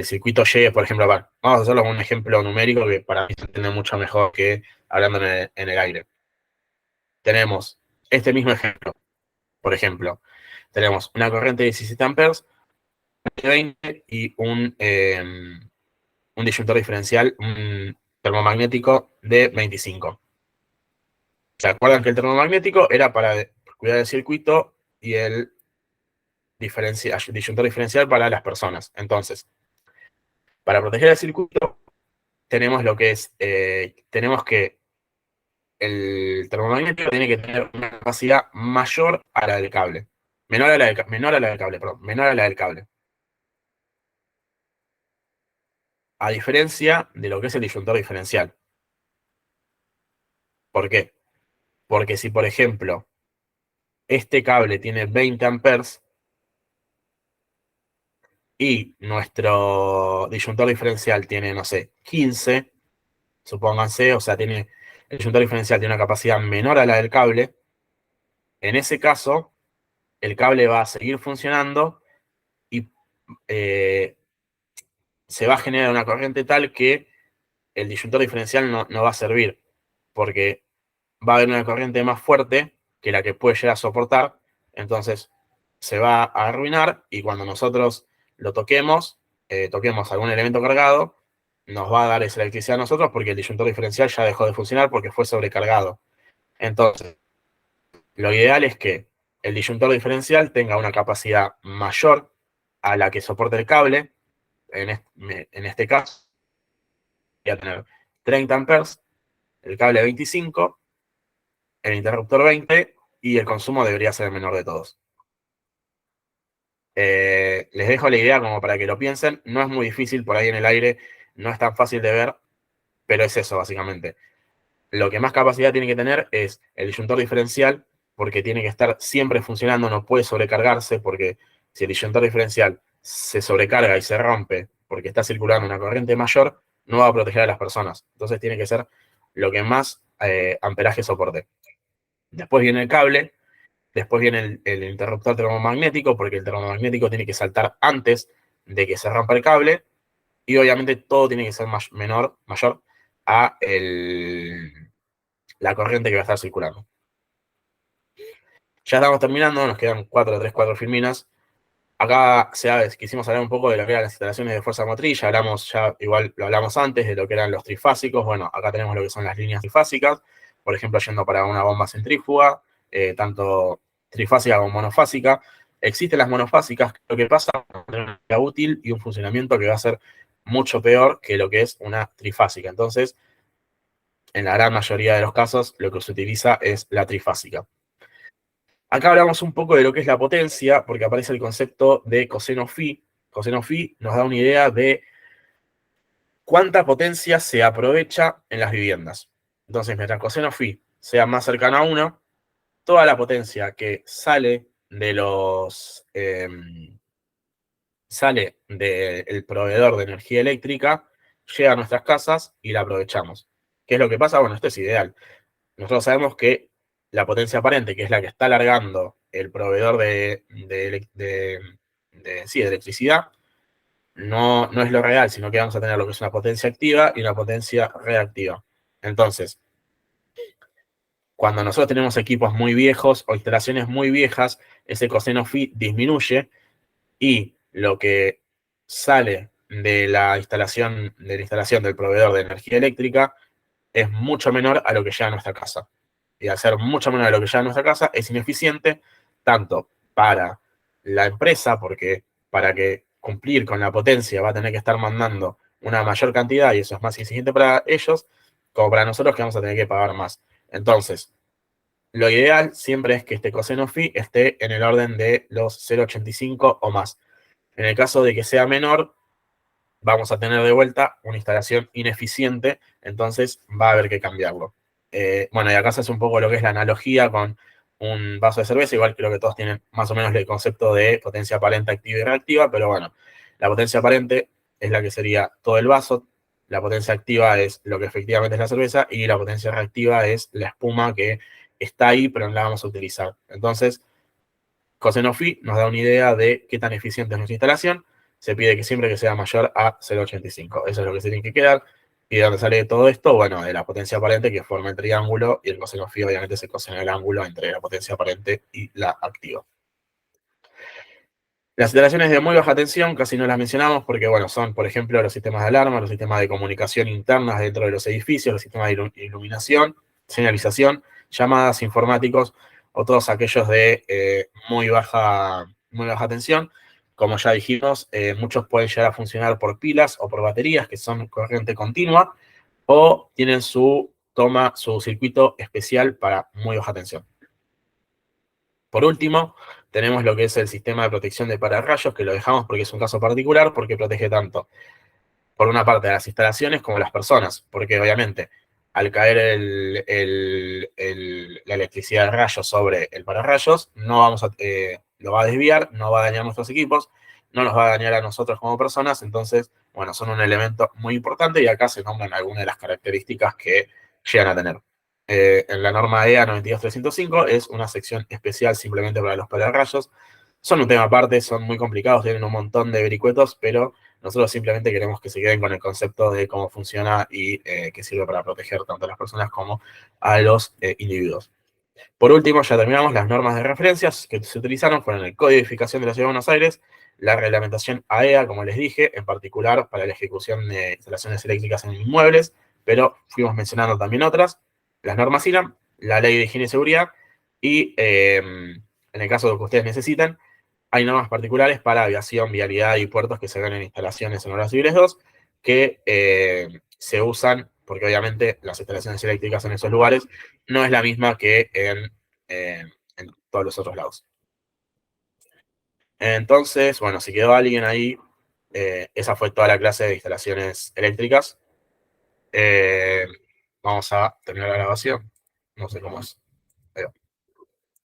circuito llegue, por ejemplo, vamos a hacerlo con un ejemplo numérico que para mí se entiende mucho mejor que hablando en el aire. Tenemos este mismo ejemplo, por ejemplo, tenemos una corriente de 17 amperes, 20 y un disyuntor diferencial, un termomagnético de 25. ¿Se acuerdan que el termomagnético era para cuidar el circuito y el disyuntor diferencial para las personas? Entonces, para proteger el circuito, tenemos lo que es, tenemos que el termomagnético tiene que tener una capacidad mayor a la del cable. Menor a la del cable, perdón, menor a la del cable. A diferencia de lo que es el disyuntor diferencial. ¿Por qué? Porque si, por ejemplo, este cable tiene 20 amperes y nuestro disyuntor diferencial tiene, no sé, 15, supónganse, o sea, el disyuntor diferencial tiene una capacidad menor a la del cable, en ese caso, el cable va a seguir funcionando y se va a generar una corriente tal que el disyuntor diferencial no va a servir, porque va a haber una corriente más fuerte que la que puede llegar a soportar, entonces se va a arruinar y cuando nosotros lo toquemos algún elemento cargado, nos va a dar esa electricidad a nosotros porque el disyuntor diferencial ya dejó de funcionar porque fue sobrecargado. Entonces, lo ideal es que el disyuntor diferencial tenga una capacidad mayor a la que soporte el cable. En este caso, voy a tener 30 amperes, el cable 25, el interruptor 20 y el consumo debería ser el menor de todos. Les dejo la idea como para que lo piensen. No es muy difícil por ahí en el aire, no es tan fácil de ver, pero es eso básicamente. Lo que más capacidad tiene que tener es el disyuntor diferencial, porque tiene que estar siempre funcionando, no puede sobrecargarse, porque si el disyuntor diferencial se sobrecarga y se rompe porque está circulando una corriente mayor, no va a proteger a las personas. Entonces tiene que ser lo que más amperaje soporte. Después viene el cable, después viene el interruptor termomagnético, porque el termomagnético tiene que saltar antes de que se rompa el cable, y obviamente todo tiene que ser mayor a la corriente que va a estar circulando. Ya estamos terminando, nos quedan 4 filminas. Acá quisimos hablar un poco de lo que eran las instalaciones de fuerza motriz, igual lo hablamos antes, de lo que eran los trifásicos. Bueno, acá tenemos lo que son las líneas trifásicas, por ejemplo, yendo para una bomba centrífuga, tanto trifásica como monofásica. Existen las monofásicas, lo que pasa es que tienen una vida útil y un funcionamiento que va a ser mucho peor que lo que es una trifásica. Entonces, en la gran mayoría de los casos, lo que se utiliza es la trifásica. Acá hablamos un poco de lo que es la potencia, porque aparece el concepto de coseno phi. Coseno phi nos da una idea de cuánta potencia se aprovecha en las viviendas. Entonces, mientras coseno phi sea más cercano a 1, toda la potencia que sale sale del proveedor de energía eléctrica, llega a nuestras casas y la aprovechamos. ¿Qué es lo que pasa? Bueno, esto es ideal. Nosotros sabemos que la potencia aparente, que es la que está alargando el proveedor de electricidad, no es lo real, sino que vamos a tener lo que es una potencia activa y una potencia reactiva. Entonces, cuando nosotros tenemos equipos muy viejos o instalaciones muy viejas, ese coseno phi disminuye y lo que sale de la instalación del proveedor de energía eléctrica es mucho menor a lo que llega a nuestra casa. Y al ser mucho menor a lo que llega a nuestra casa, es ineficiente tanto para la empresa, porque para que cumplir con la potencia va a tener que estar mandando una mayor cantidad y eso es más ineficiente para ellos, como para nosotros que vamos a tener que pagar más. Entonces, lo ideal siempre es que este coseno phi esté en el orden de los 0,85 o más. En el caso de que sea menor, vamos a tener de vuelta una instalación ineficiente, entonces va a haber que cambiarlo. Bueno, y acá se hace un poco lo que es la analogía con un vaso de cerveza, igual creo que todos tienen más o menos el concepto de potencia aparente activa y reactiva, pero bueno, la potencia aparente es la que sería todo el vaso, la potencia activa es lo que efectivamente es la cerveza, y la potencia reactiva es la espuma que está ahí, pero no la vamos a utilizar. Entonces, coseno phi nos da una idea de qué tan eficiente es nuestra instalación. Se pide que siempre que sea mayor a 0,85. Eso es lo que se tiene que quedar. ¿Y de dónde sale todo esto? Bueno, de la potencia aparente que forma el triángulo, y el coseno phi obviamente se cosena el ángulo entre la potencia aparente y la activa. Las instalaciones de muy baja tensión casi no las mencionamos porque, bueno, son, por ejemplo, los sistemas de alarma, los sistemas de comunicación internas dentro de los edificios, los sistemas de iluminación, señalización, llamadas, informáticos, o todos aquellos de muy baja tensión. Como ya dijimos, muchos pueden llegar a funcionar por pilas o por baterías que son corriente continua, o tienen su circuito especial para muy baja tensión. Por último, tenemos lo que es el sistema de protección de pararrayos, que lo dejamos porque es un caso particular, porque protege tanto, por una parte, a las instalaciones como a las personas, porque obviamente al caer la electricidad de rayos sobre el pararrayos, lo va a desviar, no va a dañar nuestros equipos, no nos va a dañar a nosotros como personas, entonces, bueno, son un elemento muy importante y acá se nombran algunas de las características que llegan a tener. En la norma EA 92305 es una sección especial simplemente para los pararrayos. Son un tema aparte, son muy complicados, tienen un montón de vericuetos, pero nosotros simplemente queremos que se queden con el concepto de cómo funciona y que sirve para proteger tanto a las personas como a los individuos. Por último, ya terminamos, las normas de referencias que se utilizaron fueron el Código de Edificación de la Ciudad de Buenos Aires, la reglamentación AEA, como les dije, en particular para la ejecución de instalaciones eléctricas en inmuebles, pero fuimos mencionando también otras, las normas IRAM, la Ley de Higiene y Seguridad, y en el caso de que ustedes necesiten, hay normas particulares para aviación, vialidad y puertos que se ven en instalaciones en obras civiles 2, que se usan, porque obviamente las instalaciones eléctricas en esos lugares no es la misma que en todos los otros lados. Entonces, bueno, si quedó alguien ahí, esa fue toda la clase de instalaciones eléctricas. Vamos a terminar la grabación. No sé cómo es.